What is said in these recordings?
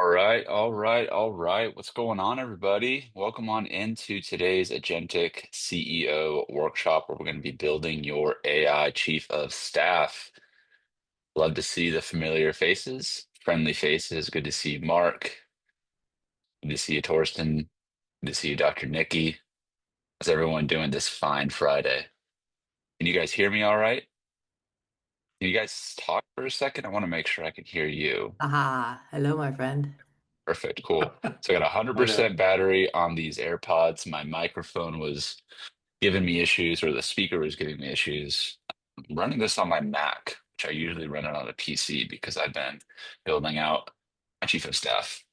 All right, all right, all right. What's going on, everybody? Welcome on into today's Agentic CEO Workshop, where we're going to be building your AI Chief of Staff. Love to see the familiar faces, friendly faces. Good to see you, Mark. Good to see you, Torsten. Good to see you, Dr. Nikki. How's everyone doing this fine Friday? Can you guys hear me all right? Can you guys talk for a second? I want to make sure I can hear you. Ah, hello, my friend. Perfect, cool. So I got Hi 100% there. battery on these AirPods. My microphone was giving me issues, or the speaker was giving me issues. I'm running this on my Mac, which I usually run it on a PC because I've been building out my chief of staff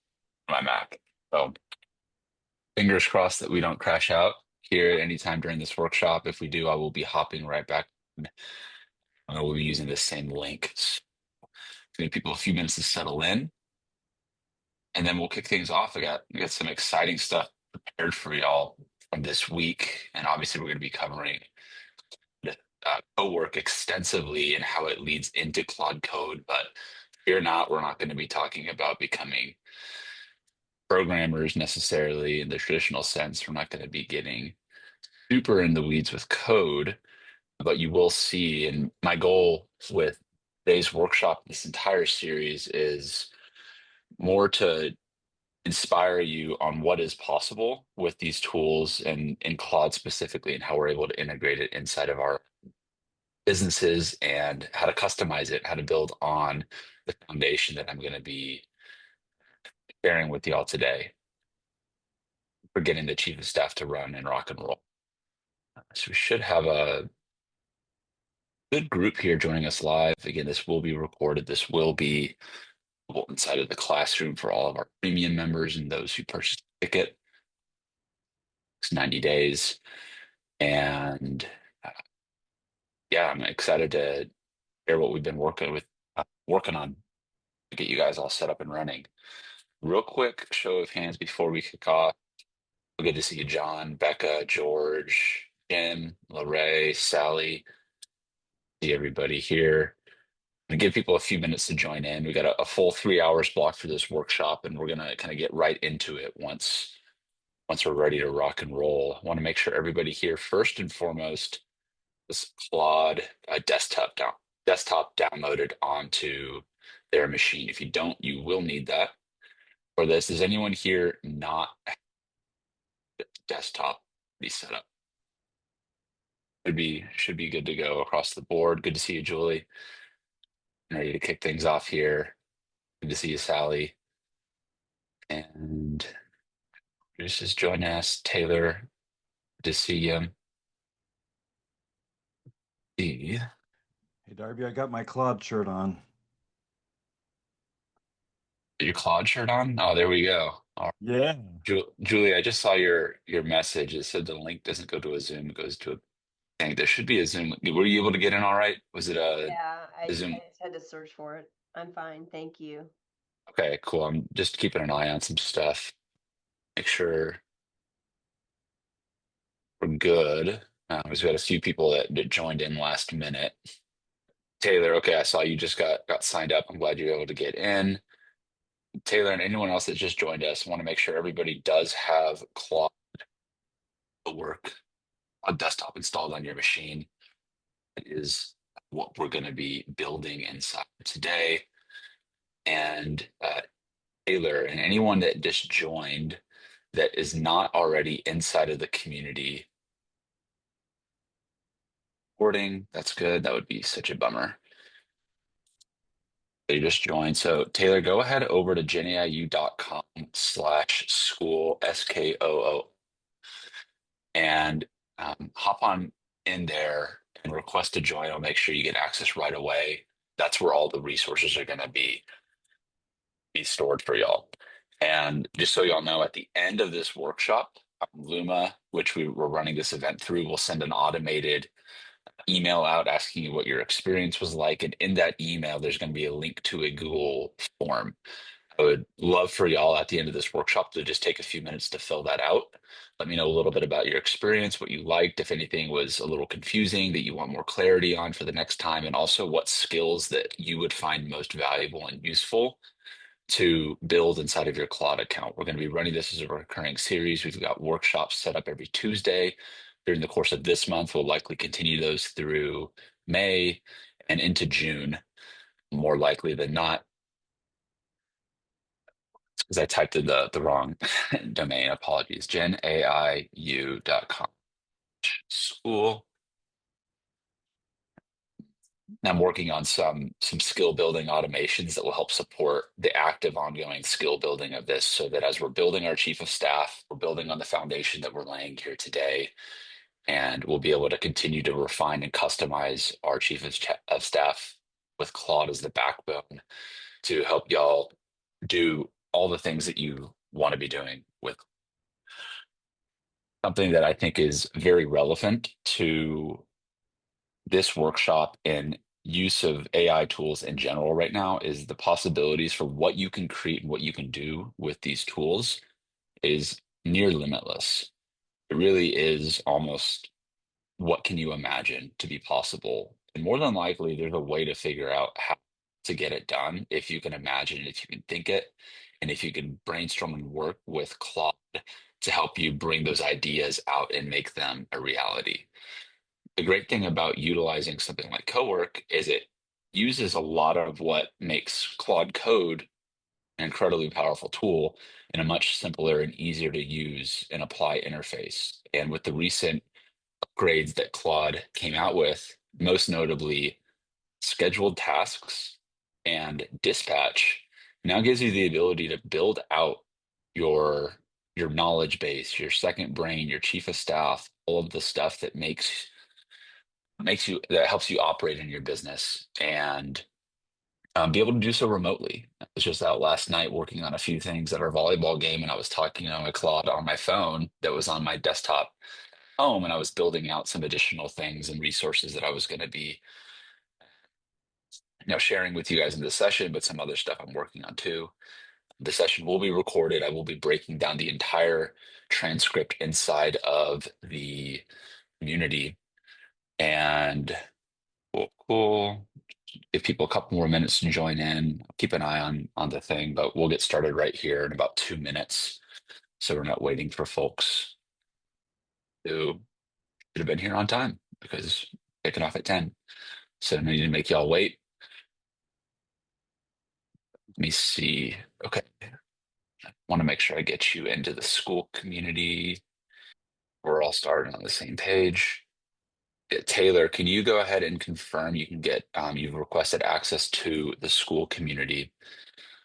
on my Mac. So fingers crossed that we don't crash out here anytime during this workshop. If we do, I will be hopping right back. I will be using the same link. So give people a few minutes to settle in, and then we'll kick things off. We got some exciting stuff prepared for y'all from this week, and obviously we're going to be covering Cowork extensively and how it leads into Claude Code. But fear not, we're not going to be talking about becoming programmers necessarily in the traditional sense. We're not going to be getting super in the weeds with code, but you will see. And my goal with today's workshop, this entire series, is more to inspire you on what is possible with these tools and in Claude specifically, and how we're able to integrate it inside of our businesses and how to customize it, how to build on the foundation that I'm going to be sharing with y'all today for getting the chief of staff to run and rock and roll. So we should have a good group here joining us live. Again, this will be recorded. This will be inside of the classroom for all of our premium members and those who purchase a ticket. It's 90 days. And uh, yeah, I'm excited to share what we've been working on to get you guys all set up and running. Real quick show of hands before we kick off. Good to see you, John, Becca, George, Jim, Lorray, Sally. See everybody here. I'm gonna give people a few minutes to join in. We got a full 3 hours blocked for this workshop, and we're gonna kind of get right into it once we're ready to rock and roll. I want to make sure everybody here, first and foremost, this Claude desktop downloaded onto their machine. If you don't, you will need that for this. Is anyone here not desktop be set up? Should be good to go across the board. Good to see you, Julie. Ready to kick things off here. Good to see you, Sally. And this is joining us, Taylor. Good to see you. See, Hey, Darby, I got my Claude shirt on. your Claude shirt on? Oh, there we go. All right. Yeah. Julie, I just saw your message. It said the link doesn't go to a Zoom, it goes to a thing. There should be a Zoom. Were you able to get in all right? Was it Yeah, a I Zoom? just had to search for it. I'm fine, thank you. Okay, cool. I'm just keeping an eye on some stuff. Make sure we're good. Because we had a few people that joined in last minute. Taylor, okay, I saw you just got signed up. I'm glad you're able to get in. Taylor and anyone else that just joined us, I want to make sure everybody does have Claude Work, a desktop installed on your machine. It is what we're going to be building inside today. And Taylor and anyone that just joined that is not already inside of the community boarding, that's good. That would be such a bummer. They just joined. So Taylor, go ahead over to geniu.com/school, SKOO, and hop on in there and request to join. I'll make sure you get access right away. That's where all the resources are going to be stored for y'all. And just so y'all know, at the end of this workshop, Luma, which we were running this event through, will send an automated email out asking you what your experience was like. And in that email, there's going to be a link to a Google form. I would love for y'all at the end of this workshop to just take a few minutes to fill that out. Let me know a little bit about your experience, what you liked, if anything was a little confusing that you want more clarity on for the next time, and also what skills that you would find most valuable and useful to build inside of your Claude account. We're going to be running this as a recurring series. We've got workshops set up every Tuesday during the course of this month. We'll likely continue those through May and into June, more likely than not, because I typed in the wrong domain. Apologies. genaiu.com school. I'm working on some skill building automations that will help support the active ongoing skill building of this, so that as we're building our chief of staff, we're building on the foundation that we're laying here today, and we'll be able to continue to refine and customize our chief of staff with Claude as the backbone to help y'all do all the things that you want to be doing with something that I think is very relevant to this workshop and use of AI tools in general right now is the possibilities for what you can create and what you can do with these tools is near limitless. It really is almost what can you imagine to be possible? And more than likely, there's a way to figure out how to get it done if you can imagine it, if you can think it, and if you can brainstorm and work with Claude to help you bring those ideas out and make them a reality. The great thing about utilizing something like Cowork is it uses a lot of what makes Claude Code an incredibly powerful tool in a much simpler and easier to use and apply interface. And with the recent upgrades that Claude came out with, most notably scheduled tasks and dispatch, now gives you the ability to build out your your knowledge base, your second brain, your chief of staff, all of the stuff that that helps you operate in your business and be able to do so remotely. I was just out last night working on a few things at our volleyball game, and I was talking on my Claude on my phone that was on my desktop home, and I was building out some additional things and resources that I was going to be, sharing with you guys in this session, but some other stuff I'm working on too. The session will be recorded. I will be breaking down the entire transcript inside of the community, and cool. Give people a couple more minutes to join in. Keep an eye on the thing, but we'll get started right here in about 2 minutes. So we're not waiting for folks who should have been here on time because kicking off at 10. So no need to make y'all wait. Let me see. Okay. I want to make sure I get you into the school community. We're all starting on the same page. Taylor, can you go ahead and confirm you can get, you've requested access to the school community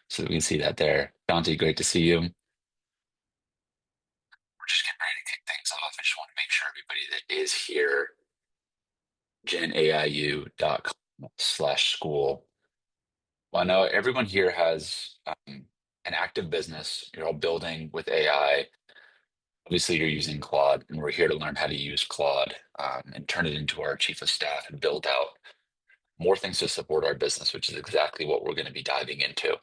so we can see that there. Dante, great to see you. We're just getting ready to kick things off. I just want to make sure everybody that is here, genaiu.com/school. Well, I know everyone here has an active business. You're all building with AI. Obviously, you're using Claude, and we're here to learn how to use Claude and turn it into our chief of staff and build out more things to support our business, which is exactly what we're going to be diving into.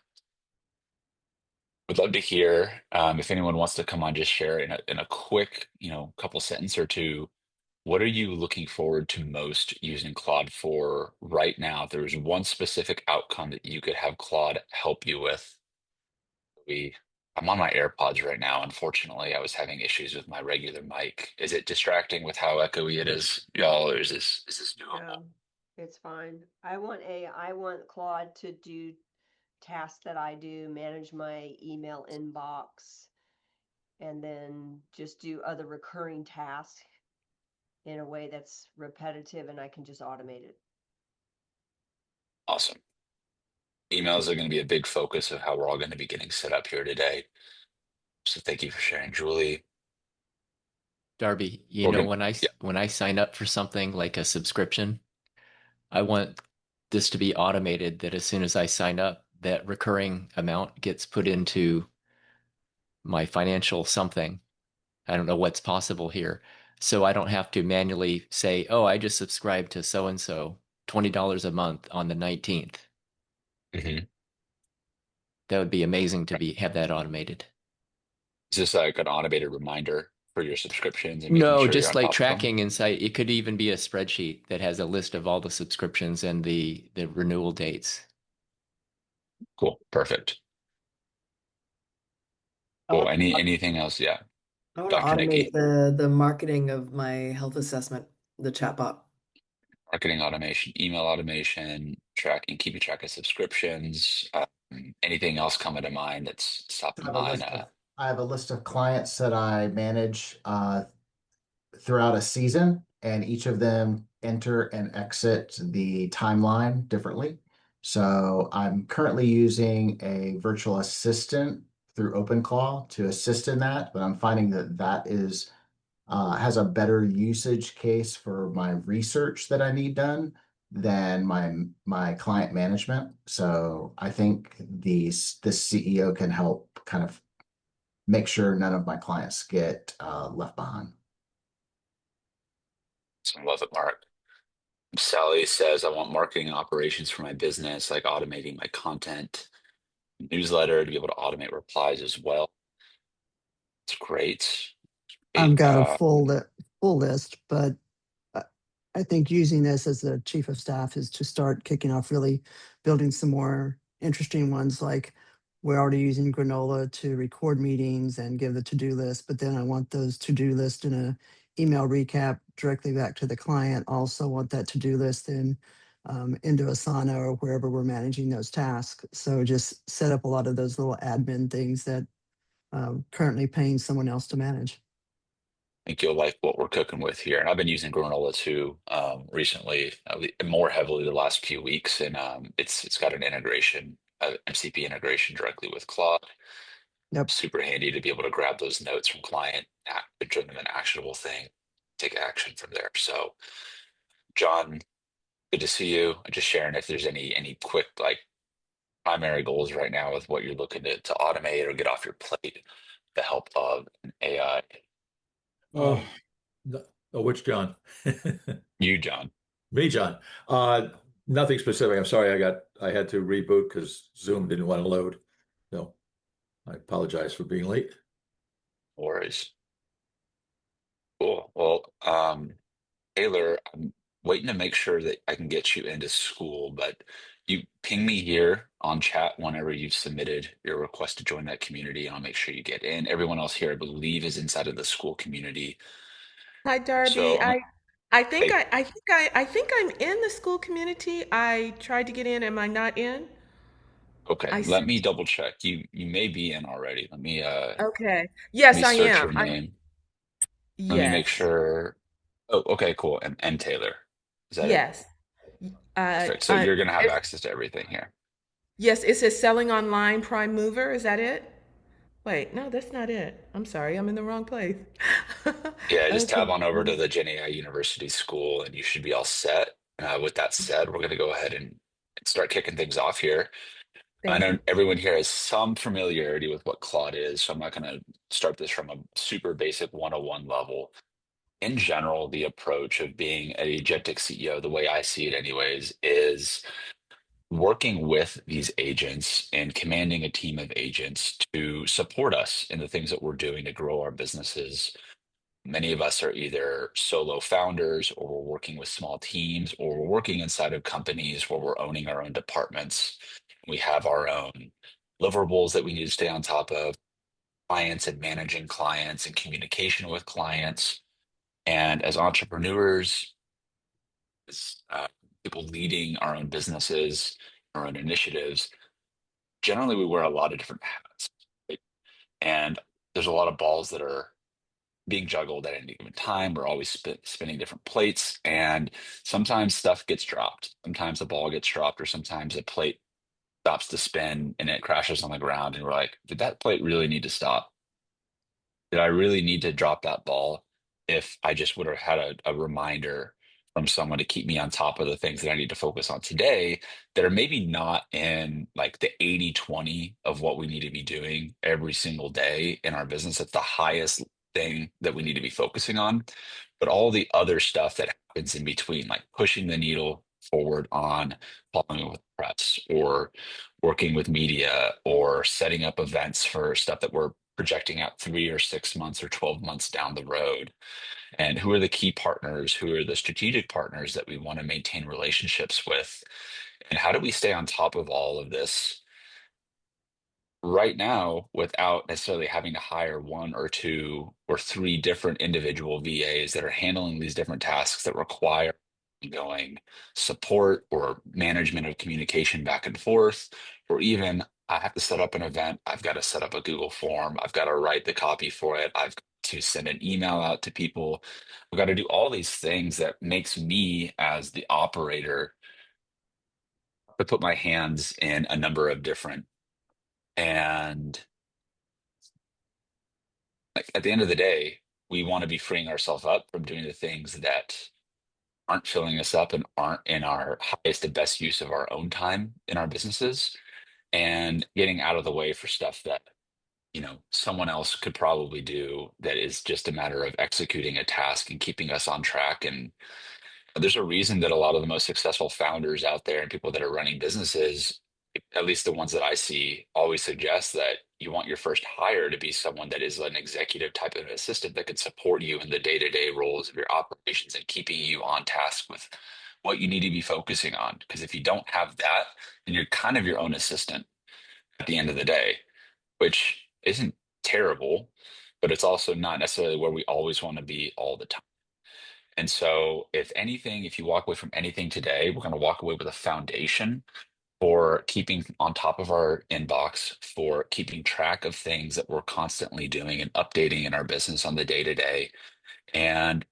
Would love to hear if anyone wants to come on, just share in a quick, couple sentence or two. What are you looking forward to most using Claude for right now? If there was one specific outcome that you could have Claude help you with. I'm on my AirPods right now. Unfortunately, I was having issues with my regular mic. Is it distracting with how echoey it is, y'all, or is this doable? No, it's fine. I want Claude to do tasks that I do, manage my email inbox, and then just do other recurring tasks in a way that's repetitive and I can just automate it. Awesome. Emails are going to be a big focus of how we're all going to be getting set up here today. So thank you for sharing, Julie. Darby, We're going yeah, when I sign up for something like a subscription, I want this to be automated that as soon as I sign up, that recurring amount gets put into my financial something. I don't know what's possible here. So I don't have to manually say, "Oh, I just subscribed to so and so, $20 a month on the 19th." mhm. That would be amazing to be have that automated. Is this like an automated reminder for your subscriptions and making No, sure you're just on like top of them? tracking inside. It could even be a spreadsheet that has a list of all the subscriptions and the renewal dates. Cool. Perfect. I Cool. want Anything else? Yeah. I want to Dr. automate Nikki, the marketing of my health assessment, the chatbot. marketing automation, email automation, tracking, keeping track of subscriptions. Anything else coming to mind that's top I of have a mind? list of I have a list of clients that I manage throughout a season, and each of them enter and exit the timeline differently. So I'm currently using a virtual assistant through OpenClaw to assist in that, but I'm finding that that is has a better usage case for my research that I need done than my client management. So I think this CEO can help kind of make sure none of my clients get left behind. I love it, Mark. Sally says, I want marketing operations for my business, like automating my content newsletter to be able to automate replies as well. It's great. I've got a Um, full list, but I I think using this as the chief of staff is to start kicking off really building some more interesting ones. Like we're already using Granola to record meetings and give the to-do list, but then I want those to-do list in a email recap directly back to the client. Also want that to-do list in into Asana or wherever we're managing those tasks. So just set up a lot of those little admin things that currently paying someone else to manage. think you'll like what we're cooking with here. And I've been using granola too recently, more heavily the last few weeks, and it's got an integration, MCP integration directly with Claude. Yep. Super handy to be able to grab those notes from client, turn them an actionable thing, take action from there. So, John, good to see you. Just sharing if there's any quick like primary goals right now with what you're looking to automate or get off your plate, the help of an AI. Oh, oh, which John? You, John. Me, John. Uh, Nothing specific. I'm sorry, I had to reboot because Zoom didn't want to load. So I apologize for being late. No worries. Cool. Well, Taylor, I'm waiting to make sure that I can get you into school, but you ping me here on chat whenever you've submitted your request to join that community, and I'll make sure you get in. Everyone else here, I believe, is inside of the school community. Hi, So Darby. I'm hey, I think I'm in the school community. I tried to get in. Am I not in? okay, I let me sent. double check. You may be in already. Okay. Let Yes, me I search am. your I'm. name. Let me make Yes. sure. Oh, okay, cool. And Taylor. Is that it? Yes. Uh, Perfect. So uh, you're gonna have it's, access to everything here. yes, it says selling online prime mover. Is that it? Wait, no, that's not it. I'm sorry. I'm in the wrong place. Yeah, just Okay. tab on over to the Gen AI University School and you should be all set. With that said, we're going to go ahead and start kicking things off here. I Thank know you. everyone here has some familiarity with what Claude is, so I'm not going to start this from a super basic 101 level. In general, the approach of being an agentic CEO, the way I see it anyways, is working with these agents and commanding a team of agents to support us in the things that we're doing to grow our businesses. Many of us are either solo founders or we're working with small teams or we're working inside of companies where we're owning our own departments. We have our own deliverables that we need to stay on top of, clients and managing clients and communication with clients. And as entrepreneurs, as people leading our own businesses, our own initiatives, generally we wear a lot of different hats. Right? And there's a lot of balls that are being juggled at any given time. We're always spinning different plates, and sometimes stuff gets dropped. Sometimes the ball gets dropped, or sometimes a plate stops to spin and it crashes on the ground, and we're like, did that plate really need to stop? Did I really need to drop that ball if I just would have had a reminder from someone to keep me on top of the things that I need to focus on today that are maybe not in like the 80/20 of what we need to be doing every single day in our business? It's the highest thing that we need to be focusing on. But all the other stuff that happens in between, like pushing the needle forward on following with press or working with media or setting up events for stuff that we're projecting out 3 or 6 months or 12 months down the road. And who are the key partners? Who are the strategic partners that we want to maintain relationships with? And how do we stay on top of all of this right now, without necessarily having to hire one or two or three different individual VAs that are handling these different tasks that require ongoing support or management of communication back and forth, or even I have to set up an event, I've got to set up a Google form, I've got to write the copy for it, I've got to send an email out to people. I've got to do all these things that makes me as the operator to put my hands in a number of different, and like at the end of the day, we want to be freeing ourselves up from doing the things that aren't filling us up and aren't in our highest and best use of our own time in our businesses, and getting out of the way for stuff that, someone else could probably do, that is just a matter of executing a task and keeping us on track. And there's a reason that a lot of the most successful founders out there and people that are running businesses, at least the ones that I see, always suggest that you want your first hire to be someone that is an executive type of assistant that can support you in the day-to-day roles of your operations and keeping you on task with what you need to be focusing on. Because if you don't have that, then you're kind of your own assistant at the end of the day, which isn't terrible, but it's also not necessarily where we always want to be all the time. And so, if anything, if you walk away from anything today, we're going to walk away with a foundation for keeping on top of our inbox, for keeping track of things that we're constantly doing and updating in our business on the day to day, and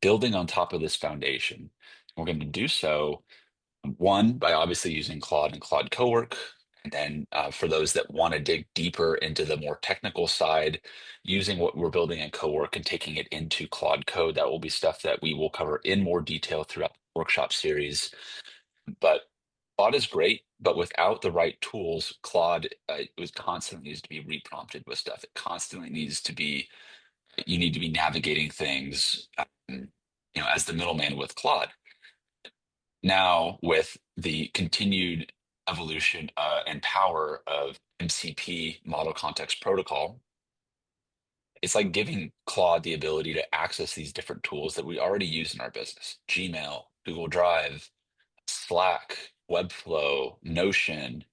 building on top of this foundation. We're going to do so, one, by obviously using Claude and Claude Cowork. And then for those that want to dig deeper into the more technical side, using what we're building in Cowork and taking it into Claude Code. That will be stuff that we will cover in more detail throughout the workshop series. But Claude is great, but without the right tools, Claude it constantly needs to be reprompted with stuff. It constantly needs to be, you need to be navigating things, as the middleman with Claude. Now, with the continued evolution and power of MCP, Model Context Protocol, it's like giving Claude the ability to access these different tools that we already use in our business: Gmail, Google Drive, Slack, Webflow, Notion,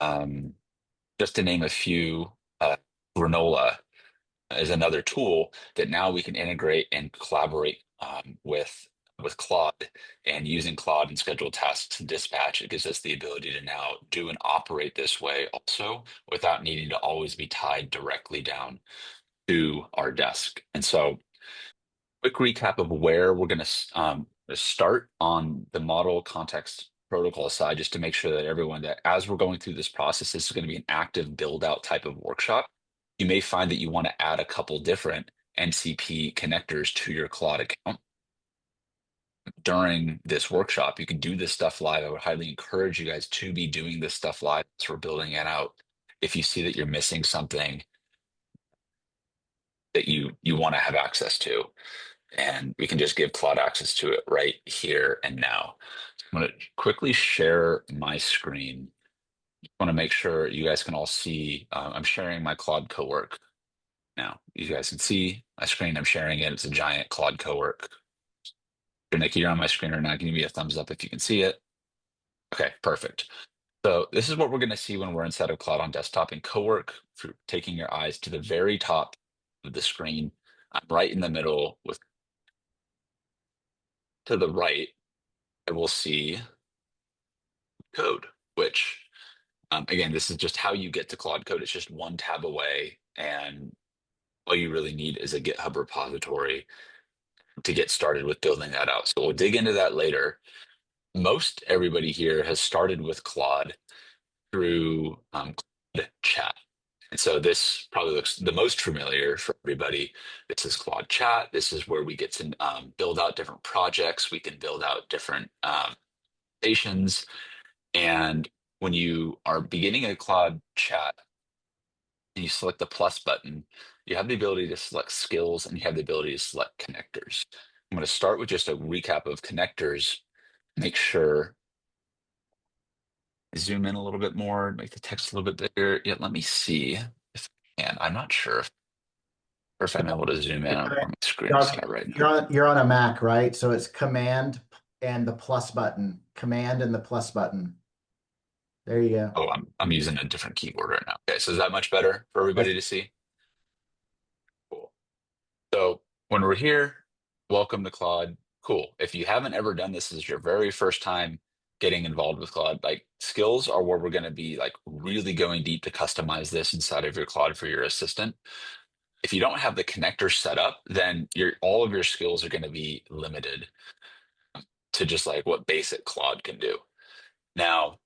um, just to name a few. Granola is another tool that now we can integrate and collaborate with Claude. And using Claude and schedule tasks and dispatch, it gives us the ability to now do and operate this way also without needing to always be tied directly down to our desk. And so, quick recap of where we're going to start on the model context protocol side, just to make sure that everyone, that as we're going through this process, this is going to be an active build out type of workshop. You may find that you want to add a couple different NCP connectors to your Claude account during this workshop. You can do this stuff live. I would highly encourage you guys to be doing this stuff live as we're building it out. If you see that you're missing something that you want to have access to, and we can just give Claude access to it right here and now. I'm going to quickly share my screen. I want to make sure you guys can all see. I'm sharing my Claude Cowork now. You guys can see my screen. I'm sharing it. It's a giant Claude Cowork. Nikki, you're on my screen right now. Can you give me a thumbs up if you can see it? Okay, perfect. So this is what we're going to see when we're inside of Claude on desktop. In Cowork, for taking your eyes to the very top of the screen, I'm right in the middle. With to the right, I will see code, which again, this is just how you get to Claude Code. It's just one tab away, and all you really need is a GitHub repository to get started with building that out. So we'll dig into that later. Most everybody here has started with Claude through Claude Chat. And so this probably looks the most familiar for everybody. This is Claude Chat. This is where we get to build out different projects. We can build out different stations. And when you are beginning a Claude Chat and you select the plus button, you have the ability to select skills and you have the ability to select connectors. I'm going to start with just a recap of connectors. Make sure I zoom in a little bit more, make the text a little bit bigger. Yeah, let me see if I can. I'm not sure if I'm able to zoom in on my screen right now. You're on a Mac, right? So it's Command and the plus button. Command and the plus button. There you go. Oh, I'm using a different keyboard right now. Okay, so is that much better for everybody That's to see? Cool. So when we're here, welcome to Claude. Cool. If you haven't ever done this, this is your very first time getting involved with Claude, like skills are where we're going to be like really going deep to customize this inside of your Claude for your assistant. If you don't have the connector set up, then all of your skills are going to be limited to just like what basic Claude can do. Now,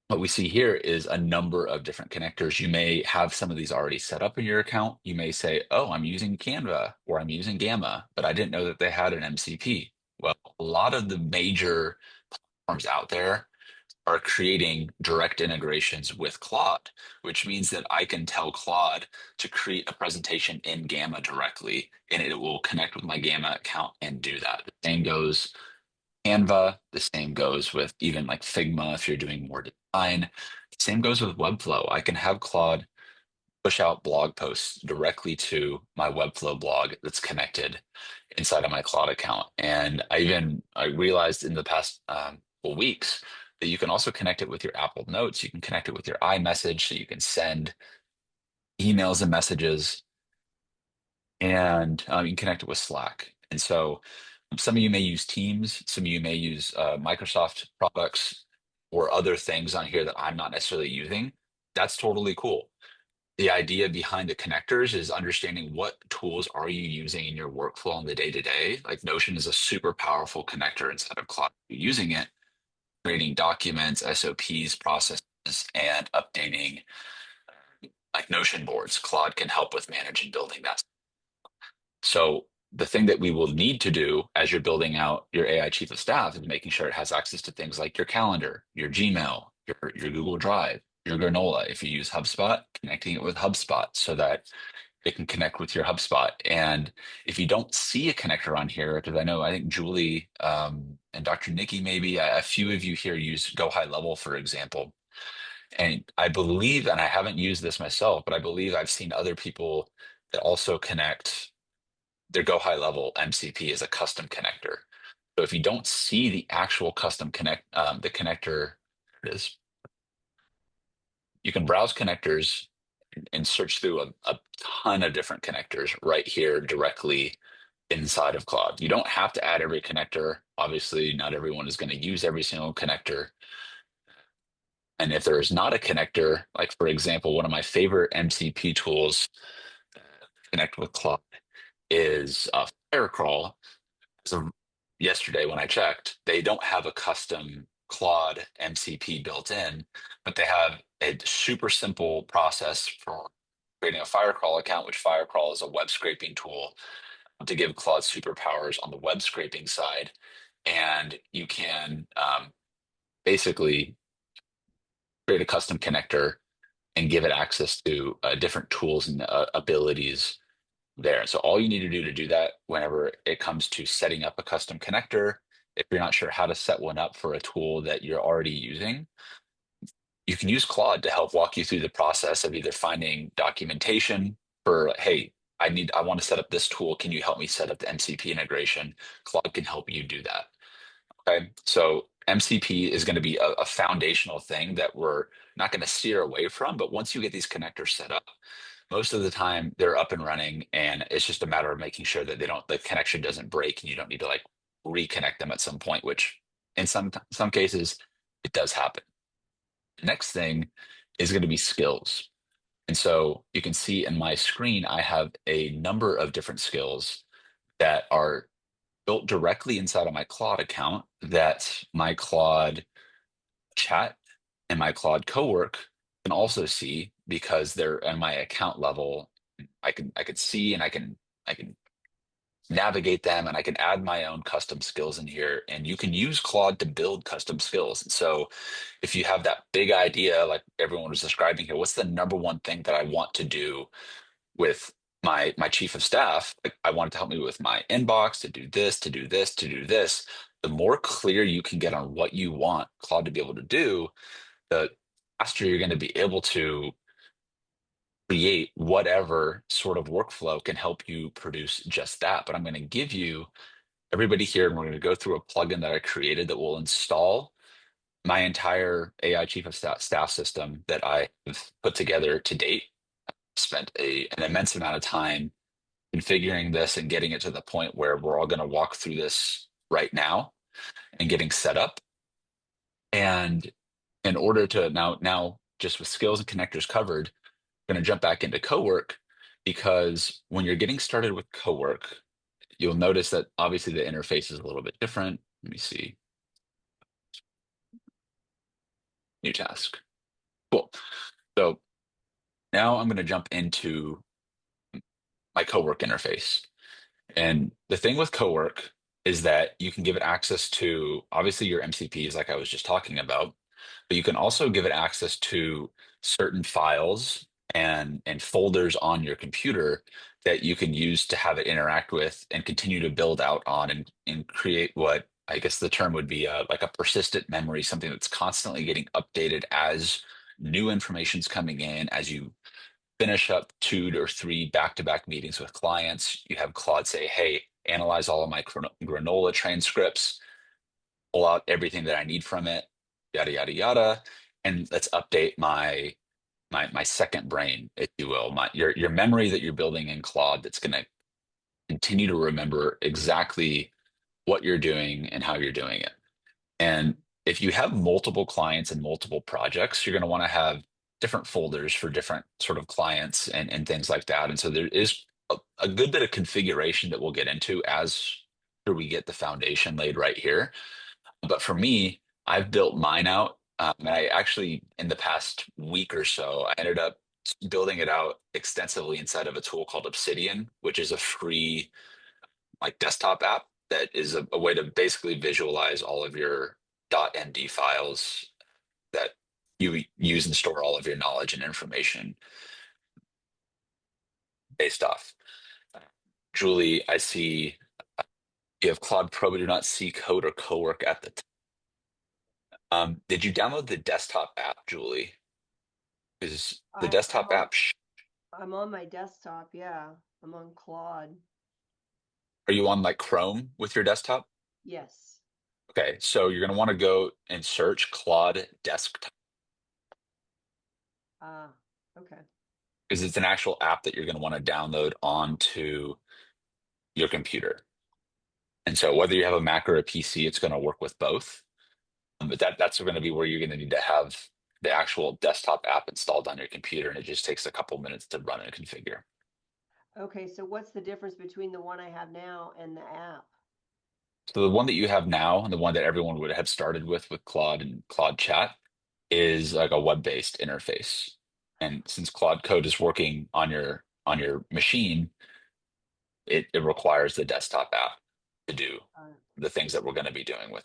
what we see here is a number of different connectors. You may have some of these already set up in your account. You may say, oh, I'm using Canva or I'm using Gamma, but I didn't know that they had an MCP. Well, a lot of the major platforms out there are creating direct integrations with Claude, which means that I can tell Claude to create a presentation in Gamma directly, and it will connect with my Gamma account and do that. The same goes Canva. The same goes with even like Figma if you're doing more design. Same goes with Webflow. I can have Claude push out blog posts directly to my Webflow blog that's connected inside of my Claude account. And I realized in the past couple weeks that you can also connect it with your Apple Notes. You can connect it with your iMessage, so you can send emails and messages, and you can connect it with Slack. And so some of you may use Teams, some of you may use Microsoft products or other things on here that I'm not necessarily using. That's totally cool. The idea behind the connectors is understanding what tools are you using in your workflow on the day to day. Like Notion is a super powerful connector inside of Claude. You're using it, creating documents, SOPs, processes, and updating like Notion boards. Claude can help with managing building that. So the thing that we will need to do as you're building out your AI chief of staff is making sure it has access to things like your calendar, your Gmail, your Google Drive, your Granola. If you use HubSpot, connecting it with HubSpot so that it can connect with your HubSpot. And if you don't see a connector on here, because I think Julie and Dr. Nikki, maybe a few of you here use Go High Level, for example. And I believe, and I haven't used this myself, but I believe I've seen other people that also connect their Go High Level MCP as a custom connector. So if you don't see the actual custom the connector is, you can browse connectors and search through a ton of different connectors right here directly inside of Claude. You don't have to add every connector. Obviously, not everyone is going to use every single connector. And if there is not a connector, like for example, one of my favorite MCP tools to connect with Claude is Firecrawl. So yesterday when I checked, they don't have a custom Claude MCP built in, but they have a super simple process for creating a Firecrawl account, which Firecrawl is a web scraping tool to give Claude superpowers on the web scraping side. And you can basically create a custom connector and give it access to different tools and abilities there. So all you need to do that whenever it comes to setting up a custom connector, if you're not sure how to set one up for a tool that you're already using, you can use Claude to help walk you through the process of either finding documentation for, hey, I want to set up this tool. Can you help me set up the MCP integration? Claude can help you do that. Okay. So MCP is going to be a foundational thing that we're not going to steer away from, but once you get these connectors set up, most of the time they're up and running, and it's just a matter of making sure that the connection doesn't break and you don't need to like reconnect them at some point, which in some cases it does happen. The next thing is going to be skills. And so you can see in my screen, I have a number of different skills that are built directly inside of my Claude account that my Claude chat and my Claude Cowork can also see because they're on my account level. I could see and I can navigate them, and I can add my own custom skills in here, and you can use Claude to build custom skills. And so if you have that big idea like everyone was describing here, what's the number one thing that I want to do with my chief of staff? Like, I want it to help me with my inbox, to do this, to do this, to do this. The more clear you can get on what you want Claude to be able to do, the faster you're going to be able to create whatever sort of workflow can help you produce just that. But I'm going to give you everybody here, and we're going to go through a plugin that I created that will install my entire AI chief of staff system that I have put together to date, spent an immense amount of time configuring this and getting it to the point where we're all going to walk through this right now and getting set up. And in order to now just with skills and connectors covered, we're going to jump back into Cowork, because when you're getting started with Cowork, you'll notice that obviously the interface is a little bit different. Let me see. New task. Cool. So now I'm going to jump into my Cowork interface. And the thing with Cowork is that you can give it access to obviously your MCPs, like I was just talking about, but you can also give it access to certain files and folders on your computer that you can use to have it interact with and continue to build out on and create what I guess the term would be like a persistent memory, something that's constantly getting updated as new information's coming in, as you finish up 2 or 3 back-to-back meetings with clients. You have Claude say, hey, analyze all of my granola transcripts, pull out everything that I need from it, yada, yada, yada. And let's update my second brain, if you will, your memory that you're building in Claude that's going to continue to remember exactly what you're doing and how you're doing it. And if you have multiple clients and multiple projects, you're going to want to have different folders for different sort of clients and things like that. And so there is a good bit of configuration that we'll get into as we get the foundation laid right here. But for me, I've built mine out. And I actually, in the past week or so, I ended up building it out extensively inside of a tool called Obsidian, which is a free like desktop app that is a way to basically visualize all of your .md files that you use and store all of your knowledge and information based off. Julie, I see you have Claude Pro, but do not see Code or Cowork at the time. Did you download the desktop app, Julie? Is the desktop app, I'm on my desktop. Yeah, I'm on Claude. are you on like Chrome with your desktop? Yes. Okay, so you're going to want to go and search Claude Desktop, Ah, okay. because it's an actual app that you're going to want to download onto your computer. And so whether you have a Mac or a PC, it's going to work with both. But that's going to be where you're going to need to have the actual desktop app installed on your computer, and it just takes a couple minutes to run and configure. Okay, so what's the difference between the one I have now and the app? So the one that you have now, and the one that everyone would have started with Claude and Claude Chat, is like a web-based interface. And since Claude Code is working on your machine, it requires the desktop app to do the things that we're going to be doing with.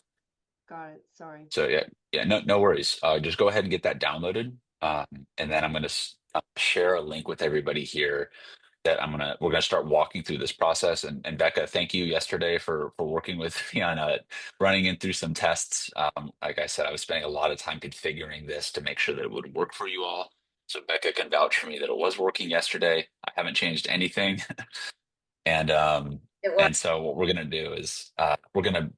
Got it. Sorry. So yeah, no worries. Just go ahead and get that downloaded, and then I'm going to share a link with everybody here that we're gonna start walking through this process. And Becca, thank you yesterday for working with me on running in through some tests. Like I said, I was spending a lot of time configuring this to make sure that it would work for you all. So Becca can vouch for me that it was working yesterday. I haven't changed anything. And so what we're gonna do is we're gonna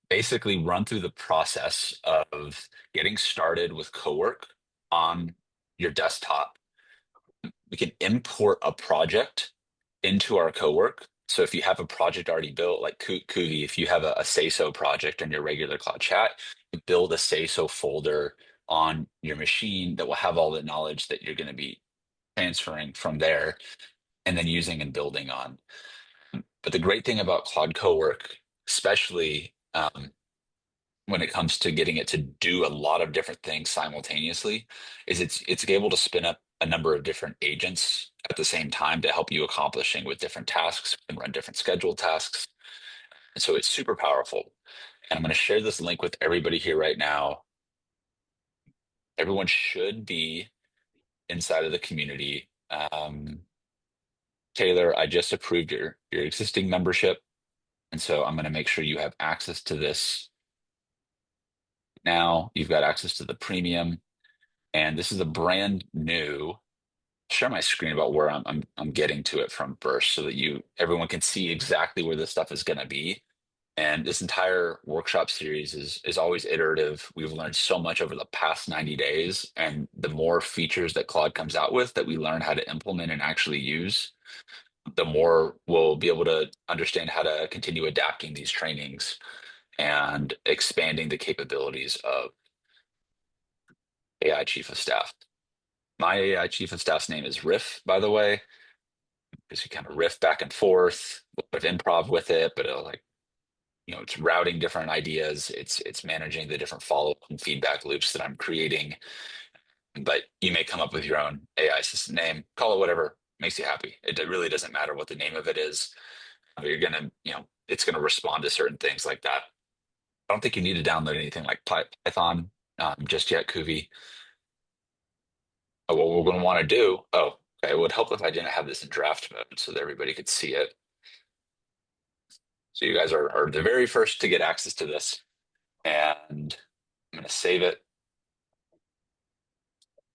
basically run through the process of getting started with Cowork on your desktop. We can import a project into our Cowork. So if you have a project already built, like Kuvi, if you have a say-so project on your regular Cloud Chat, you build a say-so folder on your machine that will have all the knowledge that you're going to be transferring from there and then using and building on. But the great thing about Cloud Cowork, especially when it comes to getting it to do a lot of different things simultaneously, is it's able to spin up a number of different agents at the same time to help you accomplishing with different tasks and run different scheduled tasks. And so it's super powerful. And I'm going to share this link with everybody here right now. Everyone should be inside of the community. Taylor, I just approved your existing membership. And so I'm going to make sure you have access to this. Now you've got access to the premium. And this is a brand new, share my screen about where I'm getting to it from first so that everyone can see exactly where this stuff is going to be. And this entire workshop series is always iterative. We've learned so much over the past 90 days, and the more features that Claude comes out with that we learn how to implement and actually use, the more we'll be able to understand how to continue adapting these trainings and expanding the capabilities of AI Chief of Staff. My AI Chief of Staff's name is Riff, by the way, because you kind of riff back and forth, a bit of improv with it, but it'll like, it's routing different ideas. It's managing the different follow-up and feedback loops that I'm creating. But you may come up with your own AI assistant name, call it whatever makes you happy. It really doesn't matter what the name of it is. You're gonna, it's gonna respond to certain things like that. I don't think you need to download anything like Python just yet, Kuvi. What we're going to want to do, okay, it would help if I didn't have this in draft mode so that everybody could see it. So you guys are the very first to get access to this. And I'm going to save it.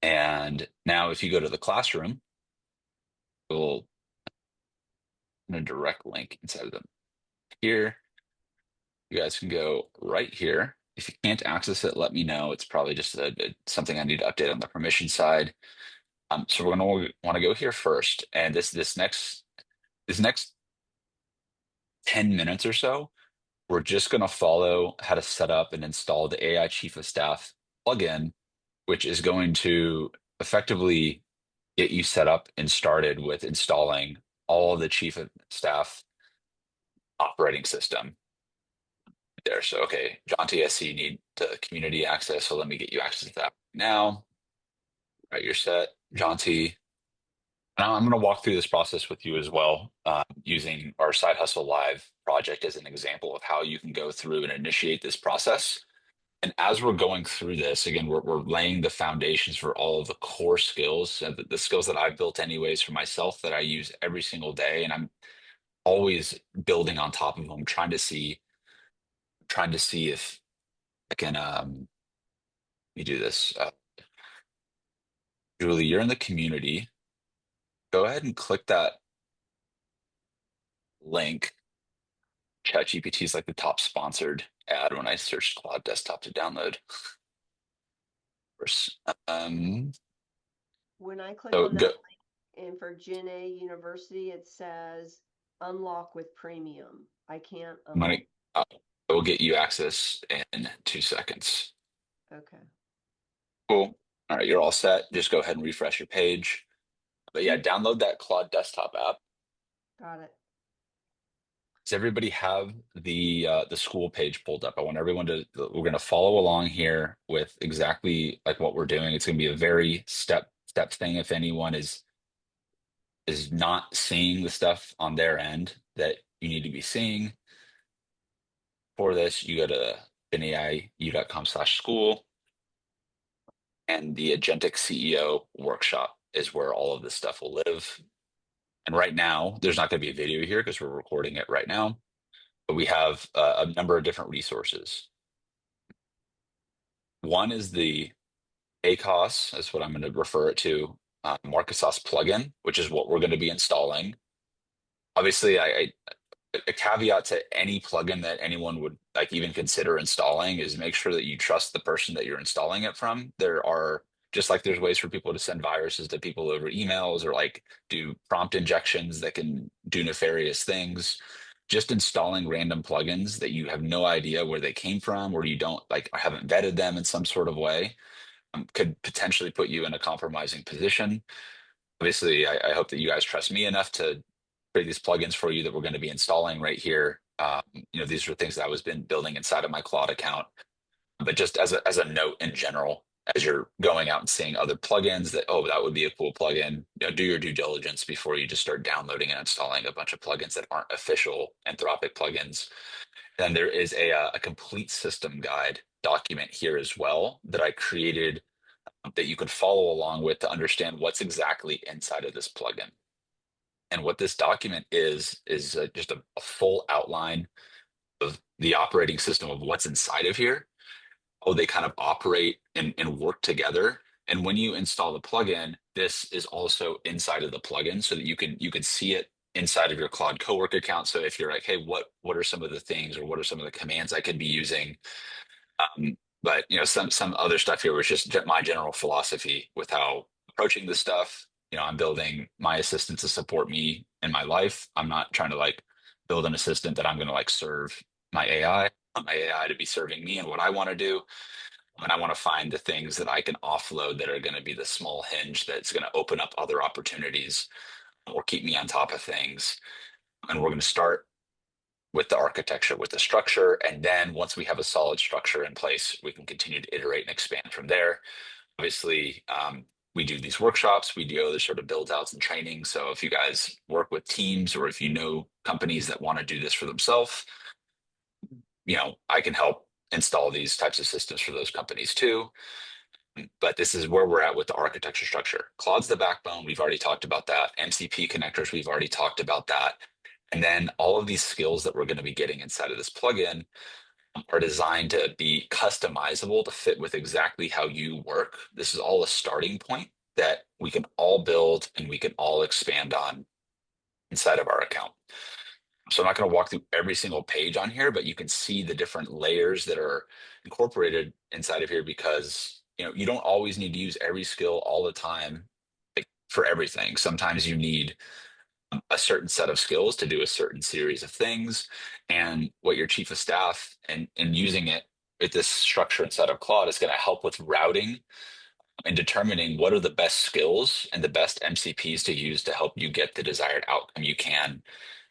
And now if you go to the classroom, we'll in a direct link inside of them here. You guys can go right here. If you can't access it, let me know. It's probably just something I need to update on the permission side. So we're going to want to go here first. And this next 10 minutes or so, we're just going to follow how to set up and install the AI Chief of Staff plugin, which is going to effectively get you set up and started with installing all of the Chief of Staff operating system there. So, okay, Jonty, I see you need the community access, so let me get you access to that now. All right, you're set, Jonty. Now I'm going to walk through this process with you as well, using our SideHustle Live project as an example of how you can go through and initiate this process. And as we're going through this, again, we're laying the foundations for all of the core skills, the skills that I've built anyways for myself that I use every single day. And I'm always building on top of them, trying to see if I can, let me do this. Julie, you're in the community. Go ahead and click that link. ChatGPT is like the top sponsored ad when I searched Claude Desktop to download. When I click So on that go, link and for Gen A University, it says unlock with premium. I can't I'm gonna, unlock. I will get you access in 2 seconds. Okay. Cool. All right, you're all set. Just go ahead and refresh your page. But yeah, download that Claude Desktop app. Got it. Does everybody have the school page pulled up? I want everyone to, we're going to follow along here with exactly like what we're doing. It's going to be a very step thing. If anyone is not seeing the stuff on their end that you need to be seeing for this, you go to benaiu.com/school, and the Agentic CEO Workshop is where all of this stuff will live. And right now, there's not going to be a video here because we're recording it right now, but we have a number of different resources. One is the ACOS, that's what I'm going to refer it to, Marcosauce plugin, which is what we're going to be installing. Obviously, a caveat to any plugin that anyone would like even consider installing is make sure that you trust the person that you're installing it from. There are, just like there's ways for people to send viruses to people over emails or like do prompt injections that can do nefarious things. Just installing random plugins that you have no idea where they came from or you don't like haven't vetted them in some sort of way could potentially put you in a compromising position. Obviously, I hope that you guys trust me enough to create these plugins for you that we're going to be installing right here. These are things that I was been building inside of my Claude account. But just as a note in general, as you're going out and seeing other plugins that, oh, that would be a cool plugin, do your due diligence before you just start downloading and installing a bunch of plugins that aren't official Anthropic plugins. And there is a complete system guide document here as well that I created that you could follow along with to understand what's exactly inside of this plugin. And what this document is just a full outline of the operating system of what's inside of here, how they kind of operate and work together. And when you install the plugin, this is also inside of the plugin so that you can see it inside of your Claude Cowork account. So if you're like, hey, what are some of the things or what are some of the commands I could be using? But some other stuff here was just my general philosophy with how approaching this stuff. I'm building my assistant to support me in my life. I'm not trying to like build an assistant that I'm going to like serve my AI. I want my AI to be serving me and what I want to do. And I want to find the things that I can offload that are going to be the small hinge that's going to open up other opportunities or keep me on top of things. And we're going to start with the architecture, with the structure. And then once we have a solid structure in place, we can continue to iterate and expand from there. Obviously, we do these workshops, we do other sort of build outs and training. So if you guys work with teams or if you know companies that want to do this for themselves, I can help install these types of systems for those companies too. But this is where we're at with the architecture structure. Claude's the backbone. We've already talked about that. MCP connectors, we've already talked about that. And then all of these skills that we're going to be getting inside of this plugin are designed to be customizable to fit with exactly how you work. This is all a starting point that we can all build and we can all expand on inside of our account. So I'm not going to walk through every single page on here, but you can see the different layers that are incorporated inside of here because you don't always need to use every skill all the time, like, for everything. Sometimes you need a certain set of skills to do a certain series of things. And what your chief of staff and using it with this structure inside of Claude is going to help with routing and determining what are the best skills and the best MCPs to use to help you get the desired outcome you can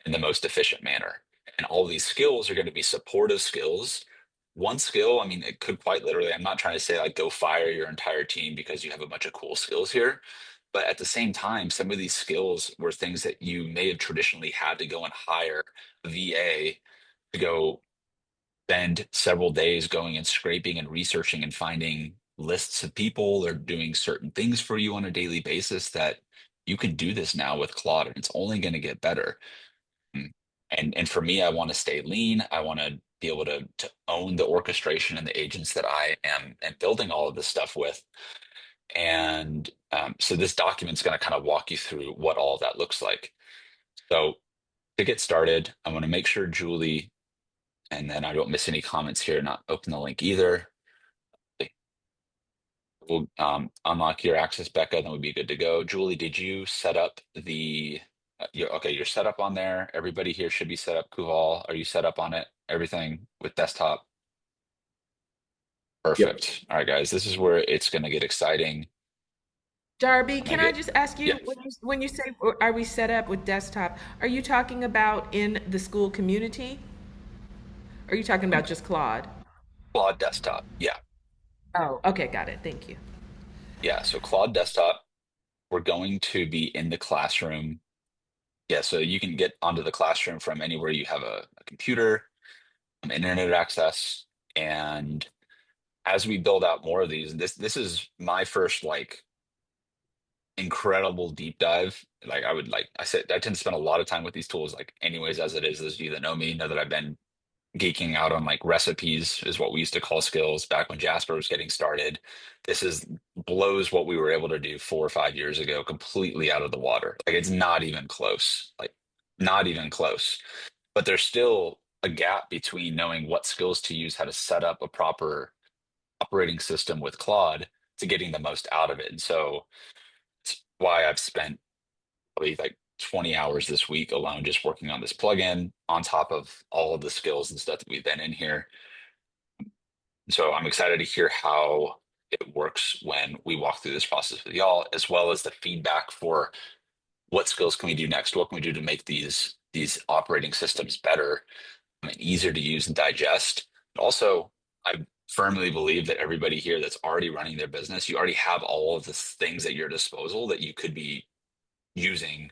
in the most efficient manner. And all these skills are going to be supportive skills. One skill, I mean, it could quite literally, I'm not trying to say like go fire your entire team because you have a bunch of cool skills here. But at the same time, some of these skills were things that you may have traditionally had to go and hire a VA to go spend several days going and scraping and researching and finding lists of people or doing certain things for you on a daily basis that you can do this now with Claude and it's only going to get better. Mm. And for me, I want to stay lean. I want to be able to own the orchestration and the agents that I am and building all of this stuff with. And so this document's going to kind of walk you through what all of that looks like. So to get started, I want to make sure Julie, and then I don't miss any comments here, not open the link either. We'll unlock your access, Becca, then we'll be good to go. Julie, did you set up you're set up on there. Everybody here should be set up. Kuval, are you set up on it? Everything with desktop? Yep. Perfect. All right, guys, this is where it's going to get exciting. Darby, I'm gonna can I get, just ask yeah, you, when you say, are we set up with desktop, are you talking about in the school community? Or are you talking about just Claude? Claude Desktop. Yeah, Oh, okay, got it. Thank you. yeah. So Claude Desktop, we're going to be in the classroom. Yeah, so you can get onto the classroom from anywhere you have a computer, internet access, and as we build out more of these, this is my first like incredible deep dive. Like I said, I tend to spend a lot of time with these tools, like anyways, as it is, those of you that know me know that I've been geeking out on like recipes is what we used to call skills back when Jasper was getting started. This is blows what we were able to do 4 or 5 years ago completely out of the water. Like it's not even close, like not even close. But there's still a gap between knowing what skills to use, how to set up a proper operating system with Claude to getting the most out of it. And so it's why I've spent probably like 20 hours this week alone just working on this plugin on top of all of the skills and stuff that we've been in here. So I'm excited to hear how it works when we walk through this process with y'all, as well as the feedback for what skills can we do next? What can we do to make these operating systems better and easier to use and digest? But also, I firmly believe that everybody here that's already running their business, you already have all of the things at your disposal that you could be using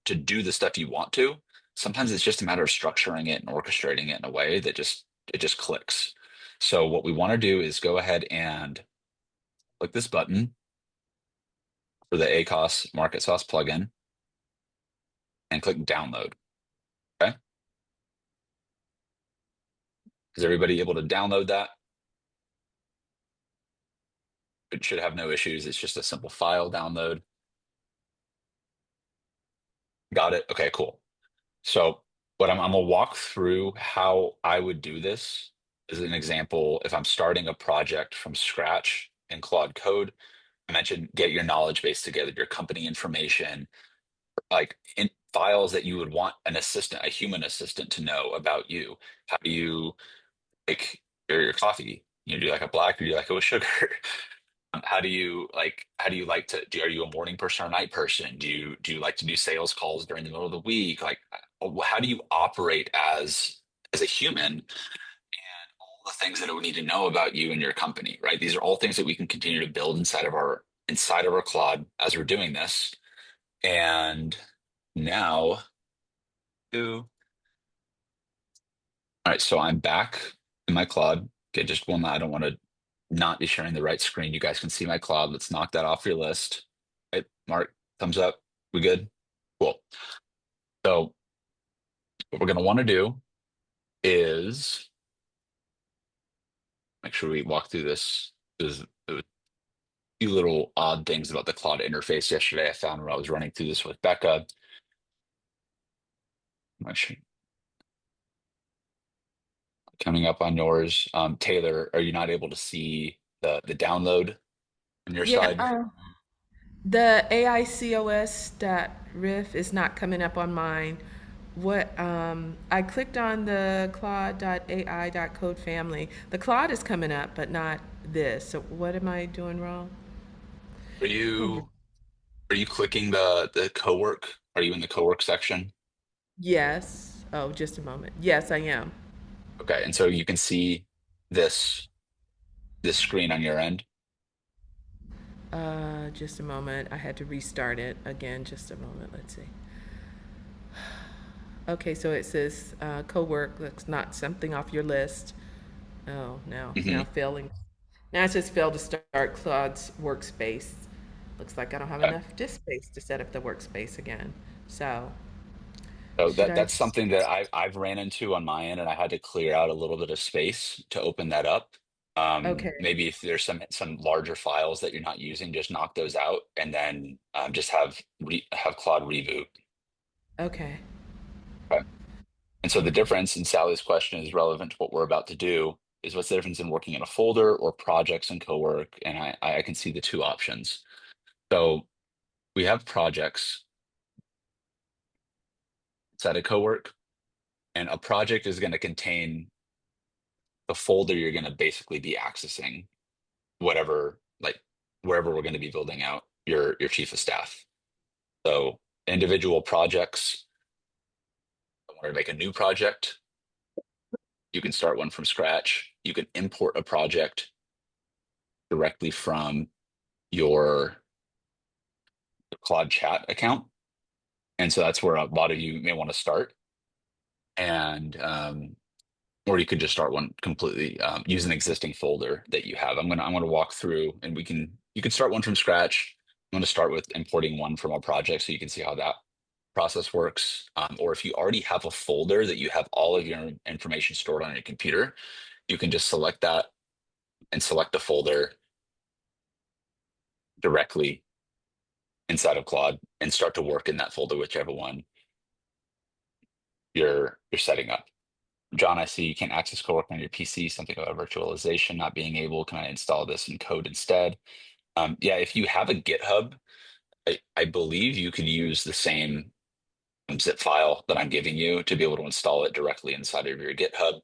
to do the stuff you want to. Sometimes it's just a matter of structuring it and orchestrating it in a way that it just clicks. So what we want to do is go ahead and click this button for the ACOS Market Sauce plugin and click download. Okay. Is everybody able to download that? It should have no issues. It's just a simple file download. Got it. Okay, cool. So what I'm gonna walk through how I would do this as an example. If I'm starting a project from scratch in Claude Code, I mentioned get your knowledge base together, your company information, like in files that you would want an assistant, a human assistant to know about you. How do you like your coffee? You do like a black or do you like it with sugar? How do you like to are you a morning person or a night person? Do you like to do sales calls during the middle of the week? Like how do you operate as a human and all the things that it would need to know about you and your company, right? These are all things that we can continue to build inside of our Claude as we're doing this. And now all right, so I'm back in my Claude. Okay, just one, I don't want to not be sharing the right screen. You guys can see my Claude. Let's knock that off your list. Right, Mark, thumbs up. We good? Cool. So what we're going to want to do is make sure we walk through this. There was a few little odd things about the Claude interface yesterday I found when I was running through this with Becca. Make sure coming up on yours. Taylor, are you not able to see the download on your Yeah, side? the AICOS.riff is not coming up on mine. What I clicked on the Claude.ai.code family. The Claude is coming up, but not this. So what am I doing wrong? Are you Are you clicking the Cowork? Are you in the Cowork section? Yes. Oh, just a moment. Yes, I am. Okay, and so you can see this this screen on your end. Just a moment. I had to restart it again. Just a moment. Let's see. Okay, so it says co-work. That's not something off your list. Oh, now Hmm. failing. Now it says fail to start Claude's workspace. Looks like I don't have Okay. enough disk space to set up the workspace again. So So should I that's just, something that I've ran into on my end, and I had to clear out a little bit of space to open that up. okay, Maybe if there's some larger files that you're not using, just knock those out, and then just have Claude reboot. okay, Okay. And so the difference, and Sally's question is relevant to what we're about to do, is what's the difference in working in a folder or projects in Cowork? And I can see the two options. So we have projects inside of Cowork, and a project is going to contain the folder you're going to basically be accessing, whatever, like wherever we're going to be building out your chief of staff. So individual projects, I want to make a new project. You can start one from scratch. You can import a project directly from your Claude chat account. And so that's where a lot of you may want to start. And or you could just start one completely use an existing folder that you have. I'm gonna walk through, and you can start one from scratch. I'm going to start with importing one from our project so you can see how that process works. Or if you already have a folder that you have all of your information stored on your computer, you can just select that and select the folder directly inside of Claude and start to work in that folder, whichever one you're setting up. John, I see you can't access Cowork on your PC, something about virtualization not being able. Can I install this in code instead? Yeah, if you have a GitHub, I believe you could use the same zip file that I'm giving you to be able to install it directly inside of your GitHub.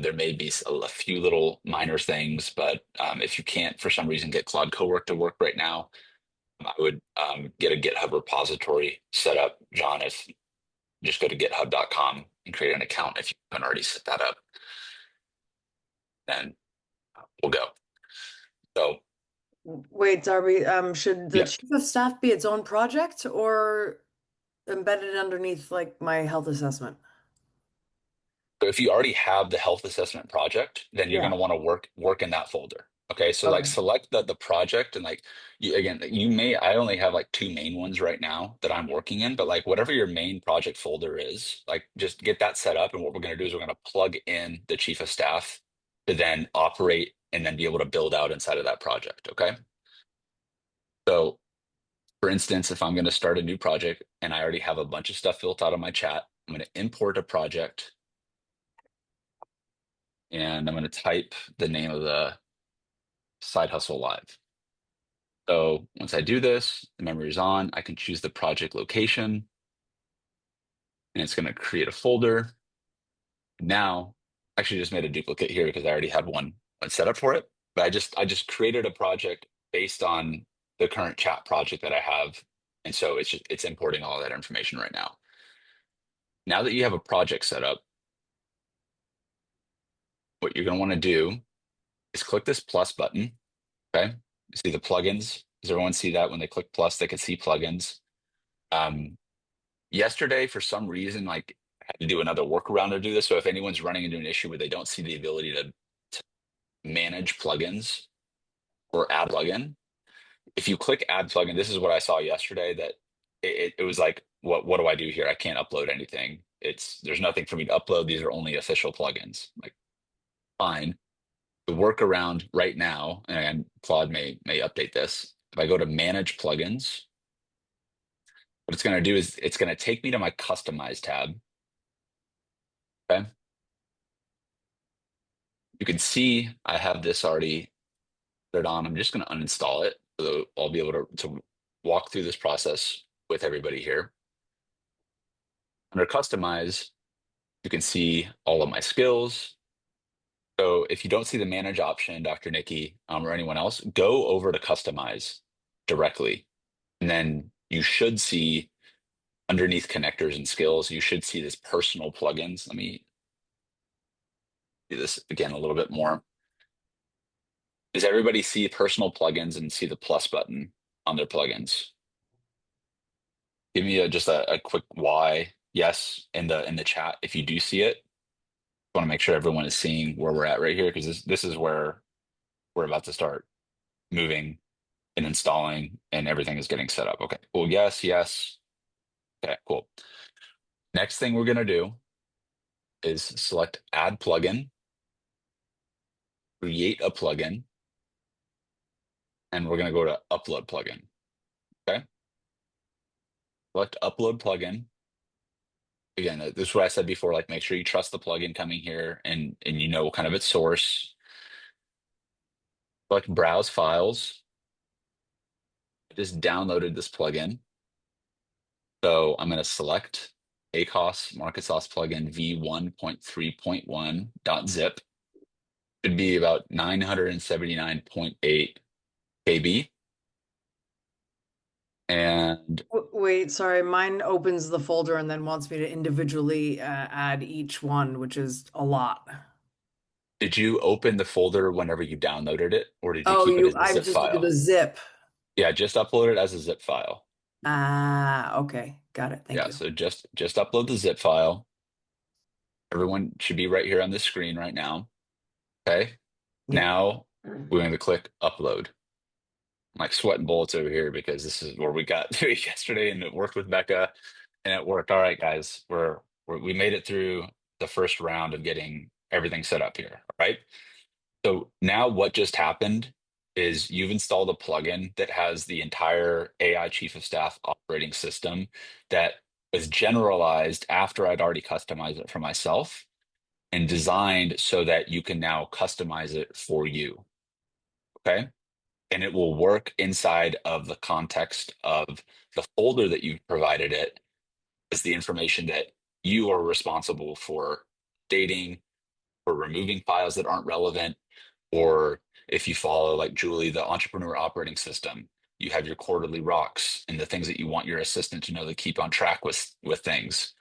There may be a few little minor things, but if you can't, for some reason, get Claude Cowork to work right now, I would get a GitHub repository set up. John, if just go to github.com and create an account if you haven't already set that up, then we'll go. So, Wait, Darby, should the yeah. chief of staff be its own project or embedded underneath like my health assessment? So if you already have the health assessment project, then you're going Yeah. to want to work in that folder. Okay, so like Okay. select the project and like you may I only have like two main ones right now that I'm working in, but like whatever your main project folder is, like just get that set up. And what we're going to do is we're going to plug in the chief of staff to then operate and then be able to build out inside of that project. Okay, so For instance, if I'm going to start a new project and I already have a bunch of stuff built out of my chat, I'm going to import a project and I'm going to type the name of the Side Hustle Live. So once I do this, the memory is on. I can choose the project location and it's going to create a folder. Now, I actually just made a duplicate here because I already had one set up for it. But I just created a project based on the current chat project that I have. And so it's importing all that information right now. Now that you have a project set up, what you're going to want to do is click this plus button. Okay. You see the plugins. Does everyone see that when they click plus, they can see plugins? Yesterday, for some reason, like I had to do another workaround to do this. So if anyone's running into an issue where they don't see the ability to manage plugins or add plugin, if you click add plugin, this is what I saw yesterday that it was like, what do I do here? I can't upload anything. There's nothing for me to upload. These are only official plugins. Like, fine. The workaround right now, and Claude may update this. If I go to manage plugins, what it's going to do is it's going to take me to my customize tab. Okay. You can see I have this already put it on. I'm just going to uninstall it. So I'll be able to walk through this process with everybody here. Under customize, you can see all of my skills. So if you don't see the manage option, Dr. Nikki, or anyone else, go over to customize directly. And then you should see underneath connectors and skills, you should see this personal plugins. Let me do this again a little bit more. Does everybody see personal plugins and see the plus button on their plugins? Give me just a quick why, yes, in the chat if you do see it. I want to make sure everyone is seeing where we're at right here because this is where we're about to start moving and installing and everything is getting set up. Okay, cool. Yes, yes. Okay, cool. Next thing we're going to do is select add plugin, create a plugin, and we're going to go to upload plugin. Okay. Select upload plugin. Again, this is what I said before, like make sure you trust the plugin coming here and you know kind of its source. Select browse files. I just downloaded this plugin. So I'm going to select ACOS Market Sauce plugin v1.3.1.zip. Should be about 979.8 KB. And Wait, sorry, mine opens the folder and then wants me to individually add each one, which is a lot. did you open the folder whenever you downloaded it, or did you Oh, keep it as a I've zip just looked at the file? zip. Yeah, just upload it as a zip file. Ah, okay. Got it. Thank Yeah, you. so just upload the zip file. Everyone should be right here on the screen right now. Okay. Yep. Now we're going to click upload. I'm like sweating bullets over here because this is where we got to yesterday and it worked with Becca and it worked. All right, guys, we made it through the first round of getting everything set up here. All right. So now what just happened is you've installed a plugin that has the entire AI Chief of Staff operating system that was generalized after I'd already customized it for myself and designed so that you can now customize it for you. Okay. And it will work inside of the context of the folder that you've provided it as the information that you are responsible for dating or removing files that aren't relevant. Or if you follow, like Julie, the entrepreneur operating system, you have your quarterly rocks and the things that you want your assistant to know to keep on track with things.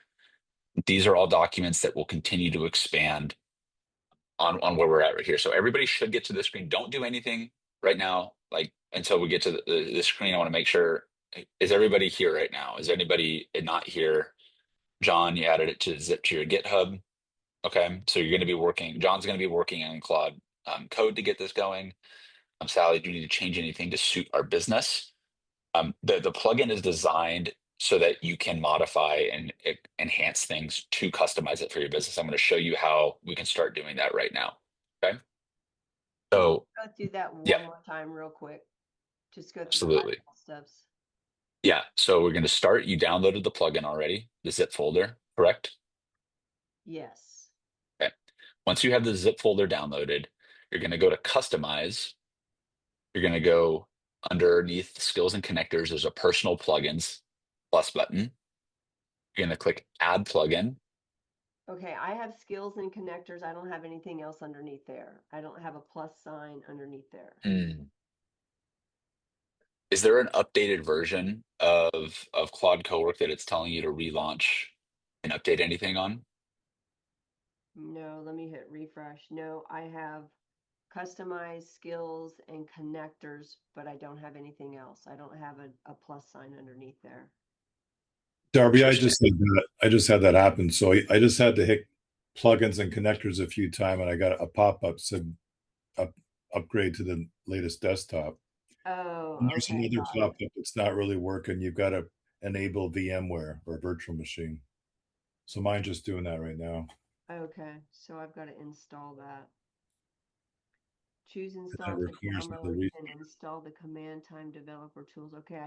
These are all documents that will continue to expand on where we're at right here. So everybody should get to the screen. Don't do anything right now, like until we get to the screen. I want to make sure, is everybody here right now? Is anybody not here? John, you added it to zip to your GitHub. Okay, so you're going to be working, John's going to be working on Claude code to get this going. Sally, do you need to change anything to suit our business? The plugin is designed so that you can modify and enhance things to customize it for your business. I'm going to show you how we can start doing that right now. Okay. So Go through that yeah, one more time real quick. Just go through the absolutely. high level steps. Yeah, so we're going to start. You downloaded the plugin already, the zip folder, correct? Yes. Okay. Once you have the zip folder downloaded, you're going to go to Customize. You're going to go underneath Skills and Connectors. There's a Personal Plugins plus button. You're going to click Add Plugin. Okay, I have skills and connectors. I don't have anything else underneath there. I don't have a plus sign underneath there. Is there an updated version of Claude Cowork that it's telling you to relaunch and update anything on? No, let me hit refresh. No, I have customized skills and connectors, but I don't have anything else. I don't have a plus sign underneath there. Darby, Interesting. I just had that happen. So I just had to hit plugins and connectors a few times, and I got a pop-up said upgrade to the latest desktop. Oh, And there's okay, another got it. pop-up that's not really working. You've got to enable VMware or virtual machine. So mine's just doing that right now. Okay, so I've got to install that. Choose And install that to requires me to download and install the command time developer tools. Okay,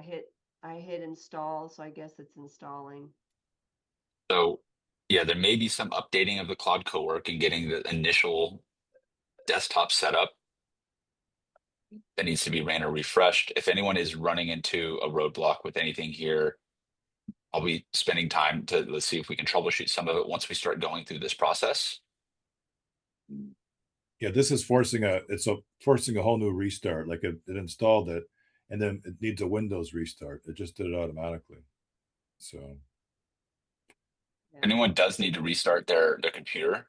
I hit install, so I guess it's installing. So yeah, there may be some updating of the Claude Cowork and getting the initial desktop set up that needs to be ran or refreshed. If anyone is running into a roadblock with anything here, I'll be spending time to let's see if we can troubleshoot some of it once we start going through this process. Yeah, this is forcing a whole new restart. Like it installed it, and then it needs a Windows restart. It just did it automatically. So If anyone does need to restart their computer,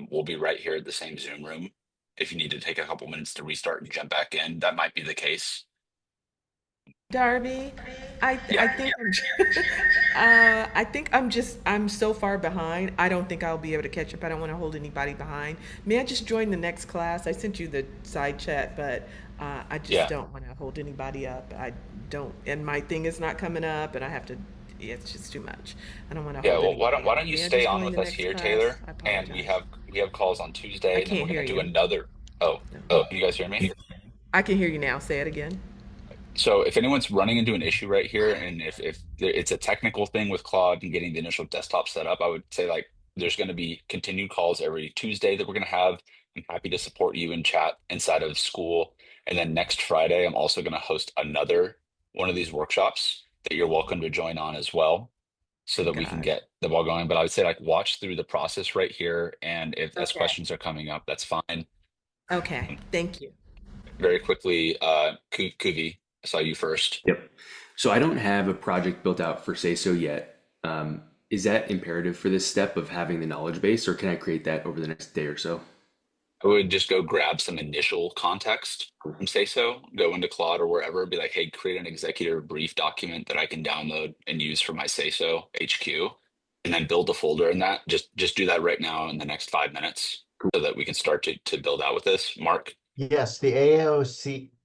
we'll be right here at the same Zoom room. If you need to take a couple minutes to restart and jump back in, that might be the case. Darby, Yeah. I think I think I'm so far behind. I don't think I'll be able to catch up. I don't want to hold anybody behind. May I just join the next class? I sent you the side chat, but I just Yeah. don't want to hold anybody up. I don't, and my thing is not coming up, and I have to. Yeah, it's just too much. I don't want to Yeah, hold well, anybody why up. don't you May I stay just on join with the us next here, class? Taylor? I And apologize. we have calls on I Tuesday, and then can't we're hear gonna do you. another. Oh, No. can you guys hear me? I can hear you now. Say it again. So if anyone's running into an issue right here, and if it's a technical thing with Claude and getting the initial desktop set up, I would say like there's going to be continued calls every Tuesday that we're going to have. I'm happy to support you in chat inside of school. And then next Friday, I'm also going to host another one of these workshops that you're welcome to join on as well, so Thank that we can God. get the ball going. But I would say like watch through the process right here, and if as Okay. questions are coming up, that's fine. Okay. Thank you. Very quickly, Kuvi, I saw you first. Yep. So I don't have a project built out for say so yet. Is that imperative for this step of having the knowledge base, or can I create that over the next day or so? I would just go grab some initial context from Say So, go into Claude or wherever, be like, hey, create an executive brief document that I can download and use for my Say So HQ, and then build a folder in that. Just do that right now in the next 5 minutes so that we can start to build out with this. Mark? Yes, the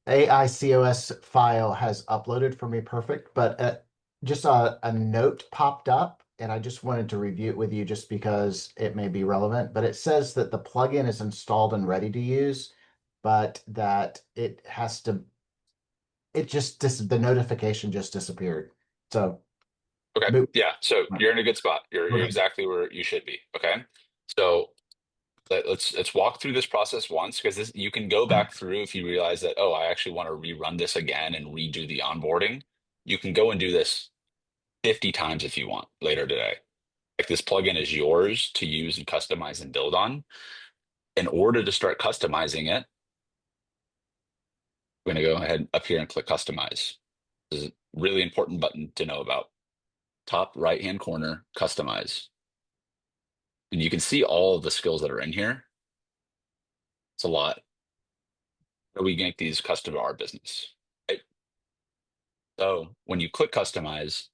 AICOS file has uploaded for me perfect, but just a note popped up, and I just wanted to review it with you just because it may be relevant. But it says that the plugin is installed and ready to use, but that the notification just disappeared. So, Okay. boop. Yeah. So you're in a good spot. You're Okay. exactly where you should be. Okay. So let's walk through this process once, because this you can go back through if you realize that, oh, I actually want to rerun this again and redo the onboarding. You can go and do this 50 times if you want later today. Like, this plugin is yours to use and customize and build on. In order to start customizing it, we're going to go ahead up here and click customize. This is a really important button to know about. Top right hand corner, customize. And you can see all of the skills that are in here. It's a lot. How do we make these custom to our business? Right? So when you click customize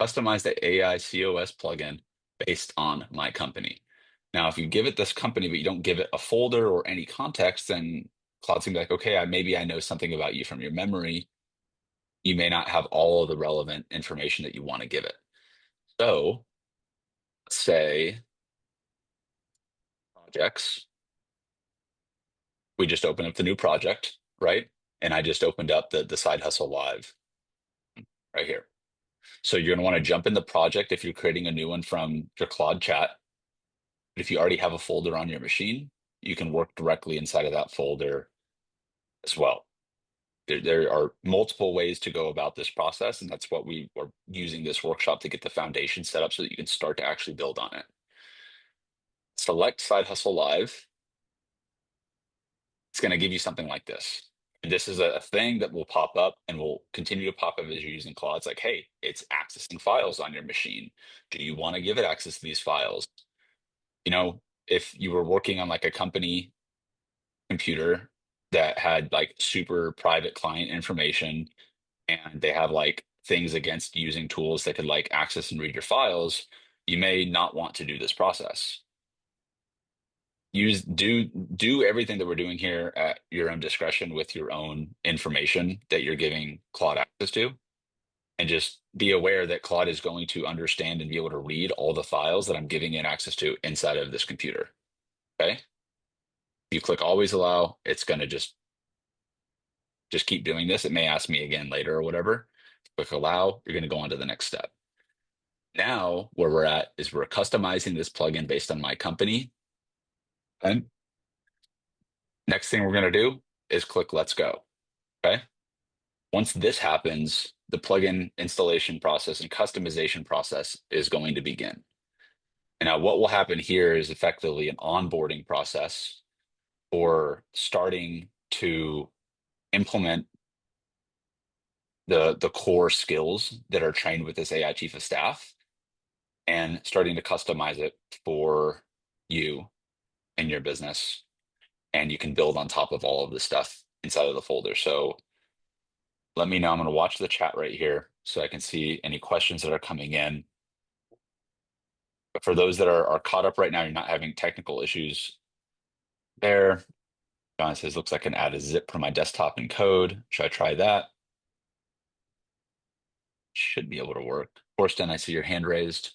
the AI COS plugin based on my company. Now, if you give it this company, but you don't give it a folder or any context, then Claude's gonna be like, okay, maybe I know something about you from your memory. You may not have all of the relevant information that you want to give it. So let's say projects. We just opened up the new project, right? And I just opened up the Side Hustle Live. right here. So you're going to want to jump in the project if you're creating a new one from your Claude chat. But if you already have a folder on your machine, you can work directly inside of that folder as well. There are multiple ways to go about this process, and that's what we are using this workshop to get the foundation set up so that you can start to actually build on it. Select SideHustle Live. It's going to give you something like this. And this is a thing that will pop up and will continue to pop up as you're using Claude. It's like, hey, it's accessing files on your machine. Do you want to give it access to these files? You know, if you were working on like a company computer that had like super private client information and they have like things against using tools that could like access and read your files, you may not want to do this process. Do everything that we're doing here at your own discretion with your own information that you're giving Claude access to, and just be aware that Claude is going to understand and be able to read all the files that I'm giving it access to inside of this computer. Okay. If you click always allow, it's going to just keep doing this. It may ask me again later or whatever. Click allow, you're going to go on to the next step. Now, where we're at is we're customizing this plugin based on my company. And next thing we're going to do is click let's go. Okay. Once this happens, the plugin installation process and customization process is going to begin. And now what will happen here is effectively an onboarding process for starting to implement the core skills that are trained with this AI chief of staff and starting to customize it for you and your business. And you can build on top of all of this stuff inside of the folder. So let me know. I'm going to watch the chat right here so I can see any questions that are coming in. But for those that are caught up right now, you're not having technical issues there. John says, looks like I can add a zip from my desktop and code. Should I try that? Should be able to work. Torsten, I see your hand raised.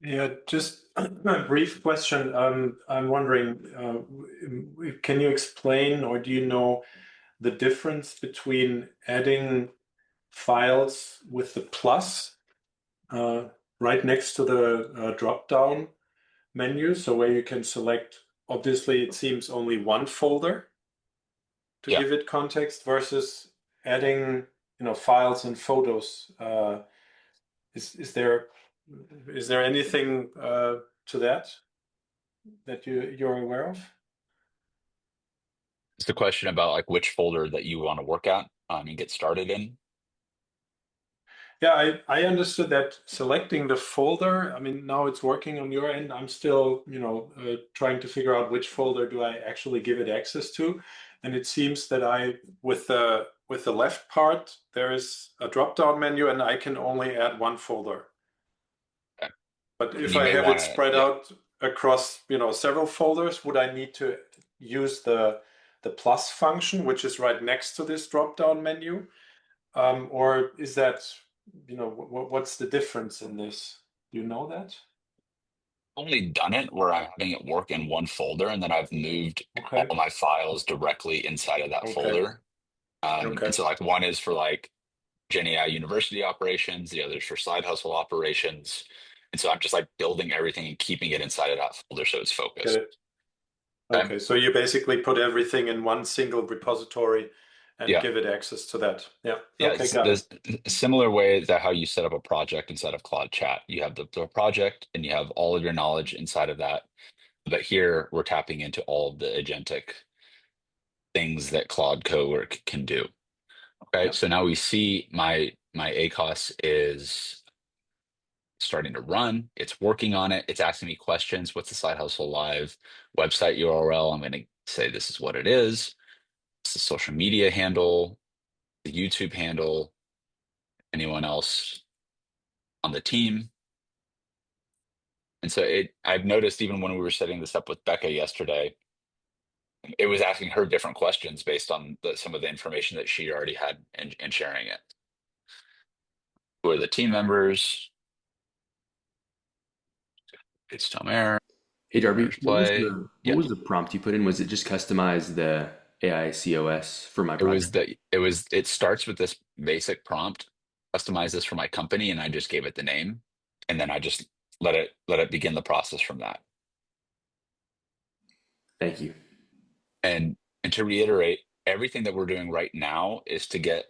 Yeah, just a brief question. I'm wondering, can you explain or do you know the difference between adding files with the plus right next to the drop-down menu, so where you can select, obviously it seems only one folder to give it context versus adding, files and photos. Is there anything to that you're aware of? It's the question about like which folder that you want to work at and get started in. Yeah, I understood that selecting the folder, I mean, now it's working on your end. I'm still, trying to figure out which folder do I actually give it access to. And it seems that with the left part, there is a drop-down menu and I can only add one folder. Okay. But if I have it spread out across, several folders, would I need to use the plus function, which is right next to this drop-down menu? Or is that, what's the difference in this? Do you know that? Only done it where I'm having it work in one folder, and then I've moved all my files directly inside of that folder. And so like one is for like Gen AI University operations, the other is for SideHustle operations. And so I'm just like building everything and keeping it inside of that folder so it's focused. Okay, so you basically put everything in one single repository and give it access to that. Yeah. Okay, got it. Similar way that how you set up a project inside of Claude Chat. You have the project and you have all of your knowledge inside of that. But here we're tapping into all of the agentic things that Claude Cowork can do. Okay, so now we see my ACOS is starting to run. It's working on it. It's asking me questions. What's the SideHustle Live website URL? I'm going to say this is what it is. It's the social media handle, the YouTube handle, anyone else on the team. And so I've noticed even when we were setting this up with Becca yesterday, it was asking her different questions based on some of the information that she already had and sharing it. Who are the team members? It's Tomer. Hey Darby, what was the prompt you put in? Was it just customize the AI COS for my project? It starts with this basic prompt customize this for my company, and I just gave it the name, and then I just let it begin the process from that. Thank you. And to reiterate, everything that we're doing right now is to get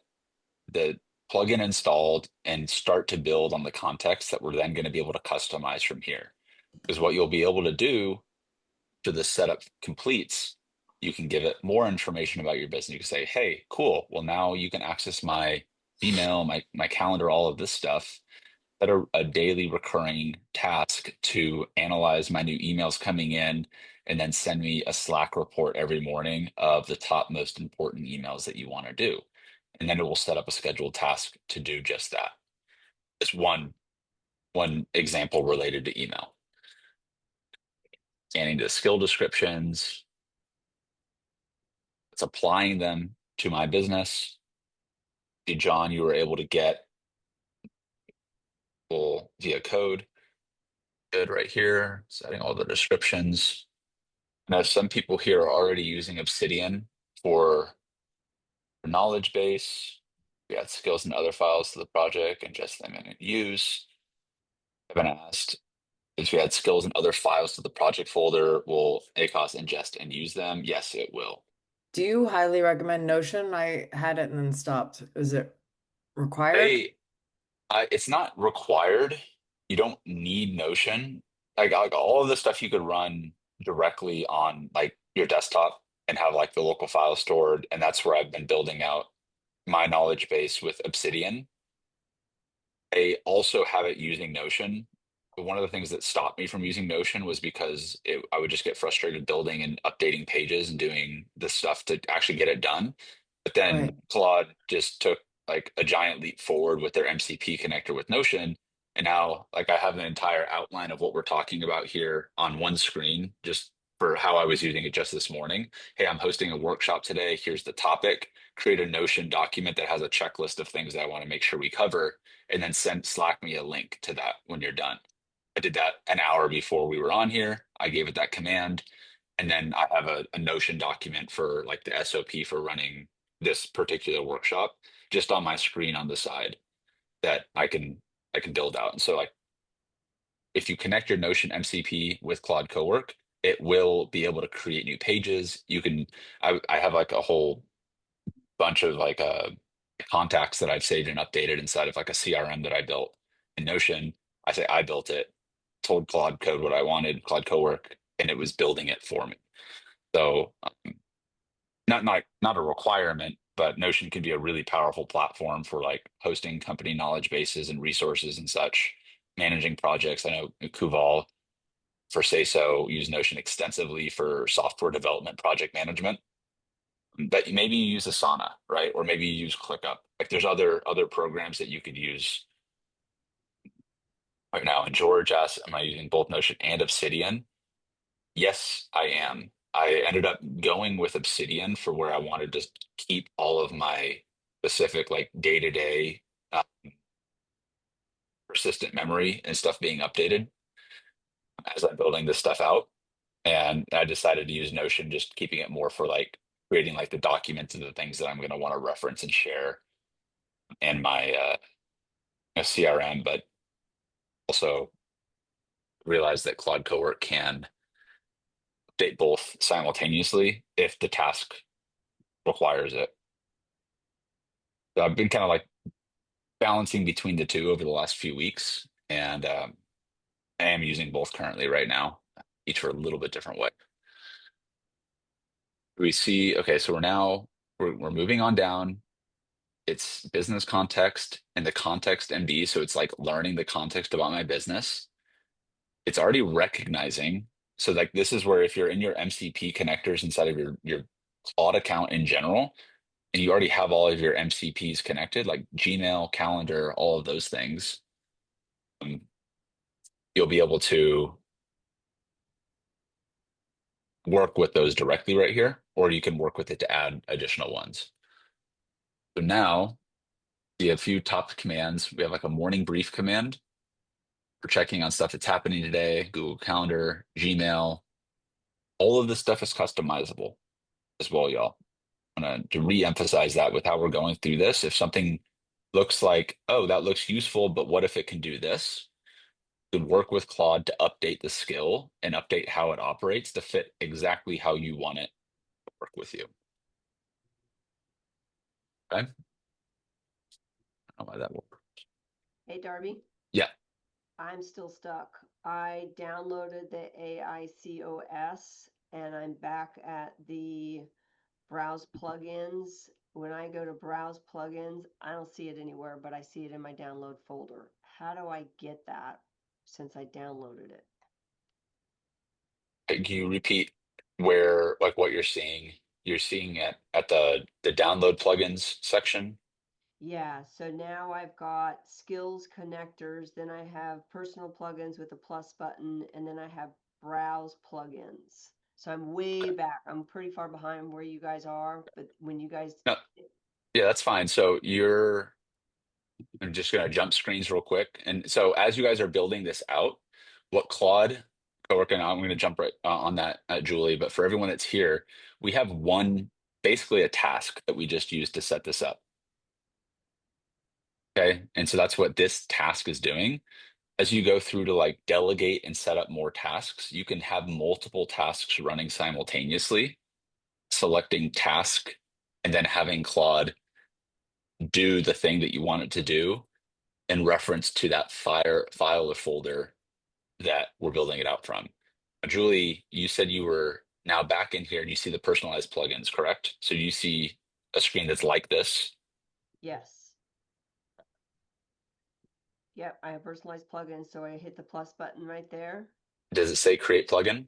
the plugin installed and start to build on the context that we're then going to be able to customize from here. Because what you'll be able to do to the setup completes, you can give it more information about your business. You can say, hey, cool. Well, now you can access my email, my calendar, all of this stuff. That are a daily recurring task to analyze my new emails coming in and then send me a Slack report every morning of the top most important emails that you want to do. And then it will set up a scheduled task to do just that. It's one example related to email. Scanning the skill descriptions, it's applying them to my business. John, you were able to get via code. Good right here, setting all the descriptions. Now, some people here are already using Obsidian for knowledge base. We add skills and other files to the project, ingest them and use. I've been asked if we add skills and other files to the project folder, will ACOS ingest and use them? Yes, it will. Do you highly recommend Notion? I had it and then stopped. Is it required? It's not required. You don't need Notion. Like all of the stuff you could run directly on like your desktop and have like the local file stored. And that's where I've been building out my knowledge base with Obsidian. I also have it using Notion. But one of the things that stopped me from using Notion was because I would just get frustrated building and updating pages and doing this stuff to actually get it done. But then Right. Claude just took like a giant leap forward with their MCP connector with Notion. And now like I have an entire outline of what we're talking about here on one screen, just for how I was using it just this morning. Hey, I'm hosting a workshop today. Here's the topic. Create a Notion document that has a checklist of things that I want to make sure we cover, and then Slack me a link to that when you're done. I did that an hour before we were on here. I gave it that command. And then I have a Notion document for like the SOP for running this particular workshop just on my screen on the side that I can build out. And so like if you connect your Notion MCP with Claude Cowork, it will be able to create new pages. You can I have like a whole bunch of like contacts that I've saved and updated inside of like a CRM that I built in Notion. I say I built it, told Claude Code what I wanted, Claude Cowork, and it was building it for me. So not a requirement, but Notion can be a really powerful platform for like hosting company knowledge bases and resources and such, managing projects. I know Kuval for Say So use Notion extensively for software development project management. But maybe you use Asana, right? Or maybe you use ClickUp. Like there's other programs that you could use right now. And George asked, am I using both Notion and Obsidian? Yes, I am. I ended up going with Obsidian for where I wanted to keep all of my specific like day-to-day persistent memory and stuff being updated as I'm building this stuff out. And I decided to use Notion, just keeping it more for like creating like the documents and the things that I'm going to want to reference and share in my CRM, but also realize that Claude Cowork can update both simultaneously if the task requires it. So I've been kind of like balancing between the two over the last few weeks, and I am using both currently right now, each for a little bit different way. We see, okay, so we're moving on down. It's business context and the context MD. So it's like learning the context about my business. It's already recognizing. So like this is where if you're in your MCP connectors inside of your Claude account in general, and you already have all of your MCPs connected, like Gmail, calendar, all of those things, you'll be able to work with those directly right here, or you can work with it to add additional ones. So now we have a few top commands. We have like a morning brief command for checking on stuff that's happening today, Google Calendar, Gmail. All of this stuff is customizable as well, y'all. I'm going to re-emphasize that with how we're going through this. If something looks like, oh, that looks useful, but what if it can do this? You could work with Claude to update the skill and update how it operates to fit exactly how you want it to work with you. Okay? I don't know why that works. Hey, Darby. Yeah. I'm still stuck. I downloaded the AICOS and I'm back at the browse plugins. When I go to browse plugins, I don't see it anywhere, but I see it in my download folder. How do I get that since I downloaded it? Can you repeat where, like what you're seeing? You're seeing it at the download plugins section. Yeah, so now I've got skills connectors, then I have personal plugins with a plus button, and then I have browse plugins. So I'm way back. I'm pretty far behind where you guys are, but when you guys, No, yeah, that's fine. So I'm just going to jump screens real quick. And so as you guys are building this out, what Claude, Cowork, and I'm going to jump right on that, Julie, but for everyone that's here, we have basically a task that we just used to set this up. Okay. And so that's what this task is doing. As you go through to like delegate and set up more tasks, you can have multiple tasks running simultaneously, selecting task, and then having Claude do the thing that you want it to do in reference to that file or folder that we're building it out from. Julie, you said you were now back in here and you see the personalized plugins, correct? So you see a screen that's like this. yes. Yep, I have personalized plugins, so I hit the plus button right there. Does it say create plugin?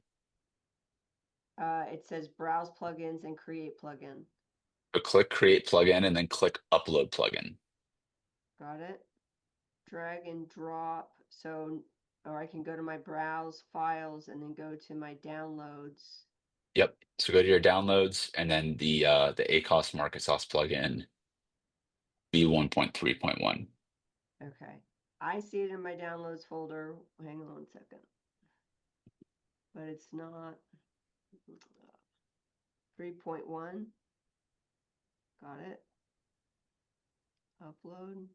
It says browse plugins and create plugin. So click create plugin and then click upload plugin. Got it. Drag and drop. So, or I can go to my browse files and then go to my downloads. Yep. So go to your downloads and then the ACOS market sauce plugin V1.3.1. Okay. I see it in my downloads folder. Hang on a second. But it's not 3.1. Got it. Upload.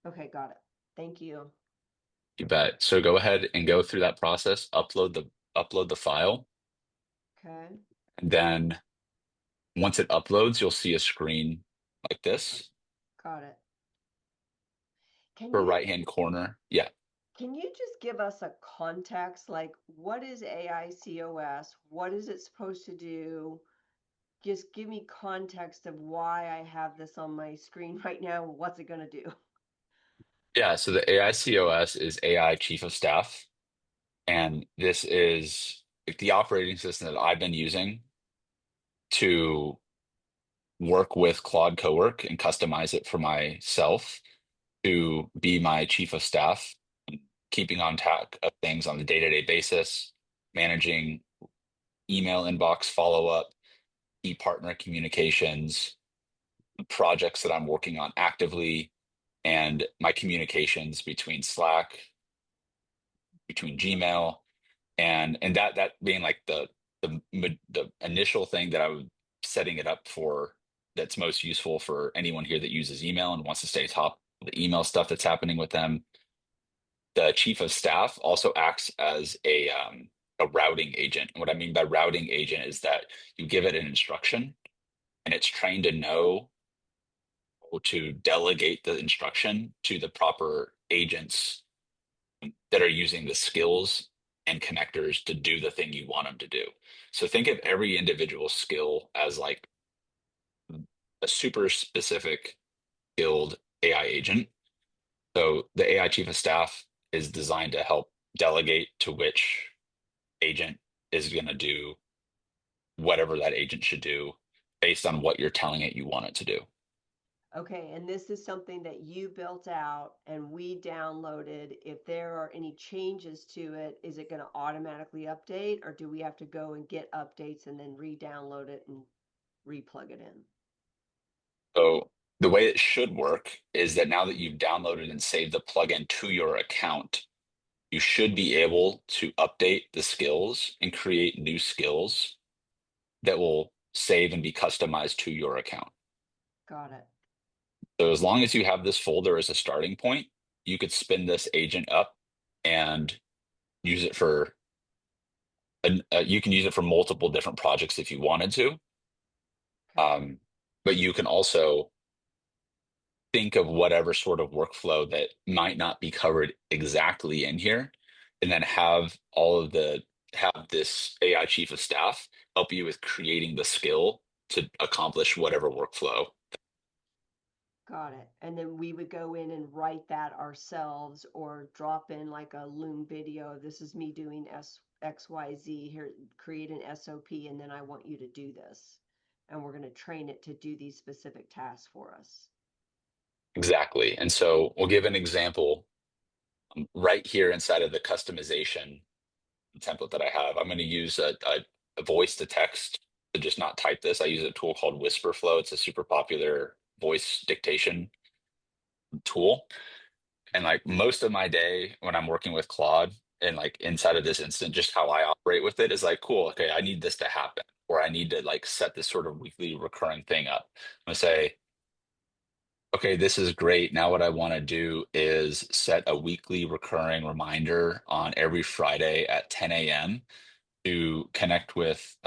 Okay, got it. Thank you. You bet. So go ahead and go through that process, upload the file, Okay. and then once it uploads, you'll see a screen like this Got it. for right-hand corner. Yeah. Can you just give us a context? Like, what is AICOS? What is it supposed to do? Just give me context of why I have this on my screen right now. What's it going to do? Yeah. So the AICOS is AI Chief of Staff. And this is like the operating system that I've been using to work with Claude Cowork and customize it for myself to be my chief of staff, keeping on track of things on a day-to-day basis, managing email inbox follow-up, e-partner communications, projects that I'm working on actively, and my communications between Slack, between Gmail, and that being like the initial thing that I was setting it up for that's most useful for anyone here that uses email and wants to stay top of the email stuff that's happening with them. The chief of staff also acts as a routing agent. And what I mean by routing agent is that you give it an instruction and it's trained to know to delegate the instruction to the proper agents that are using the skills and connectors to do the thing you want them to do. So think of every individual skill as like a super specific skilled AI agent. So the AI chief of staff is designed to help delegate to which agent is going to do whatever that agent should do based on what you're telling it you want it to do. Okay, and this is something that you built out and we downloaded. If there are any changes to it, is it going to automatically update or do we have to go and get updates and then re-download it and re-plug it in? So the way it should work is that now that you've downloaded and saved the plugin to your account, you should be able to update the skills and create new skills that will save and be customized to your account. Got it. So as long as you have this folder as a starting point, you could spin this agent up and use it for, you can use it for multiple different projects if you wanted to. But you can also think of whatever sort of workflow that might not be covered exactly in here, and then have this AI chief of staff help you with creating the skill to accomplish whatever workflow. Got it. And then we would go in and write that ourselves or drop in like a Loom video. This is me doing XYZ here, create an SOP, and then I want you to do this. And we're going to train it to do these specific tasks for us. Exactly. And so we'll give an example right here inside of the customization template that I have. I'm going to use a voice to text to just not type this. I use a tool called Whisperflow. It's a super popular voice dictation tool. And like most of my day when I'm working with Claude and like inside of this instant, just how I operate with it is like, cool, okay, I need this to happen, or I need to like set this sort of weekly recurring thing up. I'm gonna say, okay, this is great. Now what I want to do is set a weekly recurring reminder on every Friday at 10 a.m. to connect with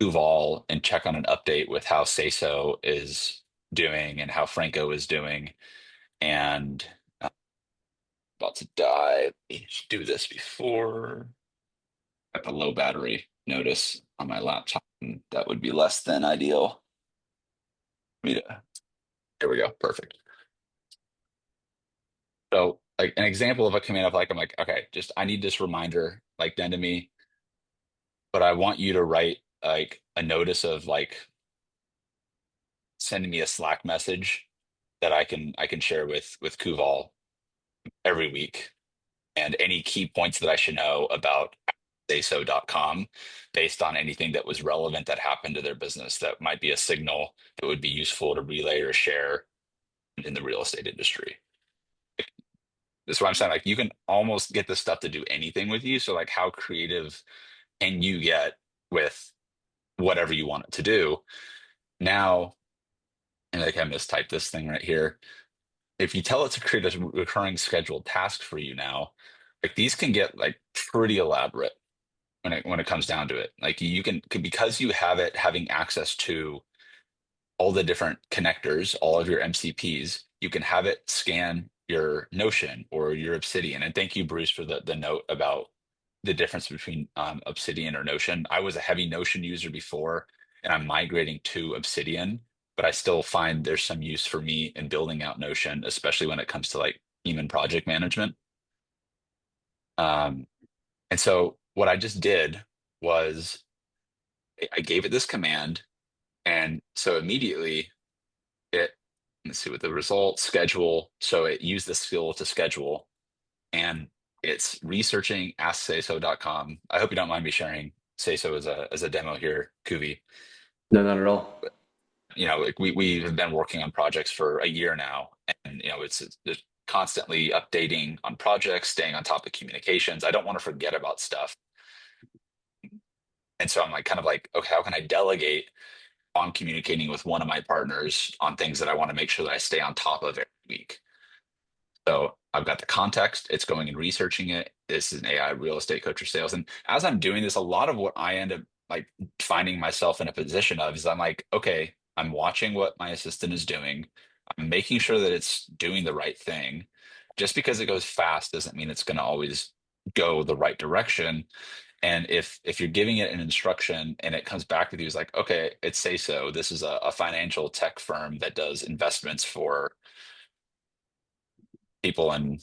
Duval and check on an update with how Sayso is doing and how Franco is doing. And about to die. Let me just do this before. Got the low battery notice on my laptop. And that would be less than ideal. There we go. Perfect. So, like an example of a command of like, I'm like, okay, just I need this reminder like done to me, but I want you to write like a notice of like sending me a Slack message that I can share with Kuval every week, and any key points that I should know about sayso.com based on anything that was relevant that happened to their business that might be a signal that would be useful to relay or share in the real estate industry. That's what I'm saying. Like you can almost get this stuff to do anything with you. So like how creative can you get with whatever you want it to do? Now, and like I mistyped this thing right here. If you tell it to create a recurring scheduled task for you now, like these can get like pretty elaborate when it comes down to it. Like you can, because you have it having access to all the different connectors, all of your MCPs, you can have it scan your Notion or your Obsidian. And thank you, Bruce, for the note about the difference between Obsidian or Notion. I was a heavy Notion user before, and I'm migrating to Obsidian, but I still find there's some use for me in building out Notion, especially when it comes to like team and project management. And so what I just did was I gave it this command, and so immediately it, let's see what the result schedule. So it used the skill to schedule, and it's researching AskSayso.com. I hope you don't mind me sharing Sayso as a demo here, Kuvi. No, not at all. You know, like we have been working on projects for a year now, and you know, it's constantly updating on projects, staying on top of communications. I don't want to forget about stuff. And so I'm like, kind of like, okay, how can I delegate on communicating with one of my partners on things that I want to make sure that I stay on top of every week? So I've got the context, it's going and researching it. This is an AI real estate coach or sales. And as I'm doing this, a lot of what I end up like finding myself in a position of is I'm like, okay, I'm watching what my assistant is doing. I'm making sure that it's doing the right thing. Just because it goes fast doesn't mean it's going to always go the right direction. And if you're giving it an instruction and it comes back with you, it's like, okay, it's say so. This is a financial tech firm that does investments for people in,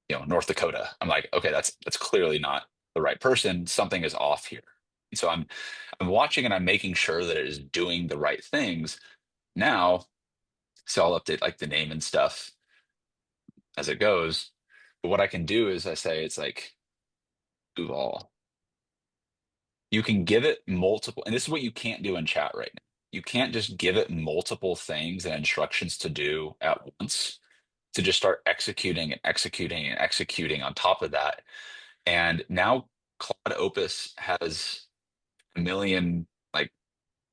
you know, North Dakota. I'm like, okay, that's clearly not the right person. Something is off here. So I'm watching and I'm making sure that it is doing the right things. Now, so I'll update like the name and stuff as it goes. But what I can do is I say it's like Duval. You can give it multiple, and this is what you can't do in chat right now. You can't just give it multiple things and instructions to do at once to just start executing and executing and executing on top of that. And now Claude Opus has a million like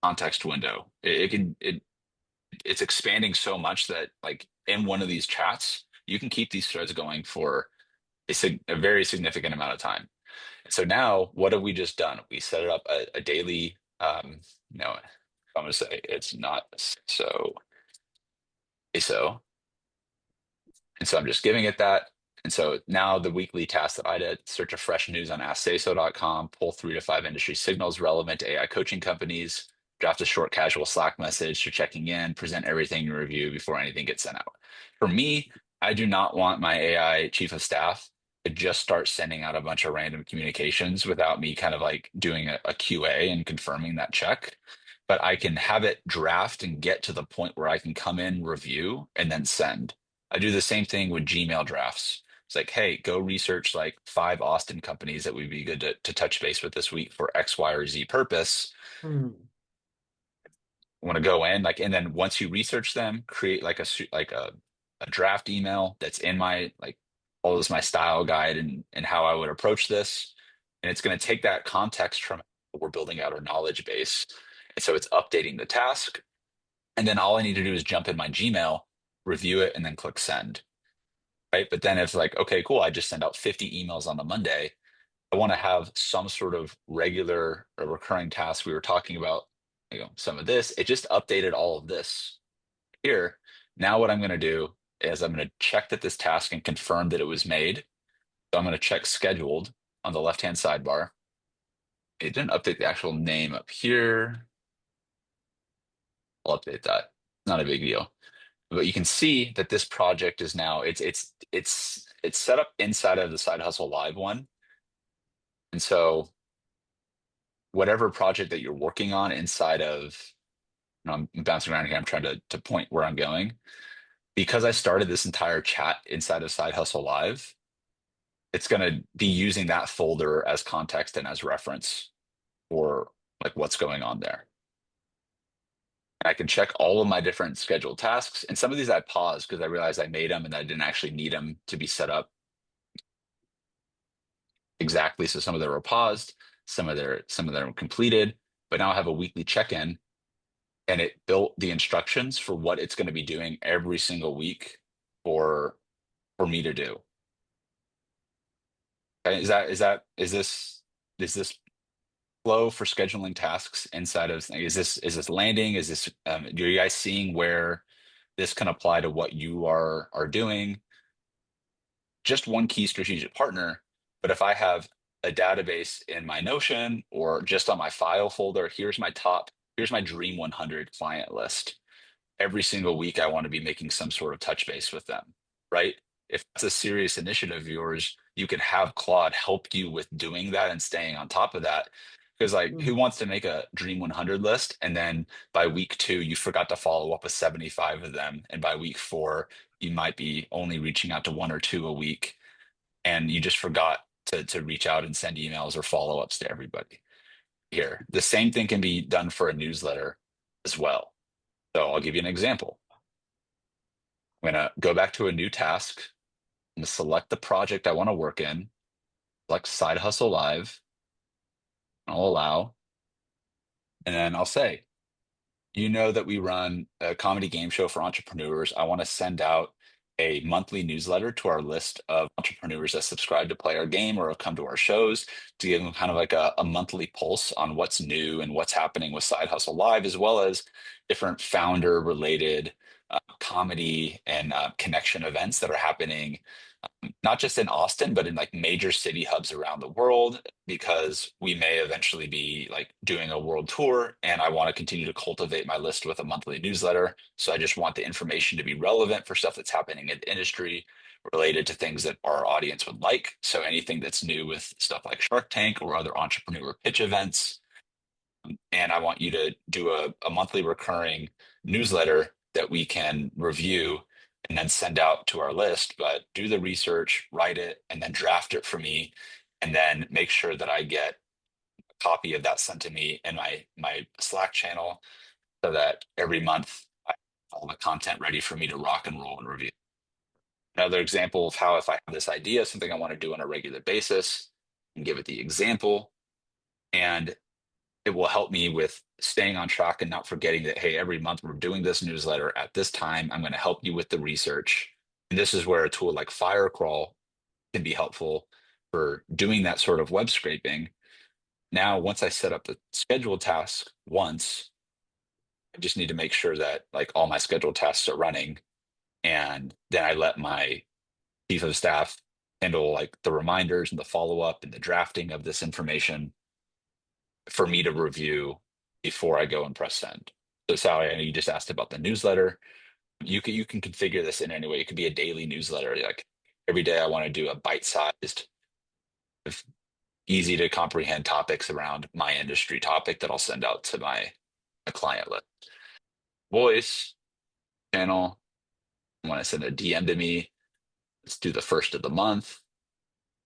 context window. It it's expanding so much that like in one of these chats, you can keep these threads going for a very significant amount of time. So now, what have we just done? We set it up a daily, no, I'm going to say it's not so. And so I'm just giving it that. And so now the weekly task that I did, search a fresh news on AskSaySo.com, pull 3 to 5 industry signals relevant to AI coaching companies, draft a short casual Slack message for checking in, present everything in review before anything gets sent out. For me, I do not want my AI chief of staff to just start sending out a bunch of random communications without me kind of like doing a QA and confirming that check. But I can have it draft and get to the point where I can come in, review, and then send. I do the same thing with Gmail drafts. It's like, hey, go research like 5 Austin companies that would be good to touch base with this week for X, Y, or Z purpose. Hmm. Want to go in like, and then once you research them, create like a draft email that's in my like all this my style guide and how I would approach this, and it's going to take that context from we're building out our knowledge base, and so it's updating the task, and then all I need to do is jump in my Gmail, review it, and then click send. Right. But then it's like, okay, cool. I just send out 50 emails on the Monday. I want to have some sort of regular or recurring task. We were talking about, some of this. It just updated all of this here. Now what I'm going to do is I'm going to check that this task and confirm that it was made. So I'm going to check scheduled on the left-hand sidebar. It didn't update the actual name up here. I'll update that. Not a big deal. But you can see that this project is now it's set up inside of the Side Hustle Live one. And so whatever project that you're working on inside of, I'm bouncing around here, I'm trying to point where I'm going. Because I started this entire chat inside of Side Hustle Live, it's going to be using that folder as context and as reference for like what's going on there. I can check all of my different scheduled tasks. And some of these I paused because I realized I made them and I didn't actually need them to be set up exactly. So some of them are paused, some of them are completed, but now I have a weekly check-in and it built the instructions for what it's going to be doing every single week for me to do. Okay, is this flow for scheduling tasks inside of is this landing? Is this are you guys seeing where this can apply to what you are doing? Just one key strategic partner, but if I have a database in my Notion or just on my file folder, here's my Dream 100 client list. Every single week, I want to be making some sort of touch base with them, right? If it's a serious initiative of yours, you can have Claude help you with doing that and staying on top of that. Because like, who wants to make a Dream 100 list and then by week 2 you forgot to follow up with 75 of them, and by week 4 you might be only reaching out to 1 or 2 a week, and you just forgot to reach out and send emails or follow-ups to everybody. Here, the same thing can be done for a newsletter as well. So I'll give you an example. I'm going to go back to a new task. I'm going to select the project I want to work in, select Side Hustle Live, I'll allow, and then I'll say, that we run a comedy game show for entrepreneurs. I want to send out a monthly newsletter to our list of entrepreneurs that subscribe to play our game or have come to our shows to give them kind of like a monthly pulse on what's new and what's happening with Side Hustle Live, as well as different founder related comedy and connection events that are happening not just in Austin, but in like major city hubs around the world, because we may eventually be like doing a world tour and I want to continue to cultivate my list with a monthly newsletter. So I just want the information to be relevant for stuff that's happening in the industry related to things that our audience would like. So anything that's new with stuff like Shark Tank or other entrepreneur pitch events. And I want you to do a monthly recurring newsletter that we can review and then send out to our list, but do the research, write it, and then draft it for me, and then make sure that I get a copy of that sent to me in my Slack channel so that every month I have all the content ready for me to rock and roll and review. Another example of how if I have this idea, something I want to do on a regular basis, and give it the example, and it will help me with staying on track and not forgetting that, hey, every month we're doing this newsletter at this time. I'm going to help you with the research. And this is where a tool like Firecrawl can be helpful for doing that sort of web scraping. Now, once I set up the scheduled task once, I just need to make sure that like all my scheduled tasks are running. And then I let my chief of staff handle like the reminders and the follow-up and the drafting of this information for me to review before I go and press send. So Sally, I know you just asked about the newsletter. You can configure this in any way. It could be a daily newsletter. Like every day I want to do a bite-sized, easy to comprehend topics around my industry topic that I'll send out to my client list. Voice channel, I want to send a DM to me. Let's do the first of the month.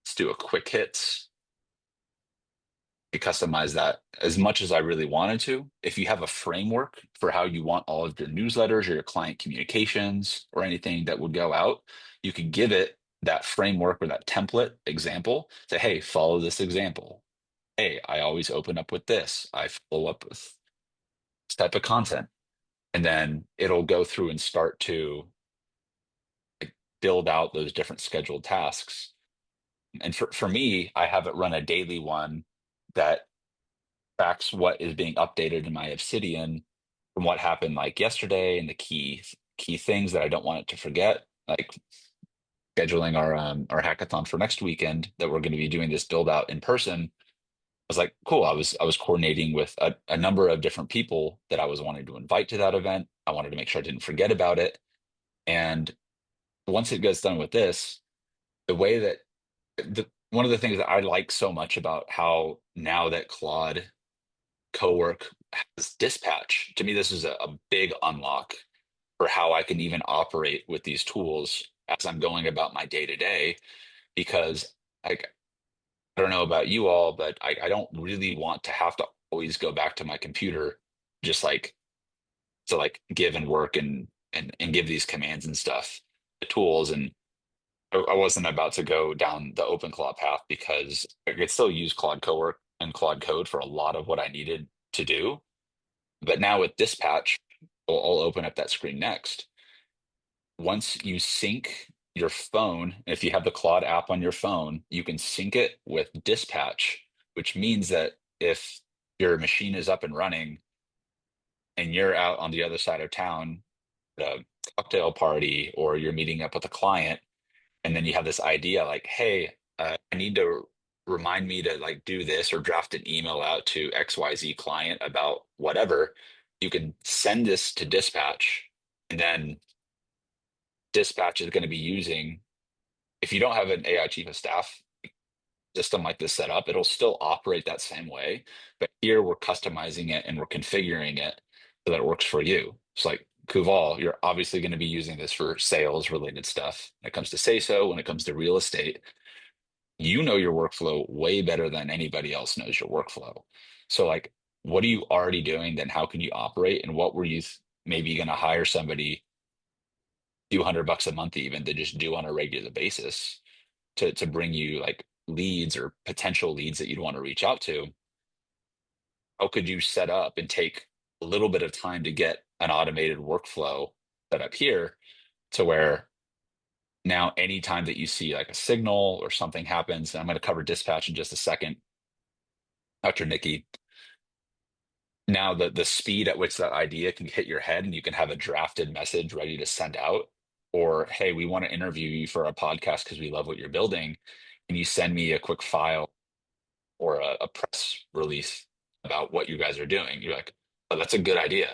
Let's do a quick hits. You customize that as much as I really wanted to. If you have a framework for how you want all of your newsletters or your client communications or anything that would go out, you could give it that framework or that template example. Say, hey, follow this example. Hey, I always open up with this. I follow up with this type of content. And then it'll go through and start to build out those different scheduled tasks. And for me, I have it run a daily one that tracks what is being updated in my Obsidian from what happened like yesterday and the key things that I don't want it to forget, like scheduling our hackathon for next weekend that we're going to be doing this build out in person. I was like, cool. I was coordinating with a number of different people that I was wanting to invite to that event. I wanted to make sure I didn't forget about it. And once it gets done with this, the way that one of the things that I like so much about how now that Claude Cowork has dispatch, to me, this is a big unlock for how I can even operate with these tools as I'm going about my day to day. Because like, I don't know about you all, but I don't really want to have to always go back to my computer just like to like give and work and give these commands and stuff, the tools. And I wasn't about to go down the OpenClaw path because I could still use Claude Cowork and Claude Code for a lot of what I needed to do. But now with Dispatch, I'll open up that screen next. Once you sync your phone, if you have the Claude app on your phone, you can sync it with Dispatch, which means that if your machine is up and running and you're out on the other side of town at a cocktail party or you're meeting up with a client, and then you have this idea like, hey, I need to remind me to like do this or draft an email out to XYZ client about whatever, you can send this to Dispatch, and then Dispatch is going to be using, if you don't have an AI chief of staff system like this set up, it'll still operate that same way. But here we're customizing it and we're configuring it so that it works for you. It's like Kuval, you're obviously going to be using this for sales related stuff. When it comes to say so, when it comes to real estate, you know your workflow way better than anybody else knows your workflow. So like, what are you already doing? Then how can you operate? And what were you maybe going to hire somebody few $100 a month even to just do on a regular basis to bring you like leads or potential leads that you'd want to reach out to? How could you set up and take a little bit of time to get an automated workflow set up here to where now anytime that you see like a signal or something happens, and I'm going to cover dispatch in just a second, Dr. Nikki, now the speed at which that idea can hit your head and you can have a drafted message ready to send out, or hey, we want to interview you for a podcast because we love what you're building, and you send me a quick file or a press release about what you guys are doing. You're like, oh, that's a good idea.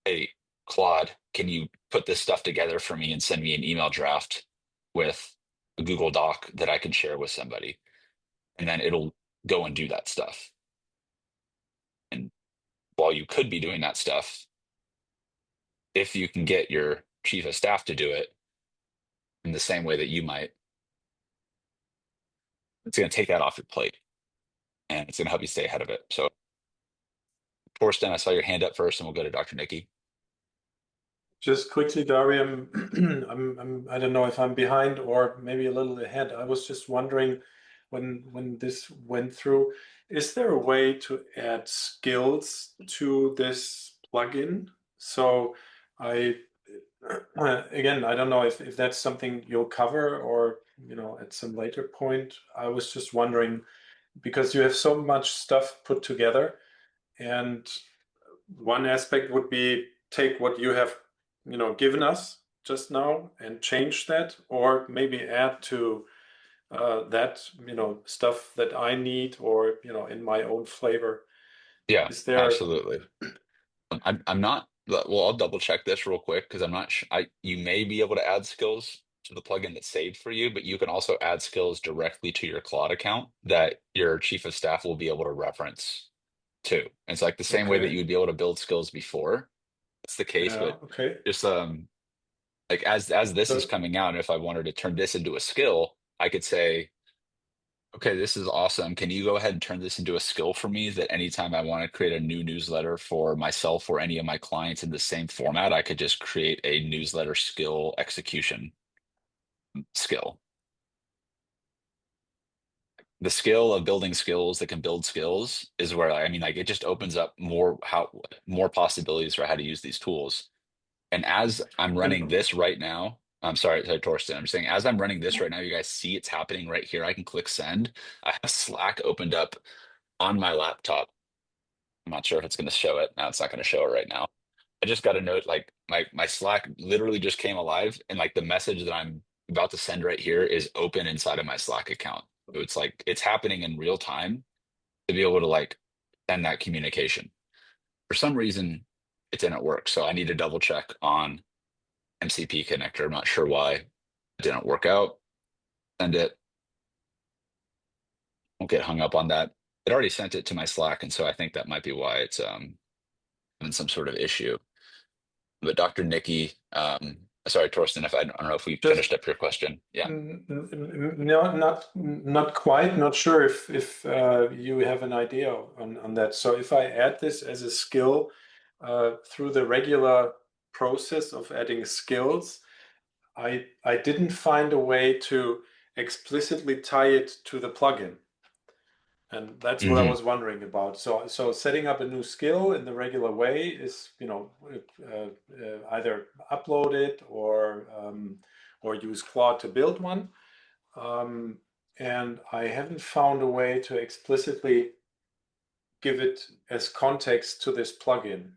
Hey, Claude, can you put this stuff together for me and send me an email draft with a Google Doc that I can share with somebody? And then it'll go and do that stuff. And while you could be doing that stuff, if you can get your chief of staff to do it in the same way that you might, it's going to take that off your plate and it's going to help you stay ahead of it. So, Torsten, I saw your hand up first, and we'll go to Dr. Nikki. Just quickly, Darby, I don't know if I'm behind or maybe a little ahead. I was just wondering, when this went through. Is there a way to add skills to this plugin? So I again, I don't know if that's something you'll cover or at some later point. I was just wondering because you have so much stuff put together, and one aspect would be take what you have given us just now and change that, or maybe add to that stuff that I need, or in my own flavor. Yeah, Is there absolutely. I'm not. Well, I'll double check this real quick because I'm not sure. You may be able to add skills to the plugin that's saved for you, but you can also add skills directly to your Claude account that your chief of staff will be able to reference too. And it's like the same way that okay? you would be able to build skills before. That's the case, Yeah, but okay. just like as this is So coming out, and if I wanted to turn this into a skill, I could say, okay, this is awesome. Can you go ahead and turn this into a skill for me that anytime I want to create a new newsletter for myself or any of my clients in the same format, I could just create a newsletter skill execution skill. The skill of building skills that can build skills is where I mean, like it just opens up more possibilities for how to use these tools. And as I'm running and this right now, I'm sorry, Torsten. I'm saying as I'm running this right now, you guys see it's happening right here. I can click send. I have Slack opened up on my laptop. I'm not sure if it's going to show it. No, it's not going to show it right now. I just got a note like my Slack literally just came alive, and like the message that I'm about to send right here is open inside of my Slack account. So it's like it's happening in real time to be able to like send that communication. For some reason, it didn't work. So I need to double check on MCP connector. I'm not sure why it didn't work out. Send it. Won't get hung up on that. It already sent it to my Slack, and so I think that might be why it's having some sort of issue. But Dr. Nikki, sorry, Torsten, if I don't know if we just finished up your question. Yeah. no, not quite. Not sure if you have an idea on that. So if I add this as a skill through the regular process of adding skills, I didn't find a way to explicitly tie it to the plugin. And that's what I Hmm. was wondering about. So setting up a new skill in the regular way is, either upload it or use Claude to build one. And I haven't found a way to explicitly give it as context to this plugin.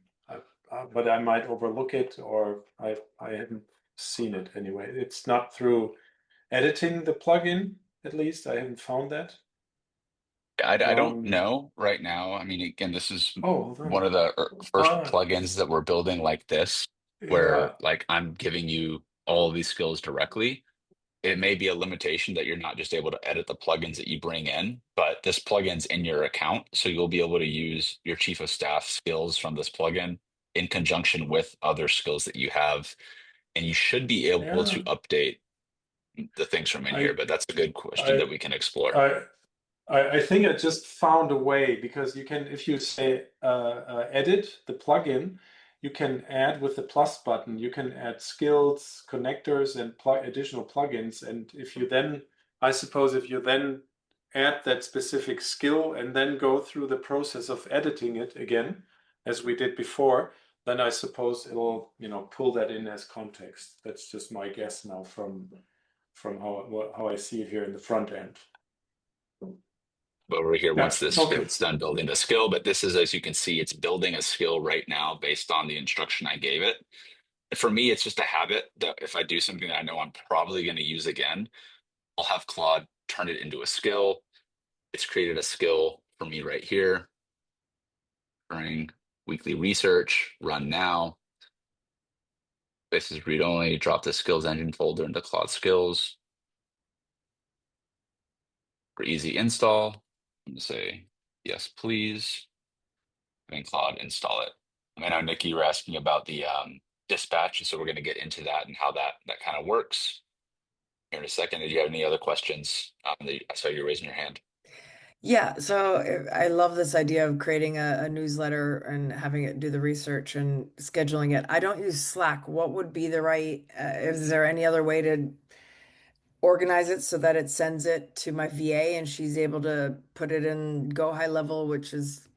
But I might overlook it, or I haven't seen it anyway. It's not through editing the plugin, at least. I haven't found that. I don't Um, know right now. I mean, again, this is oh, hold one on. of the first Ah, plugins that we're building like this, where yeah, like I'm giving you all of these skills directly. It may be a limitation that you're not just able to edit the plugins that you bring in, but this plugin's in your account. So you'll be able to use your chief of staff skills from this plugin in conjunction with other skills that you have. And you should be able yeah. to update the things from in here, I, but that's a good question I, that we can explore. I, I think I just found a way, because you can, if you say edit the plugin, you can add with the plus button, you can add skills, connectors, and additional plugins. And if you then, I suppose, if you then add that specific skill and then go through the process of editing it again, as we did before, then I suppose it'll, pull that in as context. That's just my guess now from how I see it here in the front end. Over here, Yeah. once this Okay. it's done building the skill, but this is, as you can see, it's building a skill right now based on the instruction I gave it. For me, it's just a habit that if I do something that I know I'm probably going to use again, I'll have Claude turn it into a skill. It's created a skill for me right here. Running weekly research, run now. This is read only. Drop the skills engine folder into Claude skills for easy install. I'm going to say, yes, please. And Claude install it. I know, Nikki, you were asking about the dispatch, and so we're going to get into that and how that kind of works here in a second. Did you have any other questions? I saw you raising your hand. Yeah, so I love this idea of creating a newsletter and having it do the research and scheduling it. I don't use Slack. What would be the right, is there any other way to organize it so that it sends it to my VA and she's able to put it in Go High Level, which is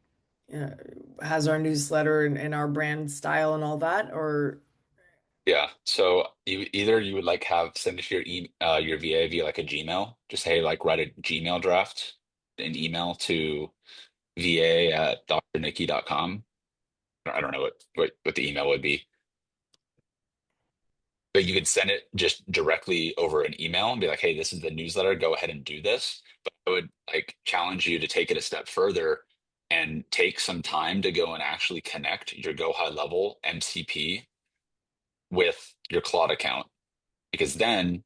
has our newsletter and our brand style and all that, or Yeah. So you would like have send it to your VA via like a Gmail. Just hey, like write a Gmail draft, an email to va@drnikki.com. I don't know what the email would be, but you could send it just directly over an email and be like, hey, this is the newsletter. Go ahead and do this. But I would like challenge you to take it a step further and take some time to go and actually connect your Go High Level MCP with your Claude account. Because then,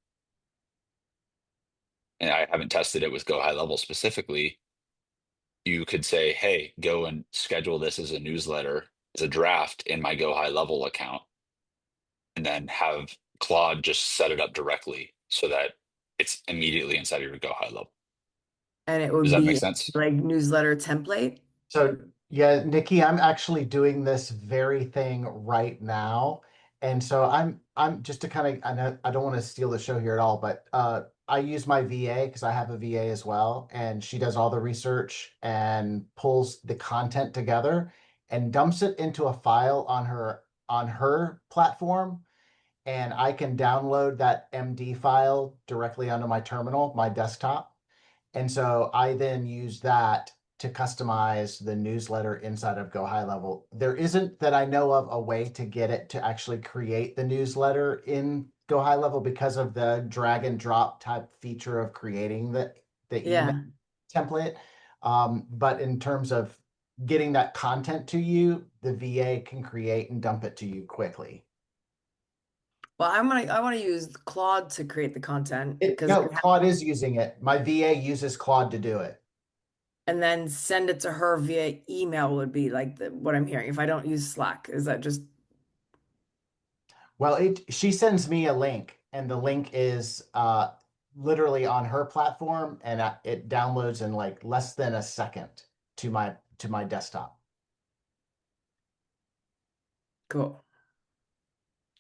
and I haven't tested it with Go High Level specifically, you could say, hey, go and schedule this as a newsletter, as a draft in my Go High Level account, and then have Claude just set it up directly so that it's immediately inside of your Go High Level. and it Does would that make be sense? like newsletter template. So yeah, Nikki, I'm actually doing this very thing right now. And so I'm just to kind of, I know I don't want to steal the show here at all, but I use my VA because I have a VA as well, and she does all the research and pulls the content together and dumps it into a file on her platform, and I can download that MD file directly onto my terminal, my desktop. And so I then use that to customize the newsletter inside of Go High Level. There isn't, that I know of, a way to get it to actually create the newsletter in Go High Level because of the drag and drop type feature of creating the email Yeah. template. But in terms of getting that content to you, the VA can create and dump it to you quickly. Well, I want to use Claude to create the content because No, Claude is using it. My VA uses Claude to do it. and then send it to her via email would be like what I'm hearing. If I don't use Slack, is that just Well, she sends me a link, and the link is literally on her platform, and it downloads in like less than a second to my desktop. cool?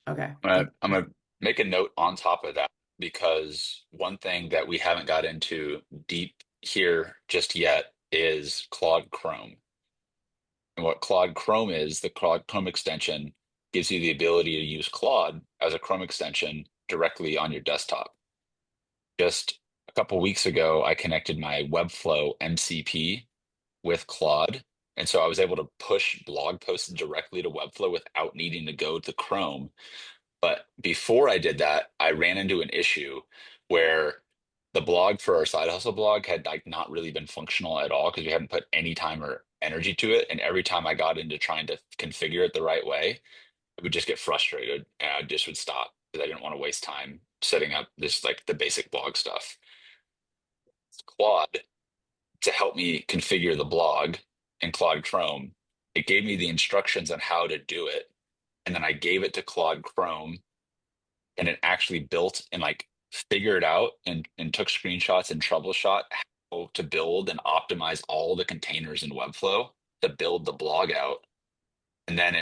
Okay. I'm gonna make a note on top of that because one thing that we haven't got into deep here just yet is Claude Chrome. And what Claude Chrome is, the Claude Chrome extension gives you the ability to use Claude as a Chrome extension directly on your desktop. Just a couple weeks ago, I connected my Webflow MCP with Claude. And so I was able to push blog posts directly to Webflow without needing to go to Chrome. But before I did that, I ran into an issue where the blog for our side hustle blog had like not really been functional at all because we hadn't put any time or energy to it. And every time I got into trying to configure it the right way, I would just get frustrated and I just would stop because I didn't want to waste time setting up this like the basic blog stuff. Claude to help me configure the blog in Claude Chrome. It gave me the instructions on how to do it. And then I gave it to Claude Chrome and it actually built and like figured out and took screenshots and troubleshot how to build and optimize all the containers in Webflow to build the blog out. And then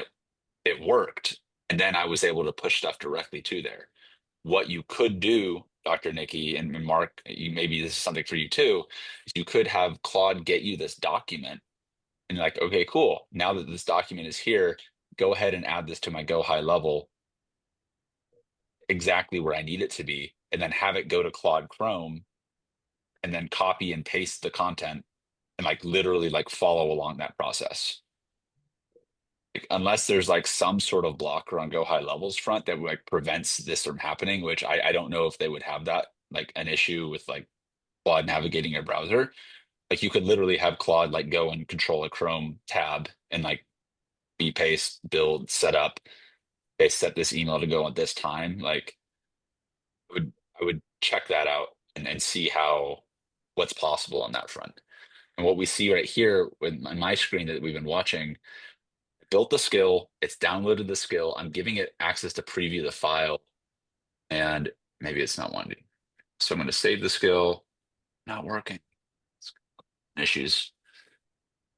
it worked. And then I was able to push stuff directly to there. What you could do, Dr. Nikki and Mark, maybe this is something for you too, is you could have Claude get you this document and you're like, okay, cool. Now that this document is here, go ahead and add this to my Go High Level exactly where I need it to be, and then have it go to Claude Chrome and then copy and paste the content and like literally like follow along that process. Like, unless there's like some sort of blocker on Go High Levels front that like prevents this from happening, which I don't know if they would have that like an issue with like Claude navigating your browser. Like you could literally have Claude like go and control a Chrome tab and like be paste, build, set up. They set this email to go at this time. Like I would check that out and see how what's possible on that front. And what we see right here on my screen that we've been watching, built the skill, it's downloaded the skill. I'm giving it access to preview the file, and maybe it's not wanting. So I'm going to save the skill. Not working. Issues.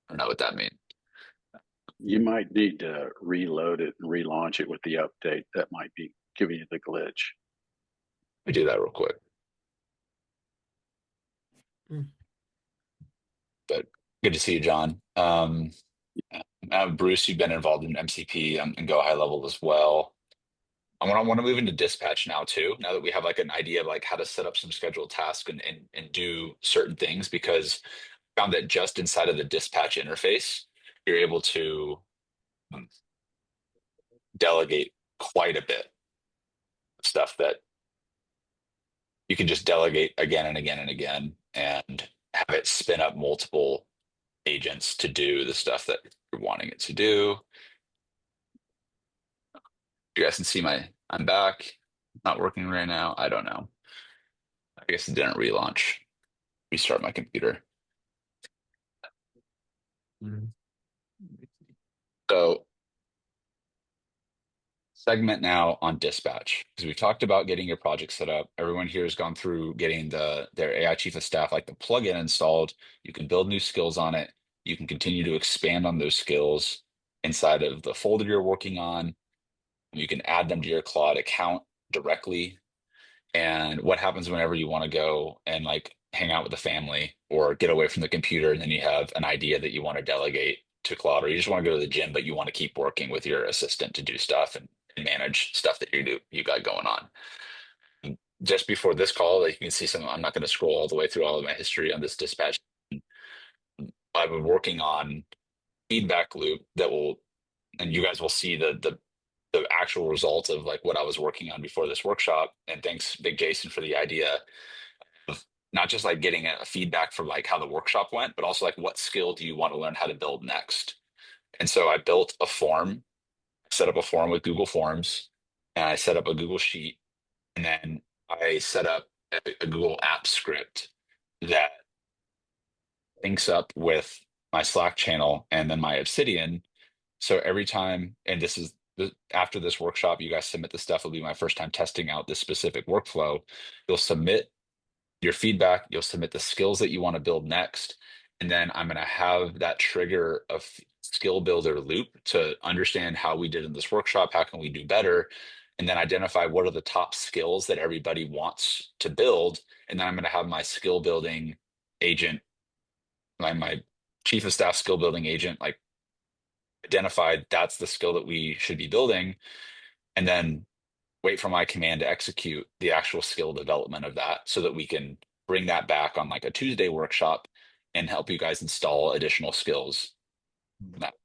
I don't know what that means. You might need to reload it and relaunch it with the update. That might be giving you the glitch. Let me do that real quick. But good to see you, John. Bruce, you've been involved in MCP and Go High Level as well. I want to move into dispatch now too. Now that we have like an idea of like how to set up some scheduled tasks and do certain things, because I found that just inside of the dispatch interface, you're able to um, delegate quite a bit of stuff that you can just delegate again and again and again and have it spin up multiple agents to do the stuff that you're wanting it to do. You guys can see I'm back. Not working right now. I don't know. I guess it didn't relaunch. Restart my computer. So segment now on dispatch, because we talked about getting your project set up. Everyone here has gone through getting their AI chief of staff, like the plugin installed. You can build new skills on it. You can continue to expand on those skills inside of the folder you're working on. You can add them to your Claude account directly. And what happens whenever you want to go and like hang out with the family or get away from the computer, and then you have an idea that you want to delegate to Claude, or you just want to go to the gym, but you want to keep working with your assistant to do stuff and manage stuff that you got going on. Just before this call, like you can see I'm not going to scroll all the way through all of my history on this dispatch. I've been working on feedback loop that will, and you guys will see the actual result of like what I was working on before this workshop. And thanks, Big Jason, for the idea of not just like getting a feedback for like how the workshop went, but also like what skill do you want to learn how to build next? And so I built a form, set up a form with Google Forms, and I set up a Google Sheet, and then I set up a Google App script that syncs up with my Slack channel and then my Obsidian. So every time, and this is after this workshop, you guys submit the stuff. It'll be my first time testing out this specific workflow. You'll submit your feedback, you'll submit the skills that you want to build next. And then I'm going to have that trigger of skill builder loop to understand how we did in this workshop, how can we do better, and then identify what are the top skills that everybody wants to build. And then I'm going to have my skill building agent, my chief of staff skill building agent, like identified that's the skill that we should be building, and then wait for my command to execute the actual skill development of that so that we can bring that back on like a Tuesday workshop and help you guys install additional skills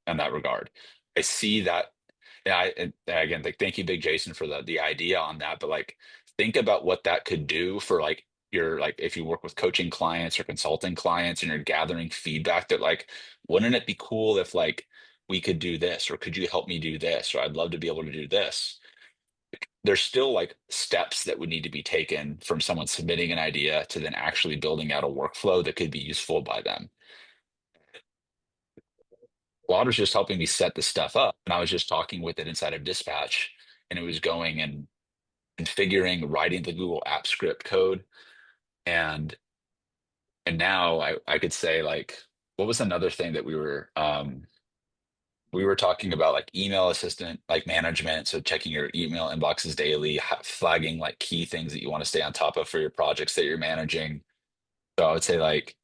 in that regard. I see that. And again, like, thank you, Big Jason, for the idea on that. But like, think about what that could do for like your, like, if you work with coaching clients or consulting clients and you're gathering feedback that like, wouldn't it be cool if like we could do this, or could you help me do this, or I'd love to be able to do this. There's still like steps that would need to be taken from someone submitting an idea to then actually building out a workflow that could be useful by them. Claude was just helping me set the stuff up, and I was just talking with it inside of Dispatch, and it was going and configuring, writing the Google App Script code, and now I could say like, what was another thing that we were talking about, like email assistant, like management, so checking your email inboxes daily, flagging like key things that you want to stay on top of for your projects that you're managing. So I would say like,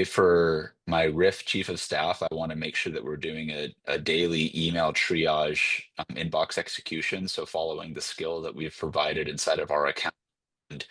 for my RIF chief of staff, I want to make sure that we're doing a daily email triage, inbox execution. So following the skill that we've provided inside of our account, and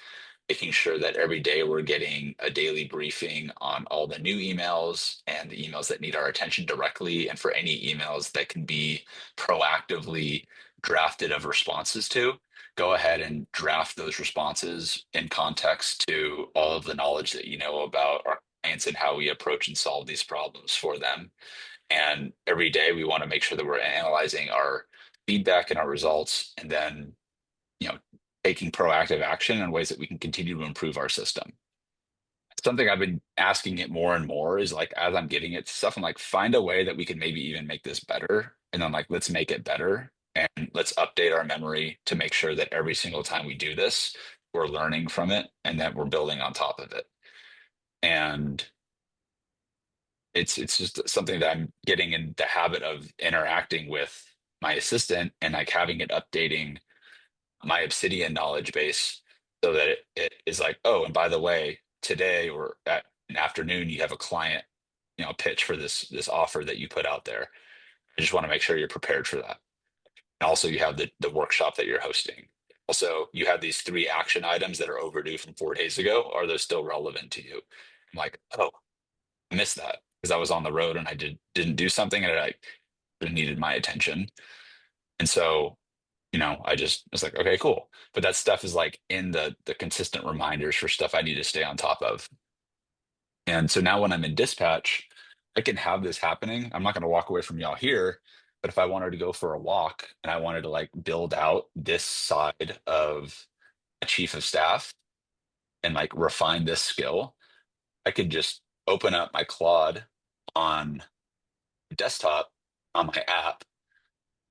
making sure that every day we're getting a daily briefing on all the new emails and the emails that need our attention directly, and for any emails that can be proactively drafted of responses to, go ahead and draft those responses in context to all of the knowledge that you know about our clients and how we approach and solve these problems for them. And every day we want to make sure that we're analyzing our feedback and our results, and then, taking proactive action in ways that we can continue to improve our system. Something I've been asking it more and more is like, as I'm getting it stuff, I'm like, find a way that we can maybe even make this better. And then like, let's make it better, and let's update our memory to make sure that every single time we do this, we're learning from it and that we're building on top of it. And it's just something that I'm getting in the habit of interacting with my assistant and like having it updating my Obsidian knowledge base so that it is like, oh, and by the way, today or at an afternoon you have a client, pitch for this offer that you put out there. I just want to make sure you're prepared for that. And also you have the workshop that you're hosting. Also, you have these 3 action items that are overdue from 4 days ago. Are those still relevant to you? I'm like, oh, I missed that because I was on the road and I didn't do something and it needed my attention. And so, I just was like, okay, cool. But that stuff is like in the consistent reminders for stuff I need to stay on top of. And so now when I'm in dispatch, I can have this happening. I'm not going to walk away from y'all here, but if I wanted to go for a walk and I wanted to like build out this side of a chief of staff and like refine this skill, I could just open up my Claude on desktop on my app.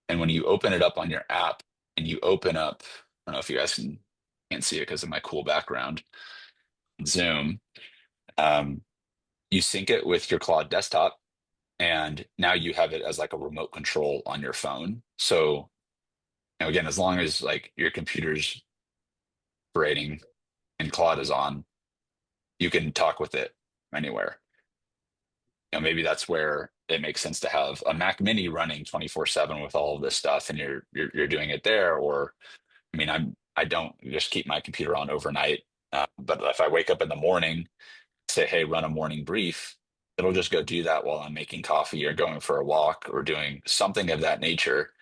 And when you open it up on your app and you open up, I don't know if you guys can't see it because of my cool background, Zoom, um, you sync it with your Claude desktop. And now you have it as like a remote control on your phone. So, again, as long as like your computer's operating and Claude is on, you can talk with it anywhere. Maybe that's where it makes sense to have a Mac Mini running 24/7 with all of this stuff, and you're doing it there. Or, I mean, I don't just keep my computer on overnight, but if I wake up in the morning, say, hey, run a morning brief, it'll just go do that while I'm making coffee or going for a walk or doing something of that nature.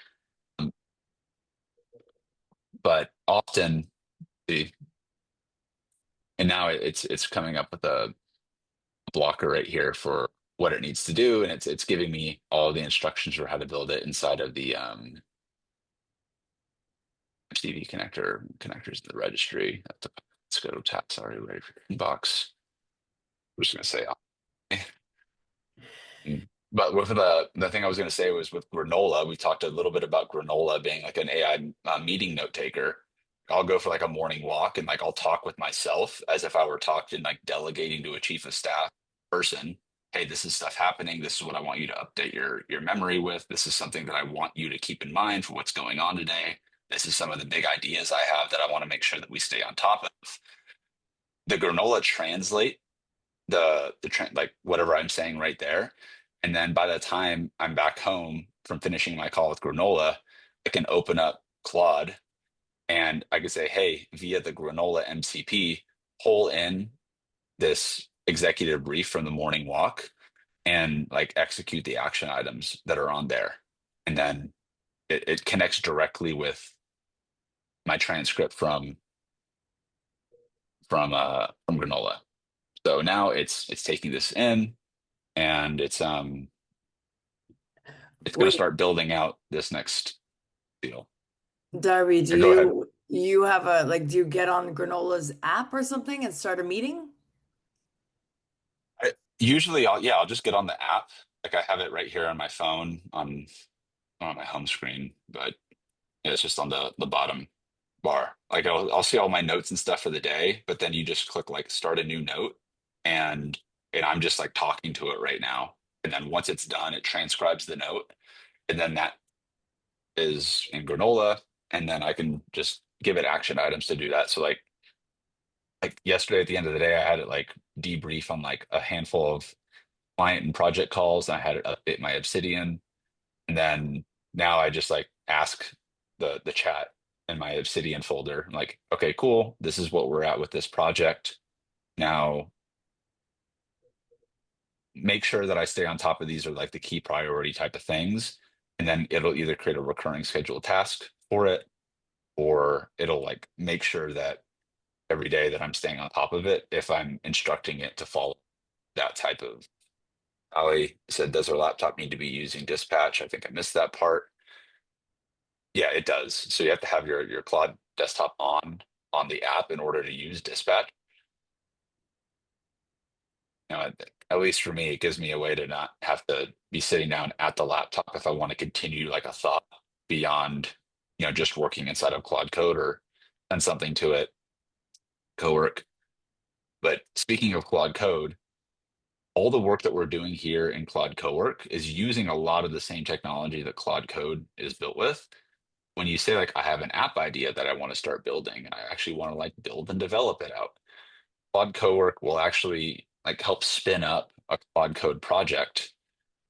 But often and now it's coming up with a blocker right here for what it needs to do, and it's giving me all the instructions for how to build it inside of the CV connectors in the registry. Let's go to tab. Sorry, ready for inbox. I'm just gonna say but with the thing I was going to say was with Granola, we talked a little bit about Granola being like an AI meeting note taker. I'll go for like a morning walk and like I'll talk with myself as if I were talking like delegating to a chief of staff person. Hey, this is stuff happening. This is what I want you to update your memory with. This is something that I want you to keep in mind for what's going on today. This is some of the big ideas I have that I want to make sure that we stay on top of. The Granola translate like whatever I'm saying right there. And then by the time I'm back home from finishing my call with Granola, I can open up Claude and I can say, hey, via the Granola MCP, pull in this executive brief from the morning walk and like execute the action items that are on there. And then it connects directly with my transcript from Granola. So now it's taking this in and it's going to Wait, start building out this next deal. Darby, Here, go ahead. you have do you get on Granola's app or something and start a meeting? Usually I'll just get on the app. Like I have it right here on my phone on my home screen, but yeah, it's just on the bottom bar. Like I'll see all my notes and stuff for the day, but then you just click like start a new note and I'm just like talking to it right now. And then once it's done, it transcribes the note. And then that is in Granola. And then I can just give it action items to do that. So like yesterday at the end of the day, I had it like debrief on like a handful of client and project calls. And I had it update my Obsidian. And then now I just like ask the chat in my Obsidian folder. I'm like, okay, cool. This is what we're at with this project. Now make sure that I stay on top of these are like the key priority type of things. And then it'll either create a recurring scheduled task for it, or it'll like make sure that every day that I'm staying on top of it if I'm instructing it to follow that type of. Ali said, does our laptop need to be using dispatch? I think I missed that part. Yeah, it does. So you have to have your Claude desktop on the app in order to use dispatch. At least for me, it gives me a way to not have to be sitting down at the laptop if I want to continue like a thought beyond, just working inside of Claude Code or send something to it, Cowork. But speaking of Claude Code, all the work that we're doing here in Claude Cowork is using a lot of the same technology that Claude Code is built with. When you say like, I have an app idea that I want to start building, and I actually want to like build and develop it out. Claude Cowork will actually like help spin up a Claude Code project,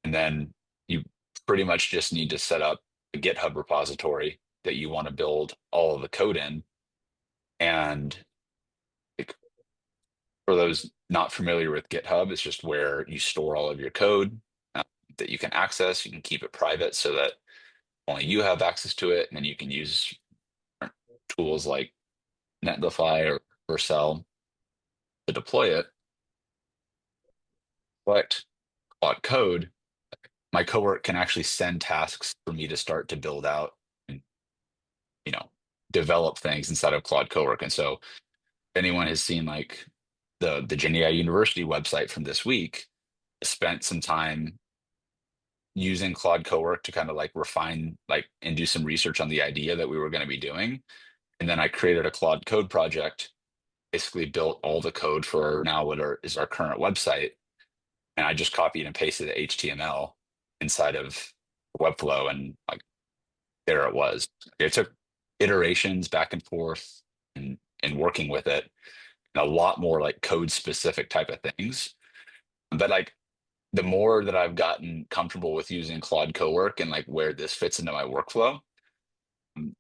and then you pretty much just need to set up a GitHub repository that you want to build all of the code in. And like, for those not familiar with GitHub, it's just where you store all of your code that you can access. You can keep it private so that only you have access to it, and then you can use tools like Netlify or Vercel to deploy it. But Claude Code, my coworker can actually send tasks for me to start to build out and develop things inside of Claude Cowork. And so, if anyone has seen like the GenAI University website from this week, spent some time using Claude Cowork to kind of like refine like and do some research on the idea that we were going to be doing. And then I created a Claude Code project, basically built all the code for now is our current website. And I just copied and pasted the HTML inside of Webflow, and like there it was. It took iterations back and forth and working with it, and a lot more like code specific type of things. But like the more that I've gotten comfortable with using Claude Cowork and like where this fits into my workflow,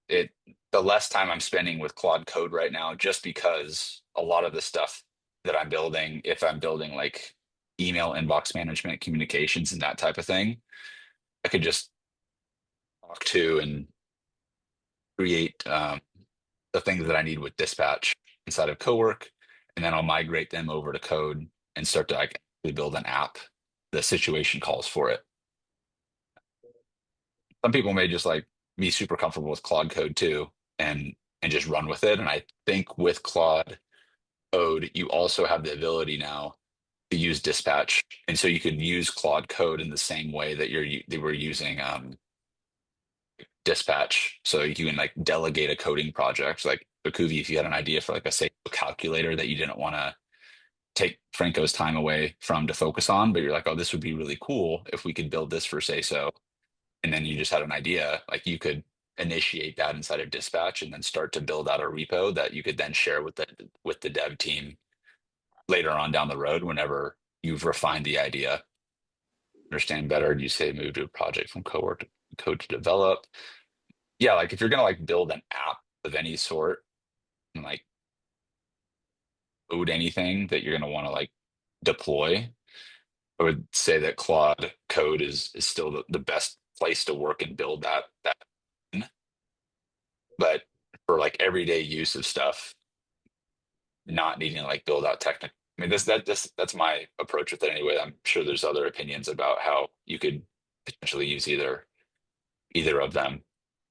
it the less time I'm spending with Claude Code right now, just because a lot of the stuff that I'm building, if I'm building like email inbox management, communications, and that type of thing, I could just talk to and create the things that I need with dispatch inside of Cowork, and then I'll migrate them over to code and start to like build an app. The situation calls for it. Some people may just like be super comfortable with Claude Code too, and just run with it. And I think with Claude Code, you also have the ability now to use dispatch, and so you could use Claude Code in the same way that they were using dispatch. So you can like delegate a coding project. Like Bakuvi, if you had an idea for like a say calculator that you didn't want to take Franco's time away from to focus on, but you're like, oh, this would be really cool if we could build this for say so. And then you just had an idea, like you could initiate that inside of dispatch and then start to build out a repo that you could then share with the dev team later on down the road whenever you've refined the idea. Understand better, you say move to a project from cowork to code to develop. Yeah, like if you're gonna like build an app of any sort and like code anything that you're gonna want to like deploy, I would say that Claude Code is still the best place to work and build that. But for like everyday use of stuff, not needing to like build out technical. I mean, that's my approach with it anyway. I'm sure there's other opinions about how you could potentially use either of them,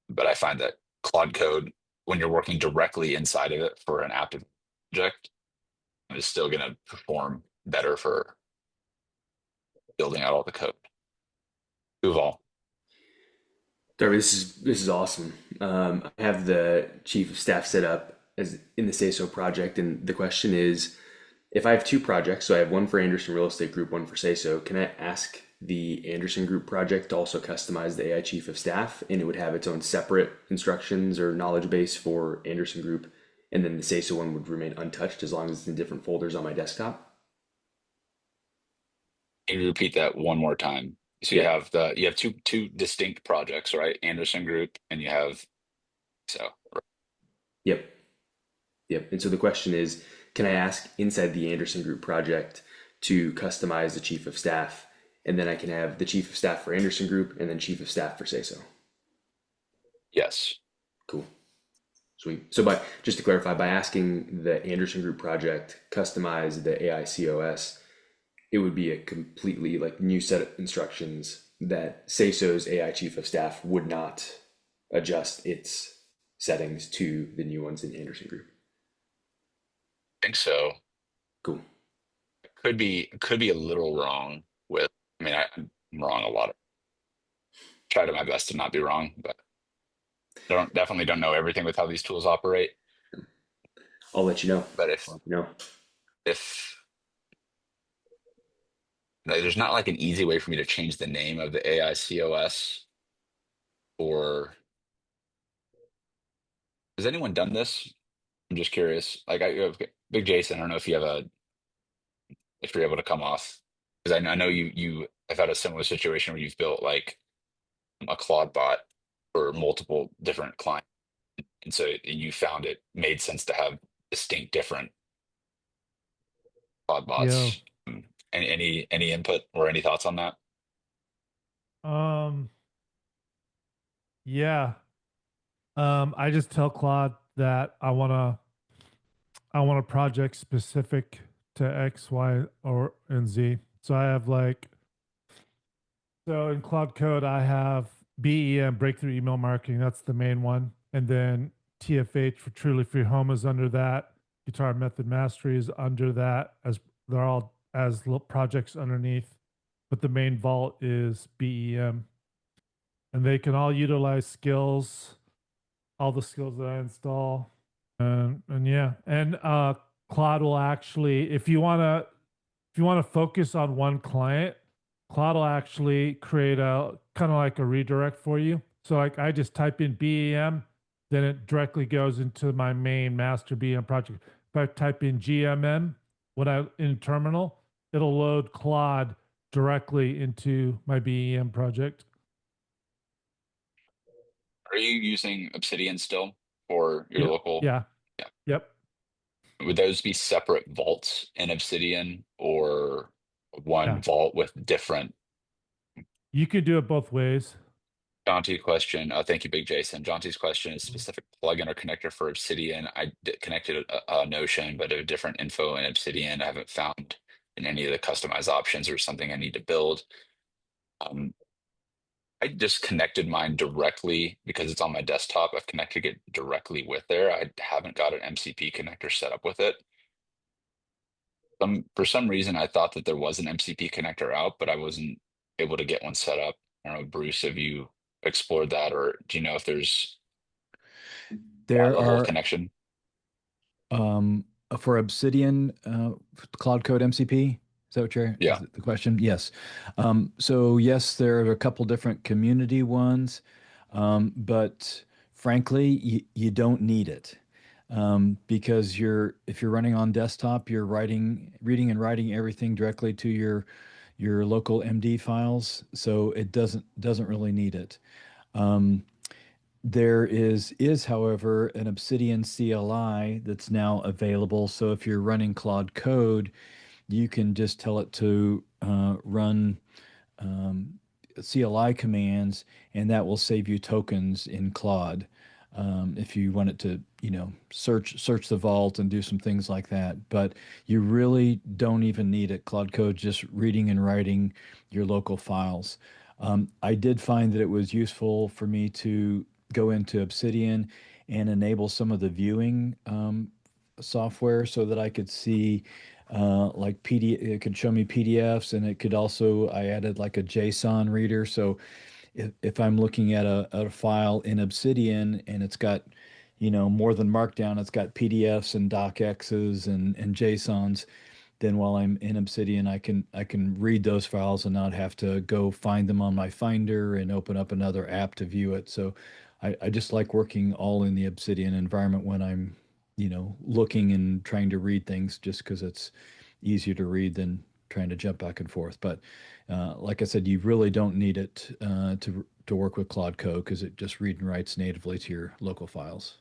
but I find that Claude Code, when you're working directly inside of it for an active project, is still going to perform better for building out all the code. Uval. Darby, this is awesome. I have the chief of staff set up as in the Say So project, and the question is, if I have two projects, so I have one for Anderson Real Estate Group, one for Say So, can I ask the Anderson Group project to also customize the AI chief of staff, and it would have its own separate instructions or knowledge base for Anderson Group, and then the Say So one would remain untouched as long as it's in different folders on my desktop? Can you repeat that one more time? So Yeah. you have two distinct projects, right? Anderson Group, and you have so. Yep. Yep. And so the question is, can I ask inside the Anderson Group project to customize the chief of staff, and then I can have the chief of staff for Anderson Group and then chief of staff for Say So? Yes. Cool. Sweet. So just to clarify, by asking the Anderson Group project customize the AI COS, it would be a completely like new set of instructions that Say So's AI chief of staff would not adjust its settings to the new ones in Anderson Group. I think so. Cool. Could be a little wrong with. I mean, I'm wrong a lot. Try to my best to not be wrong, but definitely don't know everything with how these tools operate. I'll let you know. But No. if there's not like an easy way for me to change the name of the AI COS, or has anyone done this? I'm just curious. Like Big Jason, I don't know if you have if you're able to come off, because I know you have had a similar situation where you've built like a Claude bot for multiple different clients, and so you found it made sense to have distinct different Claude Yo. bots. Any input or any thoughts on that? Um, yeah. I just tell Claude that I want a project specific to X, Y, or and Z. So I have like so in Cloud Code I have BEM, breakthrough email marketing. That's the main one, and then TFH for truly free home is under that. Guitar method mastery is under that, as they're all as projects underneath. But the main vault is BEM, and they can all utilize skills, all the skills that I install. And yeah, and Claude will actually, if you want to focus on one client, Claude will actually create a kind of like a redirect for you. So like I just type in BEM, then it directly goes into my main master BEM project. If I type in GMM when I in terminal, it'll load Claude directly into my BEM project. Are you using Obsidian still for your Yep. local? Yeah. Yeah. Yep. Would those be separate vaults in Obsidian or one Yeah. vault with different? You could do it both ways. Jonty question. Thank you, Big Jason. Jonty's question is specific plugin or connector for Obsidian. Connected a Notion, but a different info in Obsidian. I haven't found in any of the customized options or something I need to build. Um, I just connected mine directly because it's on my desktop. I've connected it directly with there. I haven't got an MCP connector set up with it. For some reason, I thought that there was an MCP connector out, but I wasn't able to get one set up. I don't know, Bruce, have you explored that, or do you know if there's that There level of are connection? for Obsidian Cloud Code MCP. Is that what is Yeah. the question? Yes. So yes, there are a couple different community ones, but frankly, you don't need it. Because if you're running on desktop, you're reading and writing everything directly to your local MD files, so it doesn't really need it. There is, however, an Obsidian CLI that's now available. So if you're running Claude Code, you can just tell it to run CLI commands, and that will save you tokens in Claude. If you want it to, search the vault and do some things like that. But you really don't even need it. Claude Code just reading and writing your local files. I did find that it was useful for me to go into Obsidian and enable some of the viewing software so that I could see like PDF. It could show me PDFs, and it could also, I added like a JSON reader. So if I'm looking at a file in Obsidian and it's got, more than Markdown, it's got PDFs and docx's and JSONs, then while I'm in Obsidian, I can read those files and not have to go find them on my Finder and open up another app to view it. So I just like working all in the Obsidian environment when I'm, looking and trying to read things, just because it's easier to read than trying to jump back and forth. But like I said, you really don't need it to work with Claude Code, because it just read and writes natively to your local files.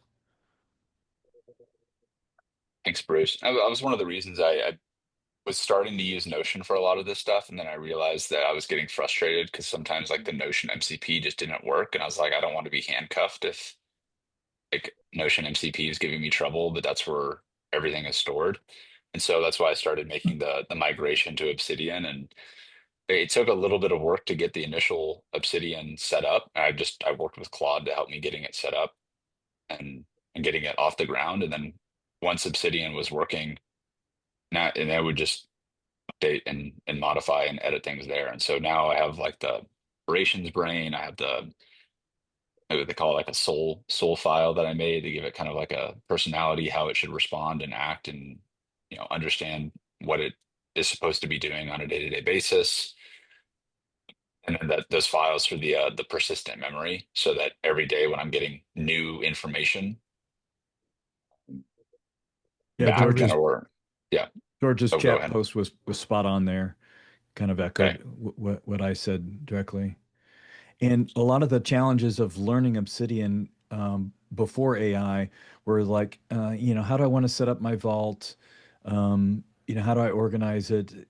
Thanks, Bruce. I was one of the reasons I was starting to use Notion for a lot of this stuff, and then I realized that I was getting frustrated because sometimes like the Notion MCP just didn't work, and I was like, I don't want to be handcuffed if like Notion MCP is giving me trouble, but that's where everything is stored. And so that's why I started making the migration to Obsidian, and it took a little bit of work to get the initial Obsidian set up. I worked with Claude to help me getting it set up and getting it off the ground. And then once Obsidian was working, now and I would just update and modify and edit things there. And so now I have like the operations brain. I have what they call it, like a soul file that I made to give it kind of like a personality, how it should respond and act, and understand what it is supposed to be doing on a day-to-day basis. And then those files for the persistent memory, so that every day when I'm getting new information, Yeah, back George's yeah. George's Oh, go chat ahead. post was spot on there. Kind of Okay. echoed what I said directly. And a lot of the challenges of learning Obsidian before AI were like, how do I want to set up my vault? How do I organize it?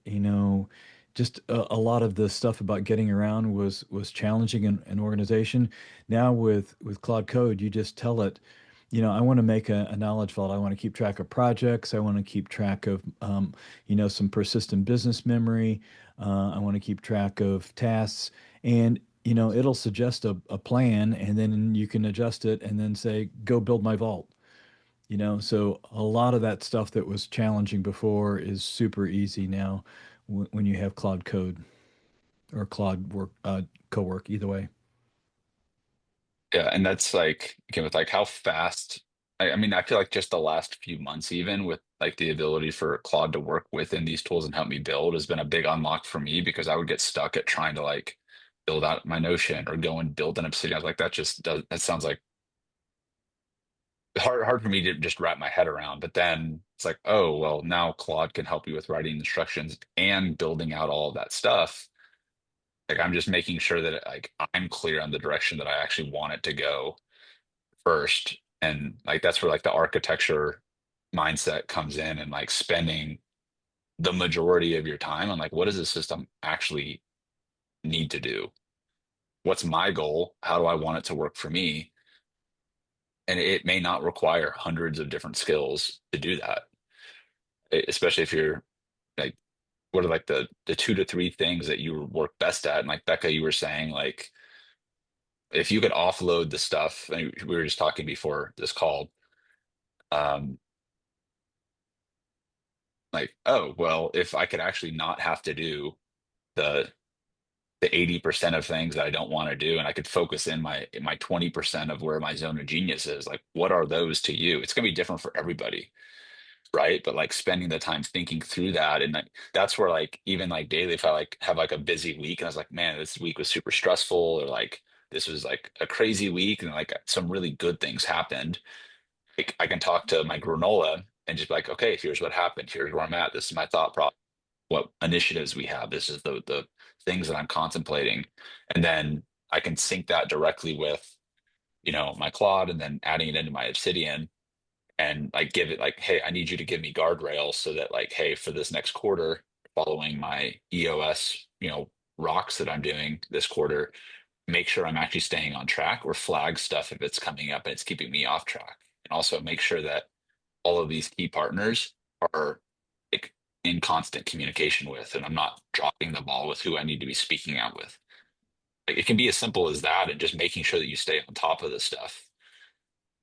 Just a lot of the stuff about getting around was challenging in organization. Now with Claude Code, you just tell it, I want to make a knowledge vault. I want to keep track of projects. I want to keep track of, some persistent business memory. I want to keep track of tasks. And it'll suggest a plan, and then you can adjust it and then say, go build my vault. So a lot of that stuff that was challenging before is super easy now when you have Claude Code or Claude Work, Cowork, either way. Yeah, and that's like again with like how fast I mean, I feel like just the last few months, even with like the ability for Claude to work within these tools and help me build, has been a big unlock for me because I would get stuck at trying to like build out my Notion or go and build an Obsidian. I was like, that sounds like hard for me to just wrap my head around. But then it's like, oh, well, now Claude can help you with writing instructions and building out all of that stuff. Like I'm just making sure that like I'm clear on the direction that I actually want it to go first. And like that's where like the architecture mindset comes in and like spending the majority of your time on like what does the system actually need to do? What's my goal? How do I want it to work for me? And it may not require hundreds of different skills to do that, especially if you're like, what are like the 2 to 3 things that you work best at? And like Becca, you were saying like if you could offload the stuff, and we were just talking before this call, um, like, oh, well, if I could actually not have to do the 80% of things that I don't want to do, and I could focus in my 20% of where my zone of genius is, like what are those to you? It's gonna be different for everybody, right? But like spending the time thinking through that, and like that's where like even like daily, if I like have like a busy week and I was like, man, this week was super stressful, or like this was like a crazy week, and like some really good things happened. Like I can talk to my granola and just be like, okay, here's what happened. Here's where I'm at. This is my thought process. What initiatives we have. This is the things that I'm contemplating. And then I can sync that directly with, my Claude and then adding it into my Obsidian and like give it like, hey, I need you to give me guardrails so that like, hey, for this next quarter, following my EOS, rocks that I'm doing this quarter, make sure I'm actually staying on track or flag stuff if it's coming up and it's keeping me off track. And also make sure that all of these key partners are like in constant communication with, and I'm not dropping the ball with who I need to be speaking out with. Like it can be as simple as that and just making sure that you stay on top of this stuff.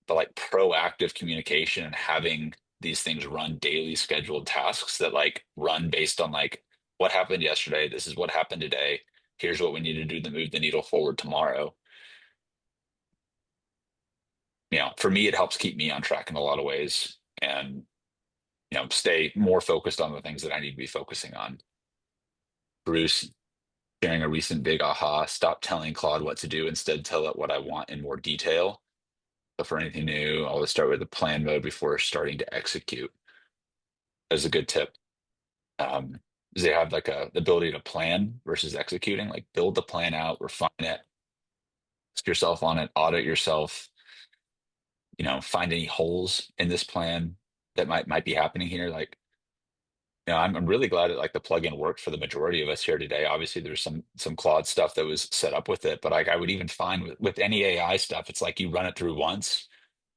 But like proactive communication and having these things run daily scheduled tasks that like run based on like what happened yesterday, this is what happened today, here's what we need to do to move the needle forward tomorrow. For me, it helps keep me on track in a lot of ways and stay more focused on the things that I need to be focusing on. Bruce sharing a recent big aha, stop telling Claude what to do, instead tell it what I want in more detail. But for anything new, I always start with the plan mode before starting to execute. That's a good tip. Um, they have like the ability to plan versus executing, like build the plan out, refine it, ask yourself on it, audit yourself, find any holes in this plan that might be happening here. Like, I'm really glad that like the plugin worked for the majority of us here today. Obviously, there's some Claude stuff that was set up with it, but like I would even find with any AI stuff, it's like you run it through once,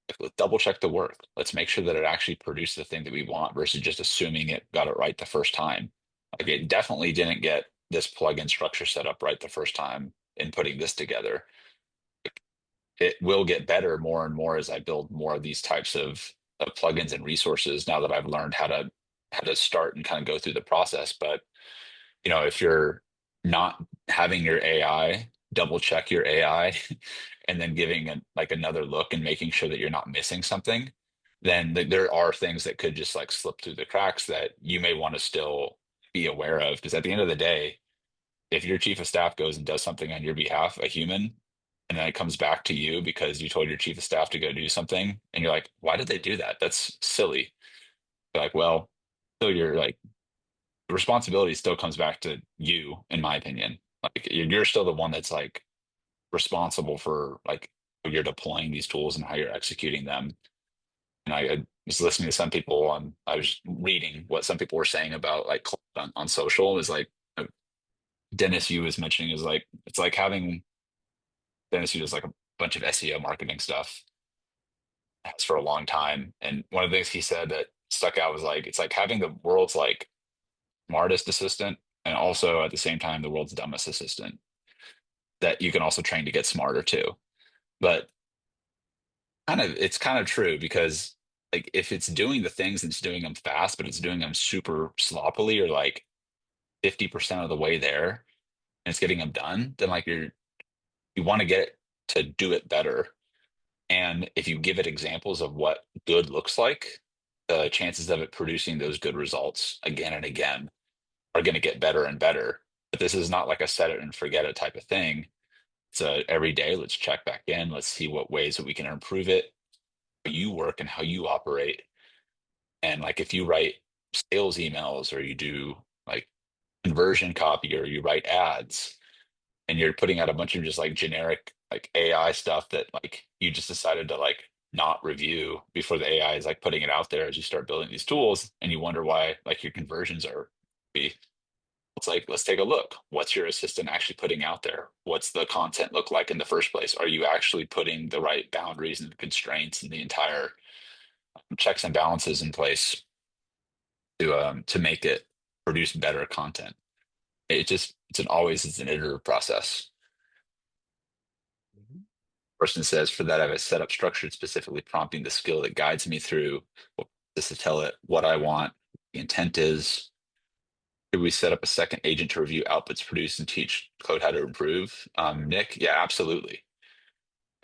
like, let's double check the work. Let's make sure that it actually produced the thing that we want versus just assuming it got it right the first time. Like it definitely didn't get this plugin structure set up right the first time in putting this together. It will get better more and more as I build more of these types of plugins and resources now that I've learned how to start and kind of go through the process. But if you're not having your AI, double check your AI and then giving it like another look and making sure that you're not missing something, then there are things that could just like slip through the cracks that you may want to still be aware of. Because at the end of the day, if your chief of staff goes and does something on your behalf, a human, and then it comes back to you because you told your chief of staff to go do something, and you're like, why did they do that? That's silly. like, well, so you're like, the responsibility still comes back to you, in my opinion. Like you're still the one that's like responsible for like how you're deploying these tools and how you're executing them. And I was listening to some people on, I was reading what some people were saying about like on social is like Dennis Yu was mentioning is like, it's like having Dennis Yu does like a bunch of SEO marketing stuff has for a long time. And one of the things he said that stuck out was like, it's like having the world's like smartest assistant and also at the same time the world's dumbest assistant that you can also train to get smarter too. But it's kind of true because like if it's doing the things and it's doing them fast, but it's doing them super sloppily or like 50% of the way there and it's getting them done, then like you want to get it to do it better. And if you give it examples of what good looks like, the chances of it producing those good results again and again are going to get better and better. But this is not like a set it and forget it type of thing. It's a every day, let's check back in. Let's see what ways that we can improve it, how you work and how you operate. And like if you write sales emails or you do like conversion copy or you write ads and you're putting out a bunch of just like generic like AI stuff that like you just decided to like not review before the AI is like putting it out there as you start building these tools and you wonder why like your conversions are it's like, let's take a look. What's your assistant actually putting out there? What's the content look like in the first place? Are you actually putting the right boundaries and constraints and the entire checks and balances in place to make it produce better content? It's an iterative process. Person says, for that, I have a setup structured specifically prompting the skill that guides me through just to tell it what I want, the intent is. Should we set up a second agent to review outputs produced and teach code how to improve? Nick, yeah, absolutely.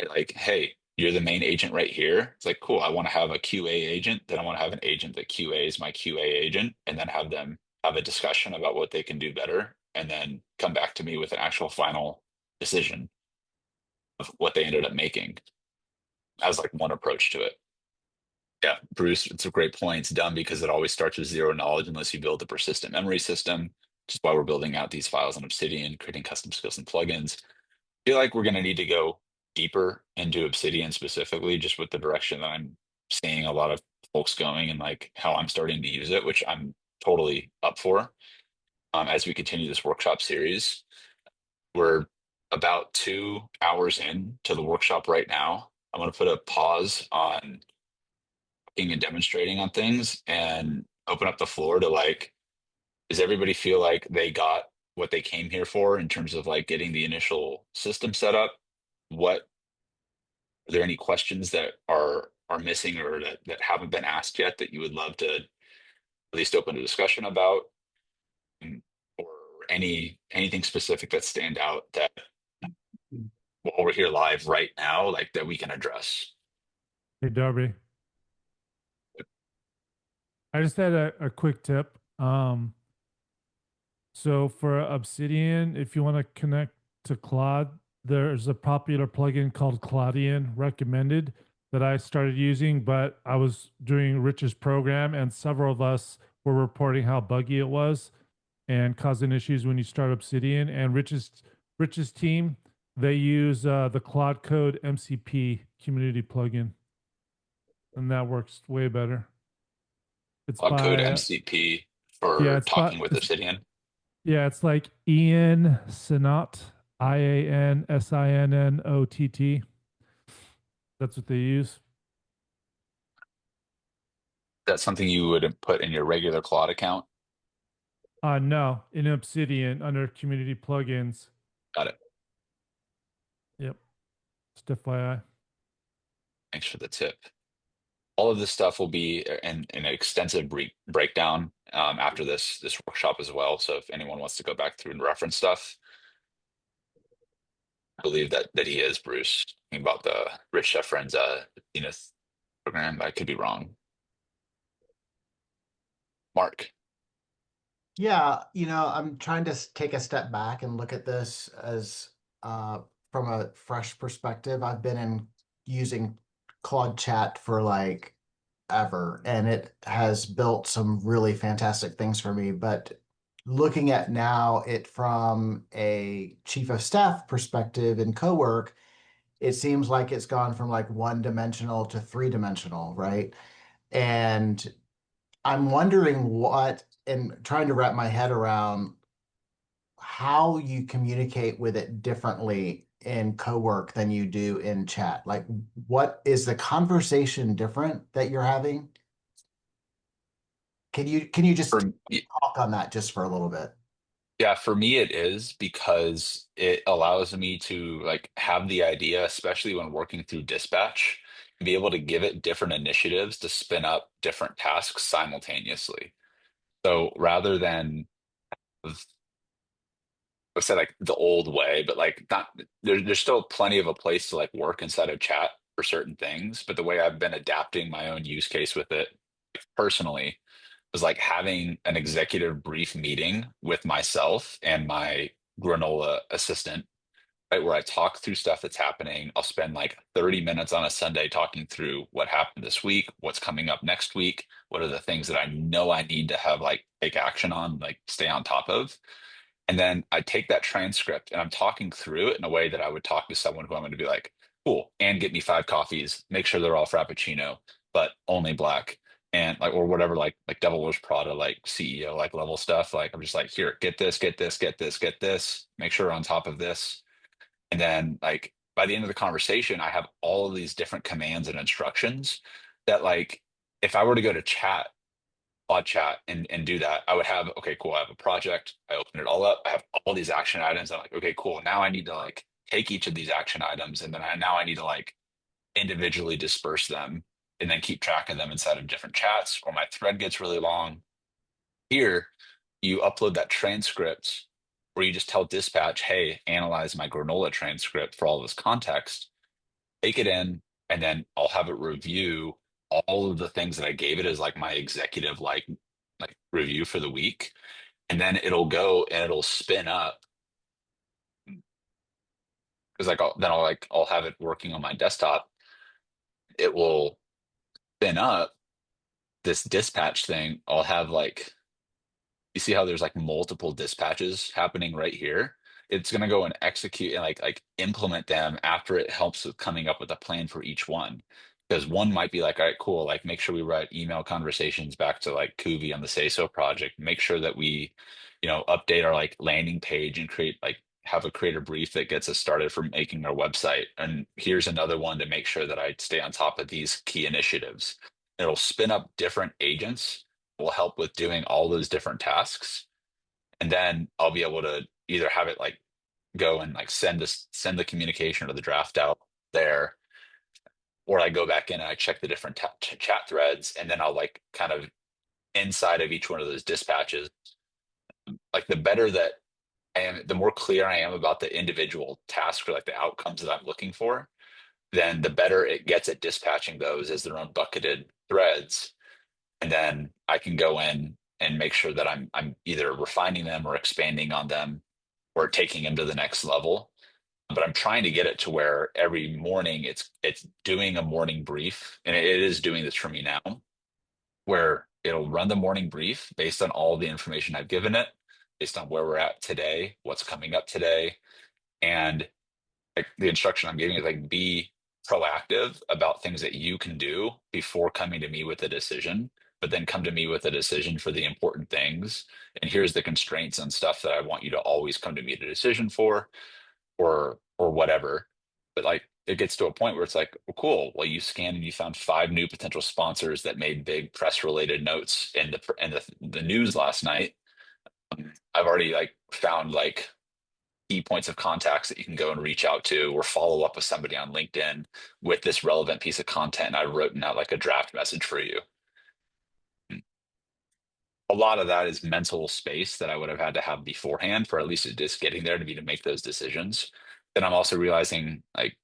Like, hey, you're the main agent right here. It's like, cool. I want to have a QA agent. Then I want to have an agent that QAs my QA agent, and then have them have a discussion about what they can do better, and then come back to me with an actual final decision of what they ended up making as like one approach to it. Yeah, Bruce, it's a great point. It's dumb because it always starts with zero knowledge unless you build a persistent memory system, which is why we're building out these files on Obsidian, creating custom skills and plugins. I feel like we're going to need to go deeper into Obsidian specifically, just with the direction that I'm seeing a lot of folks going and like how I'm starting to use it, which I'm totally up for. As we continue this workshop series, we're about 2 hours in to the workshop right now. I'm going to put a pause on and demonstrating on things and open up the floor to like, does everybody feel like they got what they came here for in terms of like getting the initial system set up? What are there any questions that are missing or that haven't been asked yet that you would love to at least open a discussion about? Or anything specific that stand out that while we're here live right now, like that we can address? Hey, Darby. I just had a quick tip. So for Obsidian, if you want to connect to Claude, there's a popular plugin called Claudian recommended that I started using, but I was doing Rich's program and several of us were reporting how buggy it was and causing issues when you start Obsidian. And Rich's team, they use the Claude Code MCP community plugin, and that works way better. It's Cloud Code by MCP yeah, for talking with Obsidian. it's like Ian Sinott, IANSINNOTT. That's what they use. That's something you would put in your regular Claude account. No, in Obsidian under community plugins. Got it. Yep. Just FYI. Thanks for the tip. All of this stuff will be in an extensive breakdown after this workshop as well. So if anyone wants to go back through and reference stuff, I believe that he is Bruce talking about the Rich Chef Friends Zenith program. I could be wrong. Mark. Yeah, I'm trying to take a step back and look at this as from a fresh perspective. I've been using Claude Chat for like ever, and it has built some really fantastic things for me. But looking at now it from a chief of staff perspective in Cowork, it seems like it's gone from like one dimensional to three dimensional, right? And I'm wondering what, and trying to wrap my head around how you communicate with it differently in Cowork than you do in chat. Like, what is the conversation different that you're having? Can you just For, talk on that just for a little bit? yeah, for me it is because it allows me to like have the idea, especially when working through dispatch, and be able to give it different initiatives to spin up different tasks simultaneously. So rather than I said like the old way, but like not there's still plenty of a place to like work inside of chat for certain things. But the way I've been adapting my own use case with it personally was like having an executive brief meeting with myself and my granola assistant, right? Where I talk through stuff that's happening. I'll spend like 30 minutes on a Sunday talking through what happened this week, what's coming up next week, what are the things that I know I need to have like take action on, like stay on top of. And then I take that transcript and I'm talking through it in a way that I would talk to someone who I'm going to be like, cool, and get me 5 coffees, make sure they're all Frappuccino, but only black. And like, or whatever, like Devil Wears Prada, like CEO, like level stuff. Like, I'm just like, here, get this, get this, get this, get this, make sure we're on top of this. And then like by the end of the conversation, I have all of these different commands and instructions that like, if I were to go to chat Claude chat and do that, I would have, okay, cool. I have a project. I open it all up. I have all these action items. I'm like, okay, cool. Now I need to like take each of these action items and then now I need to like individually disperse them and then keep track of them inside of different chats or my thread gets really long. Here, you upload that transcript where you just tell dispatch, hey, analyze my granola transcript for all this context, take it in, and then I'll have it review all of the things that I gave it as like my executive like review for the week. And then it'll go and it'll spin up because like I'll have it working on my desktop. It will spin up this dispatch thing. I'll have like you see how there's like multiple dispatches happening right here. It's going to go and execute and like implement them after it helps with coming up with a plan for each one. Because one might be like, all right, cool. Like make sure we write email conversations back to like Kuvi on the Say So project. Make sure that we, update our like landing page and have a creator brief that gets us started for making our website. And here's another one to make sure that I stay on top of these key initiatives. It'll spin up different agents will help with doing all those different tasks. And then I'll be able to either have it like go and like send the communication or the draft out there, or I go back in and I check the different chat threads, and then I'll like kind of inside of each one of those dispatches, like the better that I am, the more clear I am about the individual task or like the outcomes that I'm looking for, then the better it gets at dispatching those as their own bucketed threads. And then I can go in and make sure that I'm either refining them or expanding on them or taking them to the next level. But I'm trying to get it to where every morning it's doing a morning brief, and it is doing this for me now, where it'll run the morning brief based on all the information I've given it, based on where we're at today, what's coming up today, and like the instruction I'm giving is like be proactive about things that you can do before coming to me with a decision, but then come to me with a decision for the important things. And here's the constraints and stuff that I want you to always come to me to decision for, or whatever. But like it gets to a point where it's like, well, cool. Well, you scanned and you found 5 new potential sponsors that made big press related notes in the news last night. I've already like found like key points of contacts that you can go and reach out to or follow up with somebody on LinkedIn with this relevant piece of content. I've written out like a draft message for you. A lot of that is mental space that I would have had to have beforehand for at least just getting there to be to make those decisions. Then I'm also realizing like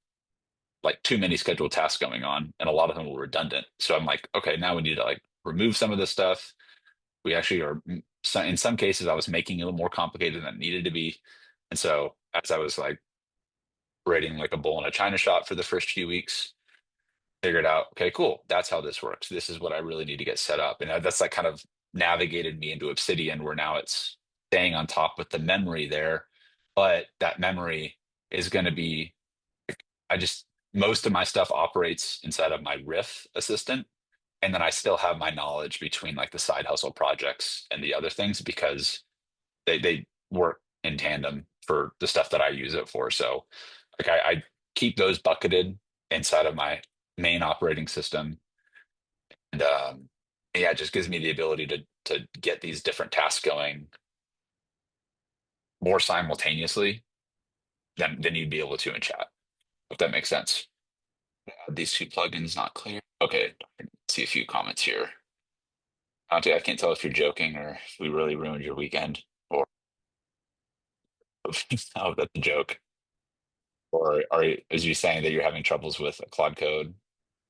too many scheduled tasks going on and a lot of them were redundant. So I'm like, okay, now we need to like remove some of this stuff. We actually are in some cases I was making it a little more complicated than it needed to be. And so as I was like rating like a bull in a china shop for the first few weeks, figured out, okay, cool, that's how this works. This is what I really need to get set up. And that's like kind of navigated me into Obsidian, where now it's staying on top with the memory there. But that memory is going to be, I just, most of my stuff operates inside of my Riff assistant. And then I still have my knowledge between like the side hustle projects and the other things, because they work in tandem for the stuff that I use it for. So like I keep those bucketed inside of my main operating system. And yeah, it just gives me the ability to get these different tasks going more simultaneously than you'd be able to in chat, if that makes sense. These two plugins not clear. Okay, see a few comments here. Auntie, I can't tell if you're joking or if we really ruined your weekend, or oh, that's a joke. Or is you saying that you're having troubles with Claude Code?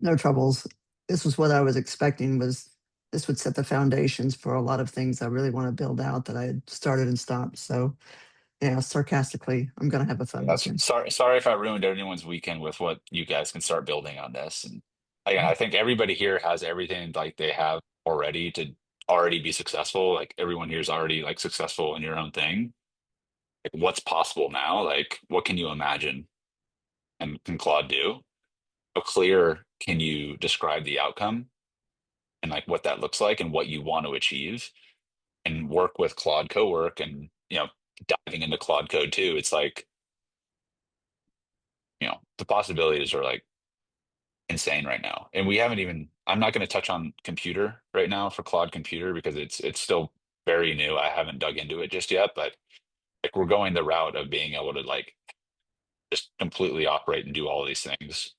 No troubles. This was what I was expecting, was this would set the foundations for a lot of things I really want to build out that I had started and stopped. So yeah, sarcastically, I'm gonna have a fun weekend. Sorry if I ruined anyone's weekend with what you guys can start building on this. And again, I think everybody here has everything like they have already to already be successful. Like everyone here is already like successful in your own thing. Like what's possible now? Like what can you imagine and can Claude do? How clear can you describe the outcome and like what that looks like and what you want to achieve, and work with Claude Cowork and diving into Claude Code too. It's like, the possibilities are like insane right now. And we haven't even, I'm not going to touch on computer right now for Claude Computer because it's still very new. I haven't dug into it just yet, but like we're going the route of being able to like just completely operate and do all these things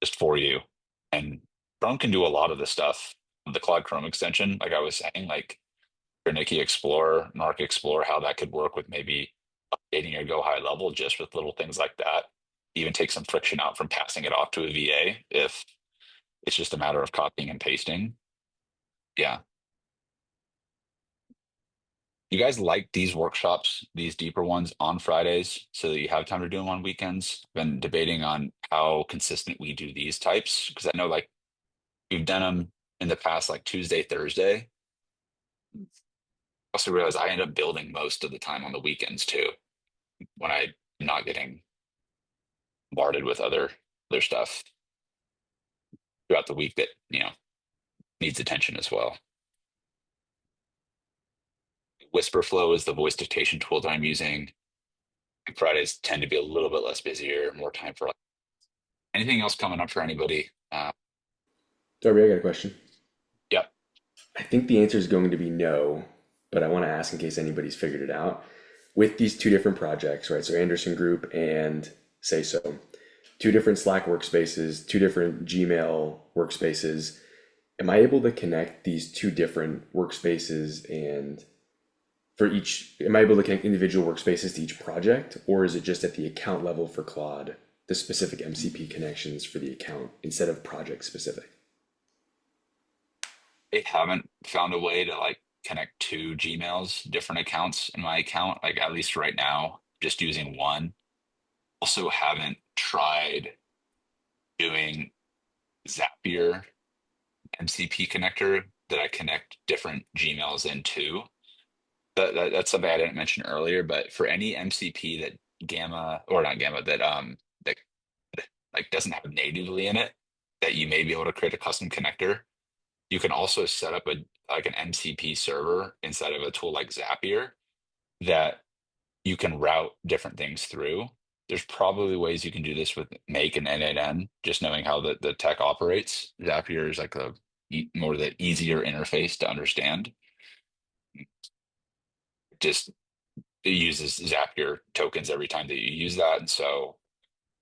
just for you. And Chrome can do a lot of the stuff. The Claude Chrome extension, like I was saying, like your Nikki Explorer, Narc Explorer, how that could work with maybe updating your Go High level just with little things like that. Even take some friction out from passing it off to a VA if it's just a matter of copying and pasting. Yeah. You guys like these workshops, these deeper ones on Fridays so that you have time to do them on weekends? Been debating on how consistent we do these types because I know like we've done them in the past, like Tuesday, Thursday. Also realize I end up building most of the time on the weekends too when I'm not getting bombarded with other stuff throughout the week that needs attention as well. Whisperflow is the voice dictation tool that I'm using. Fridays tend to be a little bit less busier, more time for like anything else coming up for anybody. Darby, I got a question. Yep. I think the answer is going to be no, but I want to ask in case anybody's figured it out. With these two different projects, right? So Anderson Group and Say So, two different Slack workspaces, two different Gmail workspaces. Am I able to connect these two different workspaces and am I able to connect individual workspaces to each project, or is it just at the account level for Claude, the specific MCP connections for the account instead of project specific? I haven't found a way to like connect two Gmails, different accounts in my account, like at least right now, just using one. Also haven't tried doing Zapier MCP connector that I connect different Gmails into. That's something I didn't mention earlier, but for any MCP that Gamma or not Gamma that like doesn't have natively in it, that you may be able to create a custom connector. You can also set up an MCP server inside of a tool like Zapier that you can route different things through. There's probably ways you can do this with Make and N8N, just knowing how the tech operates. Zapier is like more the easier interface to understand. Just it uses Zapier tokens every time that you use that. And so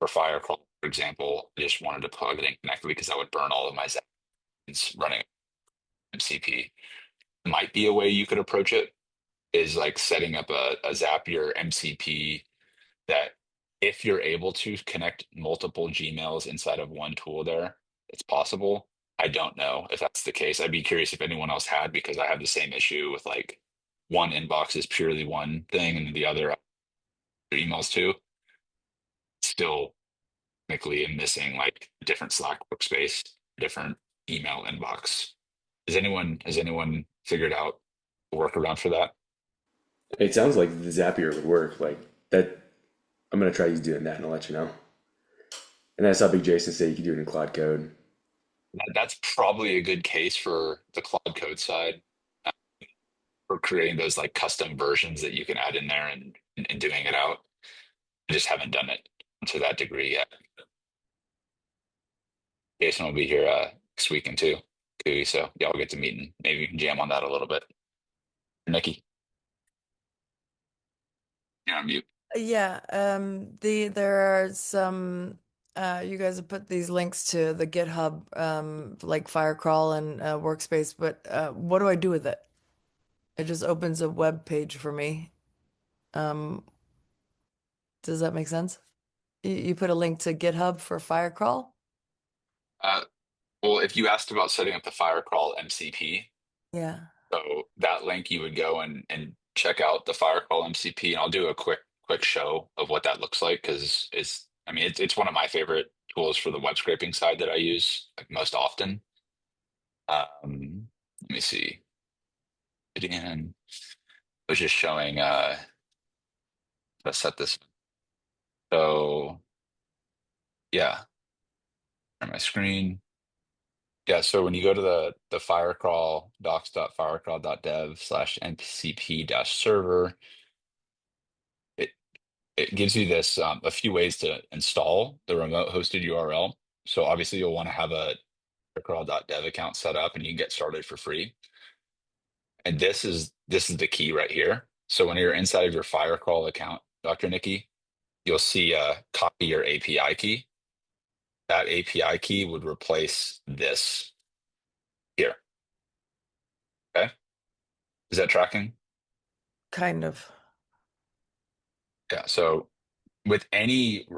for Firecrawl, for example, I just wanted to plug it in connectly because that would burn all of my Zapiers running MCP. Might be a way you could approach it, is like setting up a Zapier MCP that if you're able to connect multiple Gmails inside of one tool there, it's possible. I don't know if that's the case. I'd be curious if anyone else had, because I have the same issue with like one inbox is purely one thing and the other emails too. Still technically am missing like a different Slack workspace, different email inbox. Has anyone figured out a workaround for that? It sounds like the Zapier would work. Like that, I'm gonna try doing that and I'll let you know. And I saw Big Jason say you could do it in Cloud Code. That's probably a good case for the Claude Code side, uh, for creating those like custom versions that you can add in there and doing it out. I just haven't done it to that degree yet. Jason will be here next week and two, so y'all get to meet and maybe we can jam on that a little bit. Nikki, you're on mute. Yeah, there are some you guys have put these links to the GitHub like Firecrawl and Workspace, but what do I do with it? It just opens a web page for me. Um, does that make sense? You put a link to GitHub for Firecrawl? Uh, well, if you asked about setting up the Firecrawl MCP, Yeah. so that link you would go and check out the Firecrawl MCP, and I'll do a quick show of what that looks like because it's one of my favorite tools for the web scraping side that I use like most often. Let me see. Again, I was just showing let's set this. So yeah, on my screen. Yeah, so when you go to the Firecrawl docs.firecrawl.dev/ncp-server, it it gives you this a few ways to install the remote hosted URL. So obviously you'll want to have a firecrawl.dev account set up and you can get started for free. And this is the key right here. So when you're inside of your Firecrawl account, Dr. Nikki, you'll see copy your API key. That API key would replace this here. Okay. Is that tracking? Kind of. Yeah. So with any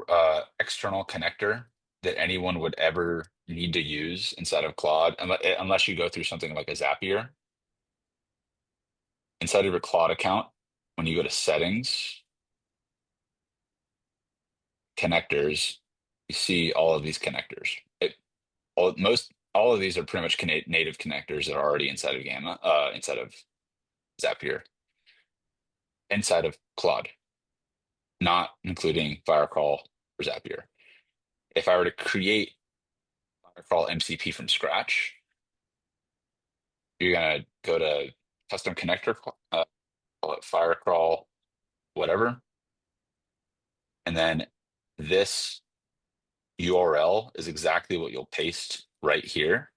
external connector that anyone would ever need to use inside of Claude, unless you go through something like a Zapier, inside of your Claude account, when you go to settings, connectors, you see all of these connectors. All of these are pretty much native connectors that are already inside of Gamma, inside of Zapier, inside of Claude, not including Firecrawl or Zapier. If I were to create Firecrawl MCP from scratch, you're gonna go to custom connector, call it Firecrawl, whatever, and then this URL is exactly what you'll paste right here,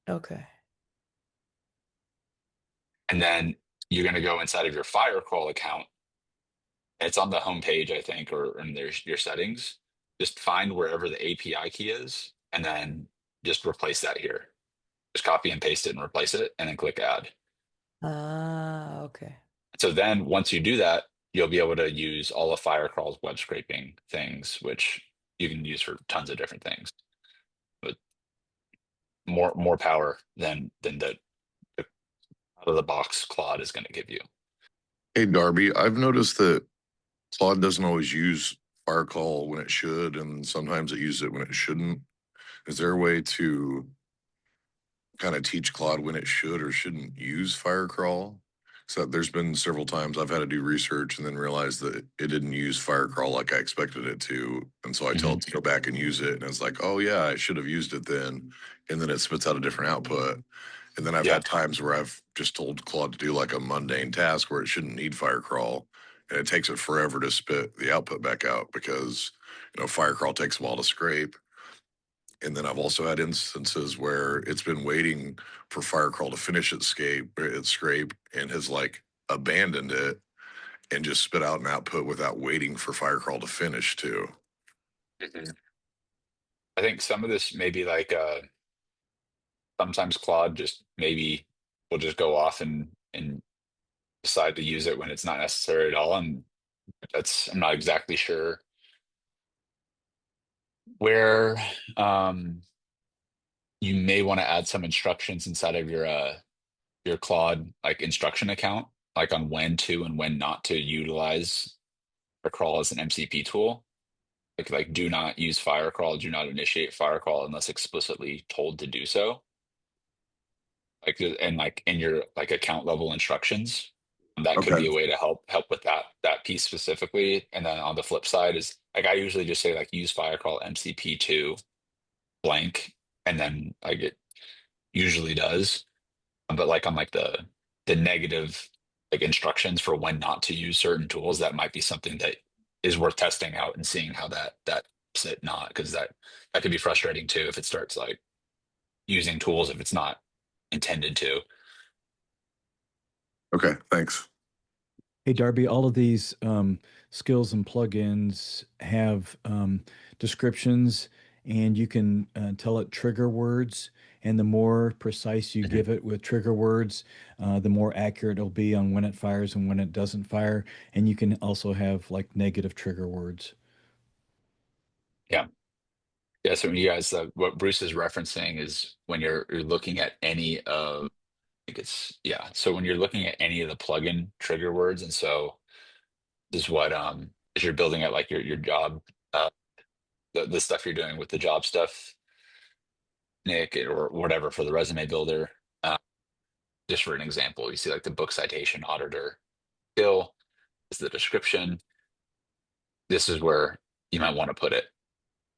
Okay. and then you're gonna go inside of your Firecrawl account. It's on the home page, I think, or in your settings. Just find wherever the API key is, and then just replace that here. Just copy and paste it and replace it, and then click add. Ah, okay. So then once you do that, you'll be able to use all of Firecrawl's web scraping things, which you can use for tons of different things. But more power than the out of the box Claude is going to give you. Hey, Darby, I've noticed that Claude doesn't always use Firecall when it should, and sometimes it uses it when it shouldn't. Is there a way to kind of teach Claude when it should or shouldn't use Firecrawl? So there's been several times I've had to do research and then realize that it didn't use Firecrawl like I expected it to. And so I tell it to go back and use it. And it's like, oh, yeah, I should have used it then. And then it spits out a different output. And then I've had times where I've just told Claude to do like a mundane task where it shouldn't need Firecrawl. And it takes it forever to spit the output back out because, Firecrawl takes a while to scrape. And then I've also had instances where it's been waiting for Firecrawl to finish its scrape and has like abandoned it and just spit out an output without waiting for Firecrawl to finish too. I think some of this may be like sometimes Claude just maybe will just go off and decide to use it when it's not necessary at all. And I'm not exactly sure where you may want to add some instructions inside of your Claude like instruction account, like on when to and when not to utilize or crawl as an MCP tool. like do not use Firecrawl, do not initiate Firecrawl unless explicitly told to do so. Like and like in your like account level instructions, that could Okay. be a way to help with that piece specifically. And then on the flip side is like I usually just say like use Firecrawl MCP2 blank, and then like it usually does. But like on like the negative like instructions for when not to use certain tools, that might be something that is worth testing out and seeing how that it not, because that could be frustrating too if it starts like using tools if it's not intended to. Okay. Thanks. Hey, Darby, all of these skills and plugins have descriptions, and you can tell it trigger words. And the more precise you give it with trigger words, the more accurate it'll be on when it fires and when it doesn't fire. And you can also have like negative trigger words. Yeah. Yeah. So when you guys, what Bruce is referencing is when you're looking at any of, I think it's, yeah. So when you're looking at any of the plugin trigger words, and so this is what, as you're building out like your job, uh, the stuff you're doing with the job stuff, Nick, or whatever for the resume builder, uh, just for an example, you see like the book citation auditor skill is the description. This is where you might want to put it,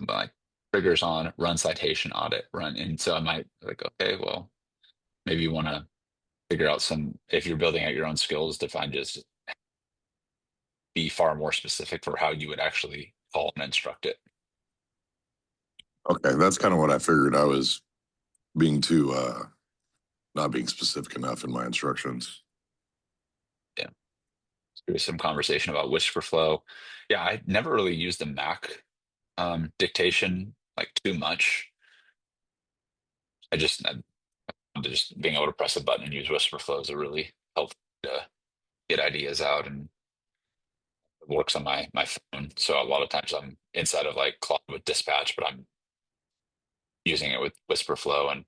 like triggers on run citation audit run. And so I might like, okay, well, maybe you want to figure out some, if you're building out your own skills, to find just be far more specific for how you would actually call and instruct it. Okay. That's kind of what I figured. I was being too, not being specific enough in my instructions. Yeah. There was some conversation about whisper flow. Yeah, I never really used the Mac dictation like too much. Just being able to press a button and use whisper flow is a really helpful to get ideas out, and it works on my phone. So a lot of times I'm inside of like Claude with Dispatch, but I'm using it with whisper flow. And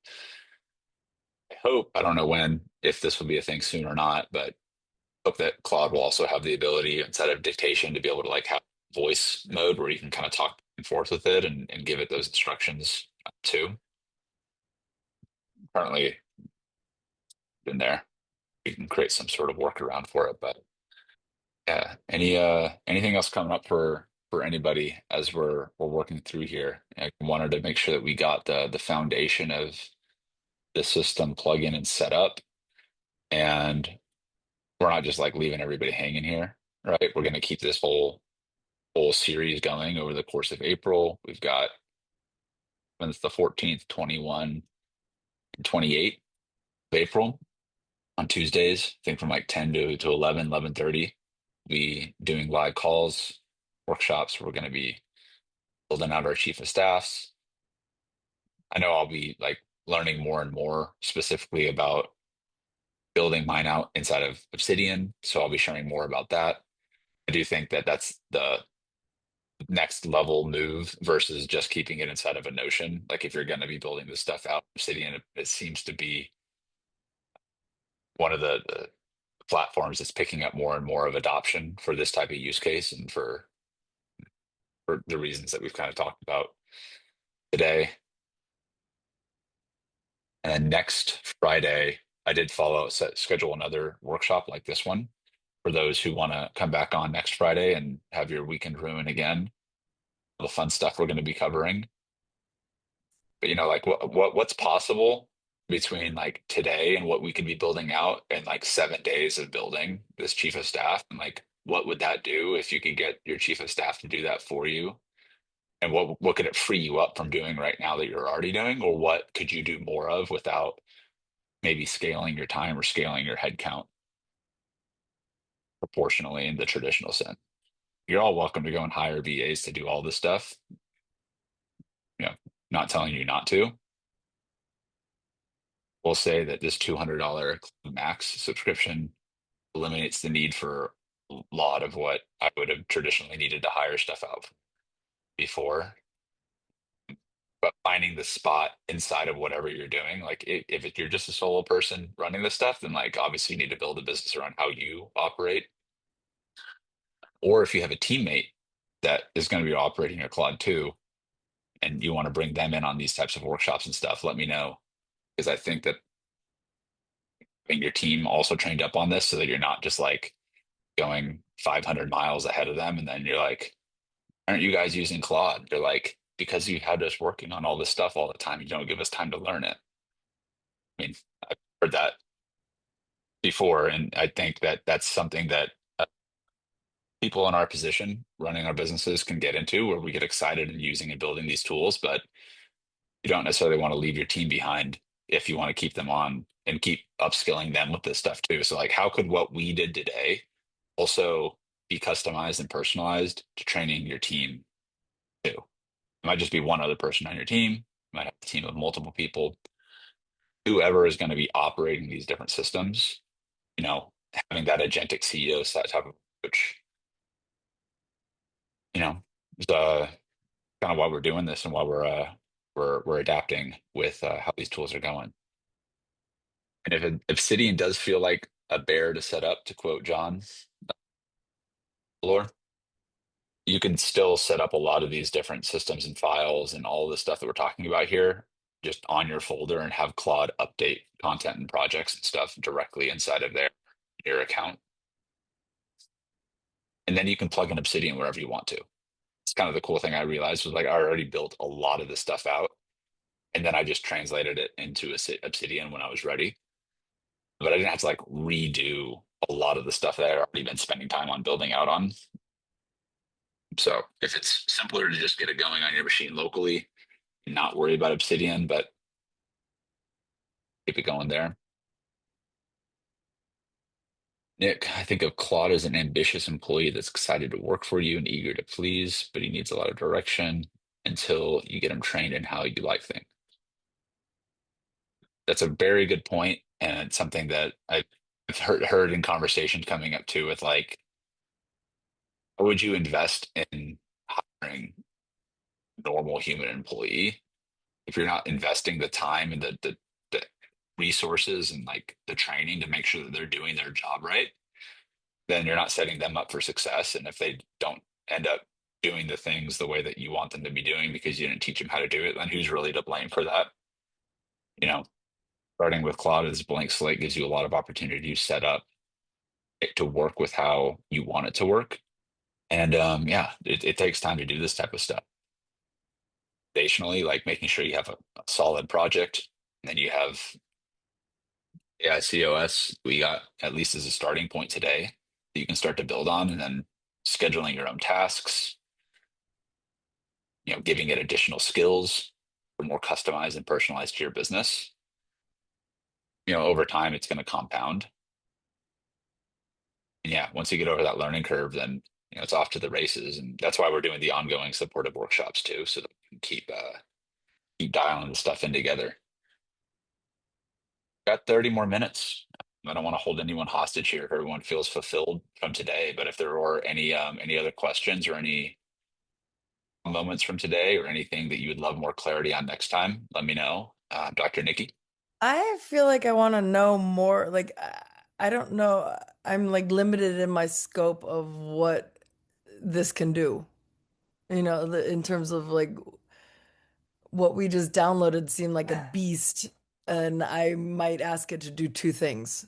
I hope, I don't know when, if this will be a thing soon or not, but hope that Claude will also have the ability instead of dictation to be able to like have voice mode where you can kind of talk back and forth with it and give it those instructions too. Currently in there, you can create some sort of workaround for it. But yeah, anything else coming up for anybody as we're working through here? I wanted to make sure that we got the foundation of the system plugin and set up, and we're not just like leaving everybody hanging here, right? We're going to keep this whole series going over the course of April. We've got, when it's the 14th, 21, and 28th of April on Tuesdays, I think from like 10 to 11, 11:30, be doing live calls, workshops. We're going to be building out our chief of staffs. I know I'll be like learning more and more specifically about building mine out inside of Obsidian. So I'll be sharing more about that. I do think that that's the next level move versus just keeping it inside of a Notion. Like if you're going to be building this stuff out, Obsidian, it seems to be one of the platforms that's picking up more and more of adoption for this type of use case, and for the reasons that we've kind of talked about today. And then next Friday, I did schedule another workshop like this one for those who want to come back on next Friday and have your weekend ruin again. The fun stuff we're going to be covering. But like what's possible between like today and what we could be building out in like 7 days of building this chief of staff, and like what would that do if you could get your chief of staff to do that for you? And what could it free you up from doing right now that you're already doing, or what could you do more of without maybe scaling your time or scaling your headcount proportionally in the traditional sense? You're all welcome to go and hire VAs to do all this stuff. Not telling you not to. We'll say that this $200 max subscription eliminates the need for a lot of what I would have traditionally needed to hire stuff out before. But finding the spot inside of whatever you're doing, like if you're just a solo person running this stuff, then like obviously you need to build a business around how you operate. Or if you have a teammate that is going to be operating your Claude too, and you want to bring them in on these types of workshops and stuff, let me know. Because I think that having your team also trained up on this so that you're not just like going 500 miles ahead of them. And then you're like, aren't you guys using Claude? They're like, because you had us working on all this stuff all the time, you don't give us time to learn it. I mean, I've heard that before. And I think that that's something that people in our position running our businesses can get into, where we get excited and using and building these tools, but you don't necessarily want to leave your team behind if you want to keep them on and keep upskilling them with this stuff too. So like, how could what we did today also be customized and personalized to training your team too? It might just be one other person on your team. You might have a team of multiple people. Whoever is going to be operating these different systems, having that agentic CEO type of approach, is kind of why we're doing this and why we're adapting with how these tools are going. And if Obsidian does feel like a bear to set up, to quote John Lore, you can still set up a lot of these different systems and files and all the stuff that we're talking about here just on your folder, and have Claude update content and projects and stuff directly inside of your account. And then you can plug in Obsidian wherever you want to. It's kind of the cool thing I realized was like, I already built a lot of this stuff out, and then I just translated it into Obsidian when I was ready. But I didn't have to like redo a lot of the stuff that I'd already been spending time on building out on. So if it's simpler to just get it going on your machine locally, not worry about Obsidian, but keep it going there. Nick, I think of Claude as an ambitious employee that's excited to work for you and eager to please, but he needs a lot of direction until you get him trained in how you like things. That's a very good point, and it's something that I've heard in conversations coming up too, with like, how would you invest in hiring a normal human employee if you're not investing the time and the resources and like the training to make sure that they're doing their job right? Then you're not setting them up for success. And if they don't end up doing the things the way that you want them to be doing because you didn't teach them how to do it, then who's really to blame for that? Starting with Claude as a blank slate gives you a lot of opportunity to set up it to work with how you want it to work. And yeah, it takes time to do this type of stuff. Foundationally, like making sure you have a solid project, and then you have AICOS we got at least as a starting point today that you can start to build on, and then scheduling your own tasks, giving it additional skills for more customized and personalized to your business. Over time, it's going to compound. And yeah, once you get over that learning curve, then it's off to the races. And that's why we're doing the ongoing supportive workshops too, so that we can keep dialing the stuff in together. Got 30 more minutes. I don't want to hold anyone hostage here if everyone feels fulfilled from today. But if there are any other questions or any moments from today or anything that you would love more clarity on next time, let me know. Dr. Nikki. I feel like I want to know more. Like, I don't know. I'm like limited in my scope of what this can do. In terms of like what we just downloaded seemed like a beast, and I might ask it to do two things.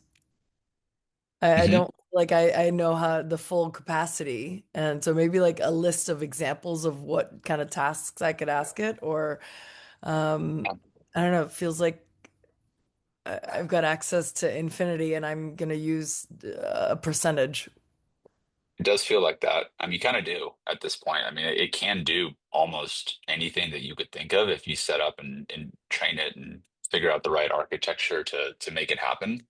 I don't like I know how the full capacity, and so maybe like a list of examples of what kind of tasks I could ask it, or I don't know. It feels like I've got access to infinity, and I'm gonna use a percentage. It does feel like that. I mean, you kind of do at this point. I mean, it can do almost anything that you could think of if you set up and train it and figure out the right architecture to make it happen.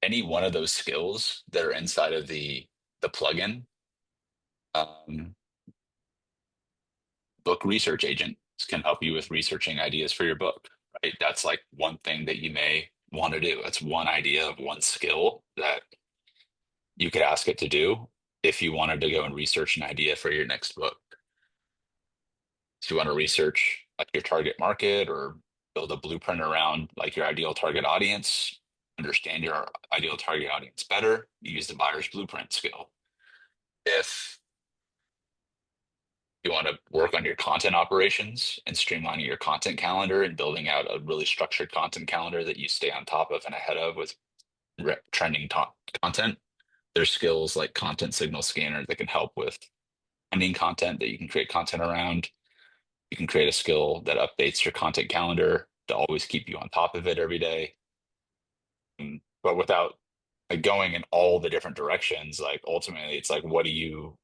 Any one of those skills that are inside of the plugin, um, book research agent can help you with researching ideas for your book, right? That's like one thing that you may want to do. That's one idea of one skill that you could ask it to do if you wanted to go and research an idea for your next book. If you want to research like your target market or build a blueprint around like your ideal target audience, understand your ideal target audience better, use the buyer's blueprint skill. If You want to work on your content operations and streamlining your content calendar and building out a really structured content calendar that you stay on top of and ahead of with trending content. There's skills like content signal scanner that can help with trending content that you can create content around. You can create a skill that updates your content calendar to always keep you on top of it every day. But without like going in all the different directions, like ultimately it's like what are you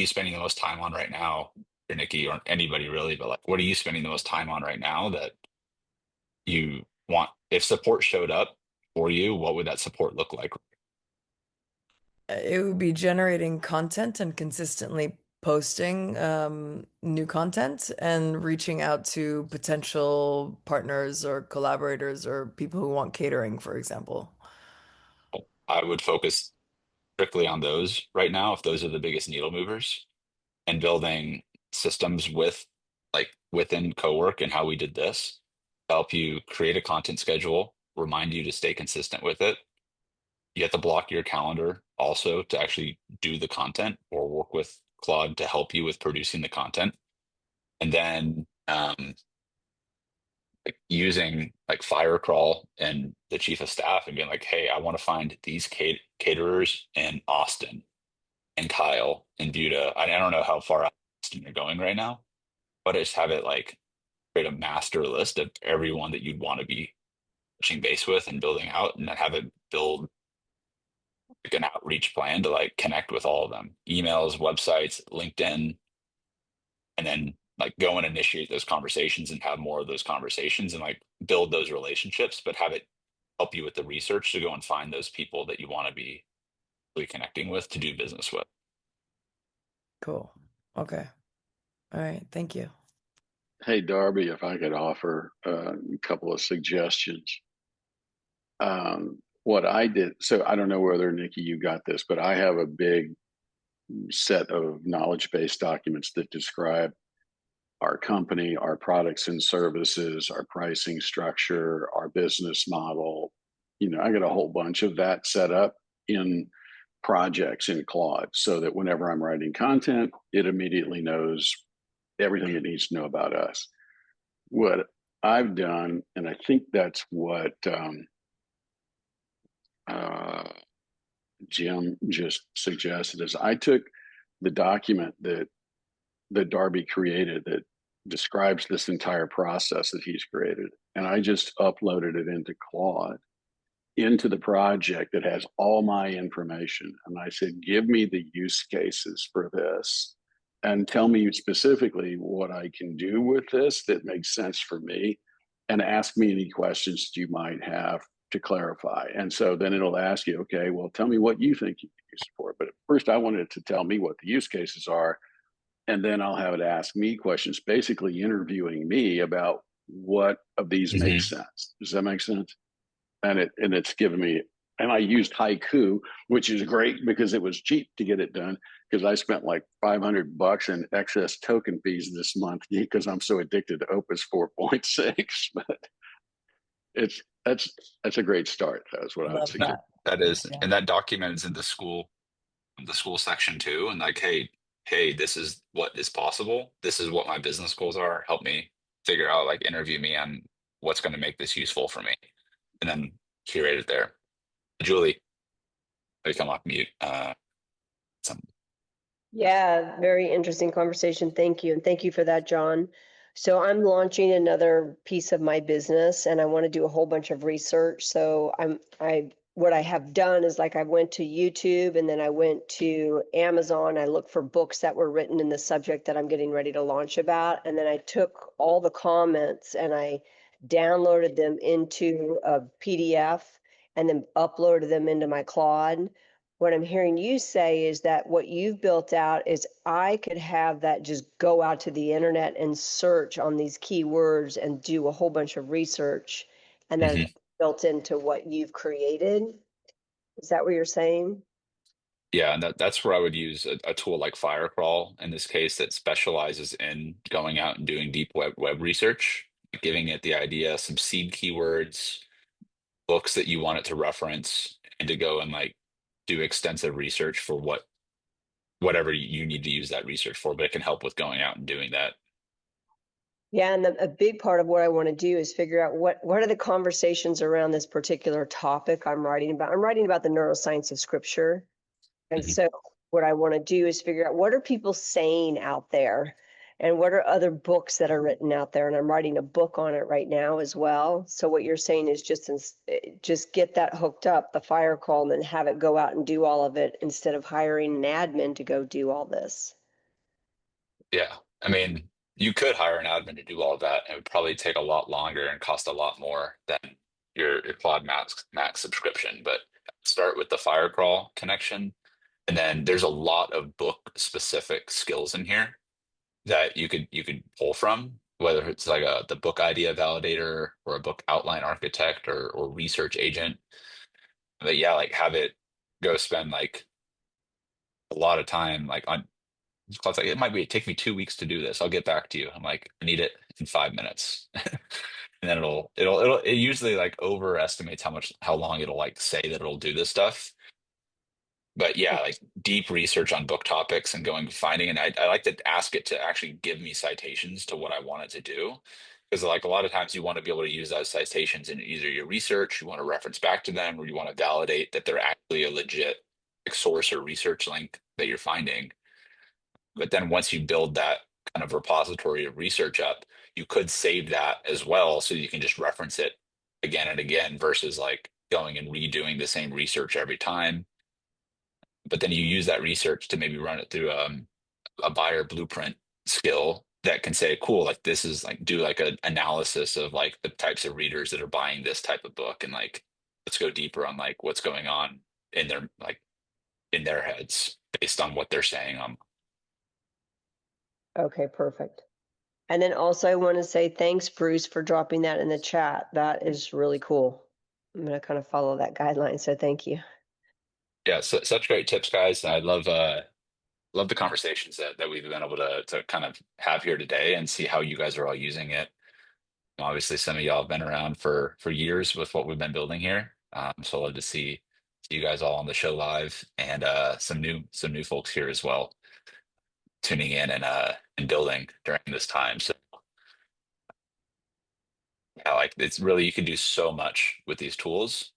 spending the most time on right now? Or Nikki or anybody really, but like what are you spending the most time on right now that you want? If support showed up for you, what would that support look like? It would be generating content and consistently posting new content and reaching out to potential partners or collaborators or people who want catering, for example. I would focus strictly on those right now if those are the biggest needle movers, and building systems with like within Cowork and how we did this help you create a content schedule, remind you to stay consistent with it. You have to block your calendar also to actually do the content or work with Claude to help you with producing the content. And then like using like Firecrawl and the chief of staff and being like, hey, I want to find these caterers in Austin and Kyle and Buda. I don't know how far out Austin you're going right now, but I just have it like create a master list of everyone that you'd want to be touching base with and building out, and then have it build like an outreach plan to like connect with all of them, emails, websites, LinkedIn, and then like go and initiate those conversations and have more of those conversations and like build those relationships, but have it help you with the research to go and find those people that you want to be really connecting with to do business with. Cool. Okay. All right. Thank you. Hey, Darby, if I could offer a couple of suggestions. What I did, so I don't know whether, Nikki, you got this, but I have a big set of knowledge-based documents that describe our company, our products and services, our pricing structure, our business model. I got a whole bunch of that set up in projects in Claude so that whenever I'm writing content, it immediately knows everything it needs to know about us. What I've done, and I think that's what Jim just suggested, is I took the document that Darby created that describes this entire process that he's created, and I just uploaded it into Claude, into the project that has all my information. And I said, give me the use cases for this and tell me specifically what I can do with this that makes sense for me, and ask me any questions that you might have to clarify. And so then it'll ask you, okay, well, tell me what you think you can use it for. But first I wanted it to tell me what the use cases are, and then I'll have it ask me questions, basically interviewing me about what of these makes sense. Does that make sense? And it's given me, and I used Haiku, which is great because it was cheap to get it done, because I spent like $500 in excess token fees this month because I'm so addicted to Opus 4.6. But that's a great start. That's what I would Love suggest. that. That is, Yeah. and that document is in the school section too. And like, hey, this is what is possible. This is what my business goals are. Help me figure out, like interview me on what's going to make this useful for me. And then curate it there. Julie, they come off mute. Some Yeah, very interesting conversation. Thank you. And thank you for that, John. So I'm launching another piece of my business and I want to do a whole bunch of research. So what I have done is like I went to YouTube and then I went to Amazon. I looked for books that were written in the subject that I'm getting ready to launch about. And then I took all the comments and I downloaded them into a PDF and then uploaded them into my Claude. What I'm hearing you say is that what you've built out is I could have that just go out to the internet and search on these keywords and do a whole bunch of research, and that's built into what you've created. Is that what you're saying? Yeah, and that's where I would use a tool like Firecrawl in this case that specializes in going out and doing deep web research, giving it the idea, some seed keywords, books that you want it to reference, and to go and like do extensive research for what whatever you need to use that research for, but it can help with going out and doing that. Yeah, and a big part of what I want to do is figure out what are the conversations around this particular topic I'm writing about. I'm writing about the neuroscience of scripture. And Mhm. so what I want to do is figure out what are people saying out there and what are other books that are written out there. And I'm writing a book on it right now as well. So what you're saying is just get that hooked up, the fire call, and then have it go out and do all of it instead of hiring an admin to go do all this. Yeah. I mean, you could hire an admin to do all of that. And it would probably take a lot longer and cost a lot more than your Claude Max subscription. But start with the Firecrawl connection. And then there's a lot of book specific skills in here that you could pull from, whether it's like the book idea validator or a book outline architect or research agent. But yeah, like have it go spend like a lot of time like on Claude's like, it might be take me 2 weeks to do this. I'll get back to you. I'm like, I need it in 5 minutes. And then it usually like overestimates how long it'll like say that it'll do this stuff. But yeah, like deep research on book topics and going finding, and I like to ask it to actually give me citations to what I want it to do. Because like a lot of times you want to be able to use those citations in either your research, you want to reference back to them, or you want to validate that they're actually a legit like, source or research link that you're finding. But then once you build that kind of repository of research up, you could save that as well so you can just reference it again and again versus like going and redoing the same research every time. But then you use that research to maybe run it through a buyer blueprint skill that can say, cool, like this is like do like an analysis of like the types of readers that are buying this type of book and like let's go deeper on like what's going on in their like in their heads based on what they're saying on. Okay, perfect. And then also I want to say thanks, Bruce, for dropping that in the chat. That is really cool. I'm going to kind of follow that guideline, so thank you. Yeah, such great tips, guys. I love the conversations that we've been able to kind of have here today and see how you guys are all using it. Obviously, some of y'all have been around for years with what we've been building here. So I'd love to see you guys all on the show live and some new folks here as well, tuning in and building during this time. So yeah, like it's really you can do so much with these tools.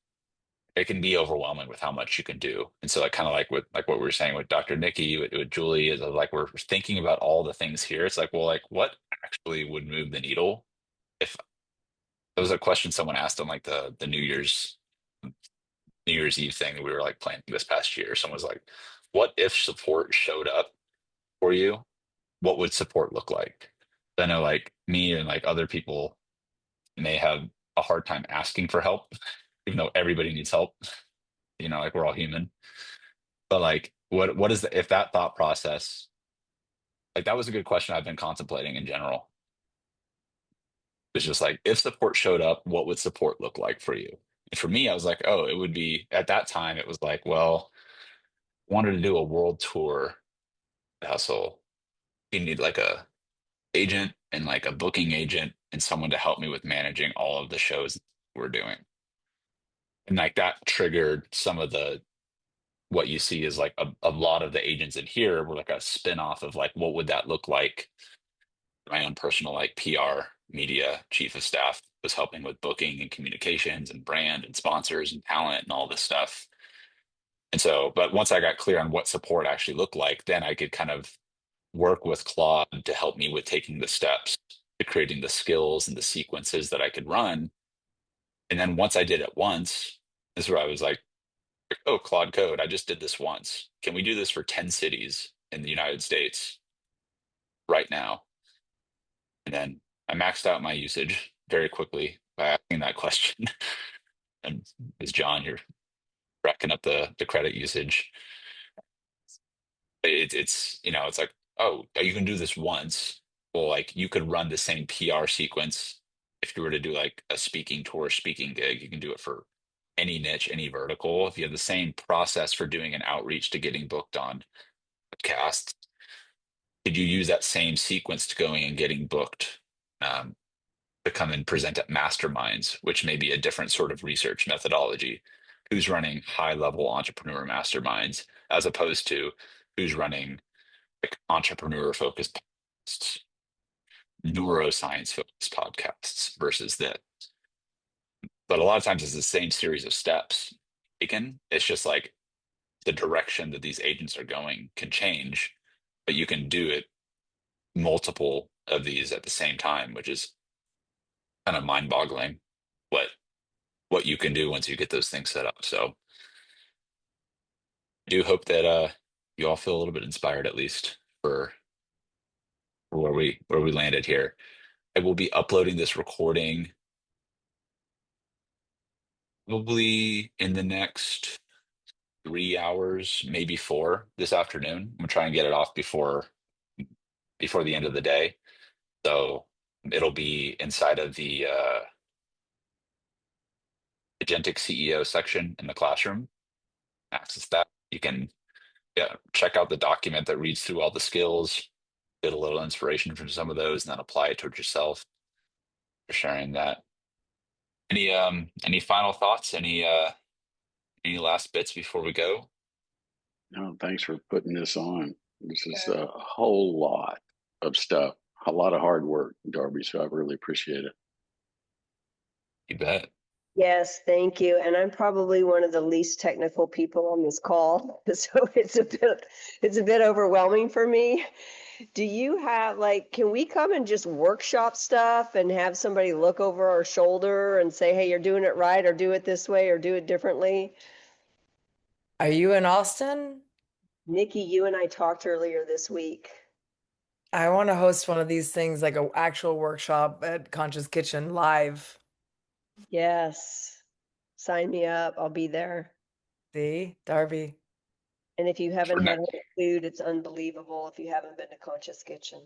It can be overwhelming with how much you can do. And so like kind of like with like what we were saying with Dr. Nikki, with Julie, is like we're thinking about all the things here. It's like, well, like what actually would move the needle? If there was a question someone asked on like the New Year's Eve thing that we were like planning this past year. Someone was like, what if support showed up for you? What would support look like? I know like me and like other people may have a hard time asking for help, even though everybody needs help. You know, like we're all human. But like, what is if that thought process? Like that was a good question I've been contemplating in general. It's just like if support showed up, what would support look like for you? And for me, I was like, oh, it would be at that time. It was like, well, wanted to do a world tour hustle. You need like a agent and like a booking agent and someone to help me with managing all of the shows we're doing. And like that triggered some of the what you see is like a lot of the agents in here were like a spin-off of like what would that look like. My own personal like PR media chief of staff was helping with booking and communications and brand and sponsors and talent and all this stuff. And so, but once I got clear on what support actually looked like, then I could kind of work with Claude to help me with taking the steps to creating the skills and the sequences that I could run. And then once I did it once, this is where I was like, oh, Claude Code, I just did this once. Can we do this for 10 cities in the United States right now? And then I maxed out my usage very quickly by asking that question. And as John, you're racking up the credit usage. It's it's like, oh, you can do this once. Well, like you could run the same PR sequence if you were to do like a speaking tour, speaking gig. You can do it for any niche, any vertical. If you have the same process for doing an outreach to getting booked on podcasts, could you use that same sequence to going and getting booked um, to come and present at masterminds, which may be a different sort of research methodology? Who's running high level entrepreneur masterminds as opposed to who's running like entrepreneur focused podcasts, neuroscience focused podcasts versus this. But a lot of times it's the same series of steps taken. It's just like the direction that these agents are going can change, but you can do it multiple of these at the same time, which is kind of mind-boggling what you can do once you get those things set up. So I do hope that you all feel a little bit inspired at least for where we landed here. I will be uploading this recording probably in the next 3 hours, maybe 4 this afternoon. I'm gonna try and get it off before the end of the day. So it'll be inside of the Agentic CEO section in the classroom. Access that. You can check out the document that reads through all the skills, get a little inspiration from some of those, and then apply it towards yourself. For sharing that. Any final thoughts? Any last bits before we go? No, thanks for putting this on. This is a whole lot of stuff, a lot of hard work, Darby. So I really appreciate it. You bet. Yes, thank you. And I'm probably one of the least technical people on this call, so it's a bit overwhelming for me. Do you have can we come and just workshop stuff and have somebody look over our shoulder and say, hey, you're doing it right, or do it this way, or do it differently? Are you in Austin? Nikki, you and I talked earlier this week. I want to host one of these things, like an actual workshop at Concha's Kitchen live. Yes. Sign me up. I'll be there. See, Darby. And if you haven't For had next, her food, it's unbelievable if you haven't been to Concha's Kitchen.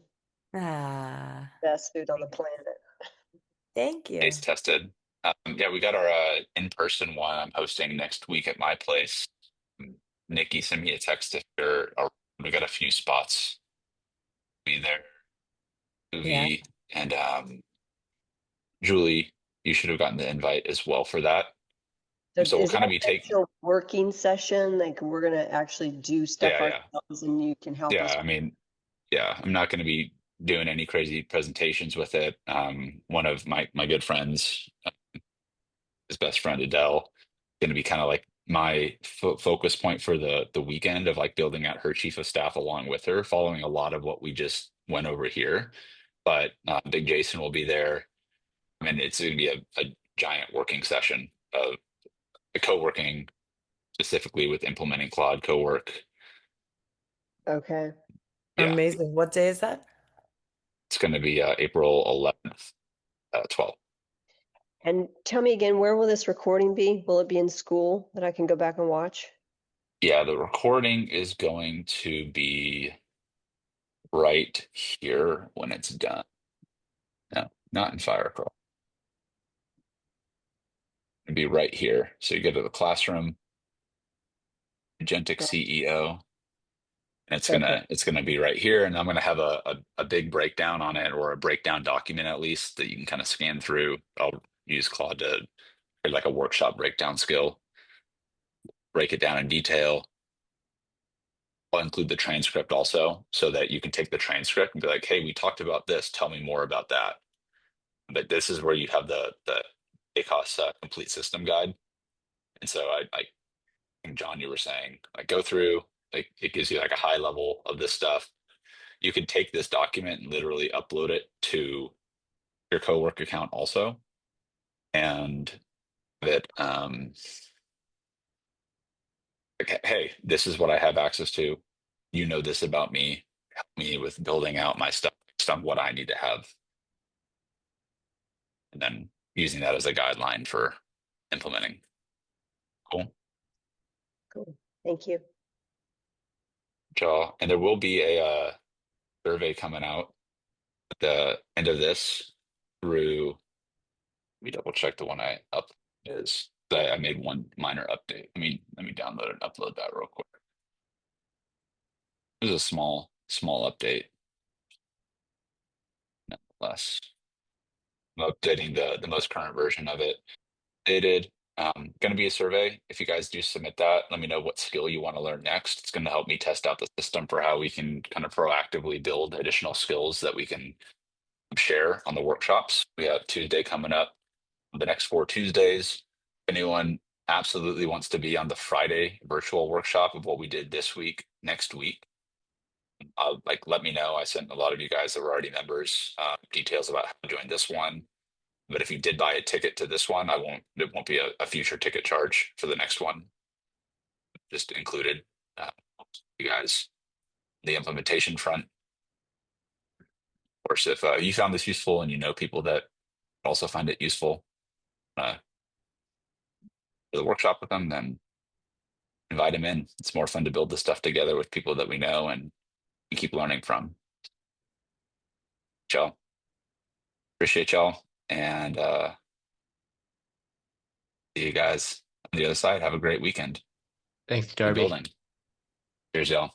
Ah, Best food on the planet. thank you. taste tested. Yeah, we got our in-person one I'm hosting next week at my place. Nikki sent me a text if we got a few spots. Be there. Yeah. Movie and Julie, you should have gotten the invite as well for that. So So we'll is kind that of be an taking. actual working session? Like we're gonna actually do stuff Yeah, yeah, ourselves and you can help us. yeah. I mean, yeah, I'm not going to be doing any crazy presentations with it. One of my good friends, his best friend Adele, going to be kind of like my focus point for the weekend of like building out her chief of staff along with her, following a lot of what we just went over here. But Big Jason will be there. I mean, it's going to be a giant working session of the co-working specifically with implementing Claude Cowork. Okay. Yeah, Amazing. What day is that? it's going to be April 11th, 12th. And tell me again, where will this recording be? Will it be in school that I can go back and watch? Yeah, the recording is going to be right here when it's done. No, not in Firecrawl. It'd be right here. So you go to the classroom, Agentic CEO, and Okay. it's gonna be right here. And I'm gonna have a big breakdown on it, or a breakdown document at least, that you can kind of scan through. I'll use Claude to create like a workshop breakdown skill, break it down in detail. I'll include the transcript also, so that you can take the transcript and be like, hey, we talked about this, tell me more about that. But this is where you have the ACOS complete system guide. And so I think, John, you were saying, like, go through, like, it gives you like a high level of this stuff. You can take this document and literally upload it to your Cowork account also, and that like, hey, this is what I have access to. You know this about me. Help me with building out my stuff based on what I need to have, and then using that as a guideline for implementing. Cool. Cool. Thank you. And there will be a survey coming out at the end of this through. Let me double check the one I up is. I made one minor update. Let me download and upload that real quick. It was a small update. Nonetheless, I'm updating the most current version of it. Dated Going to be a survey. If you guys do submit that, let me know what skill you want to learn next. It's going to help me test out the system for how we can kind of proactively build additional skills that we can share on the workshops. We have Tuesday coming up, the next 4 Tuesdays. If anyone absolutely wants to be on the Friday virtual workshop of what we did this week, next week, like let me know. I sent a lot of you guys that were already members details about how to join this one. But if you did buy a ticket to this one, it won't be a future ticket charge for the next one. Just included. You guys, the implementation front. Of course, if you found this useful and you know people that also find it useful for the workshop with them, then invite them in. It's more fun to build this stuff together with people that we know and keep learning from. Y'all, appreciate y'all, and see you guys on the other side. Have a great weekend. Thanks, Keep Darby. building. Cheers, y'all.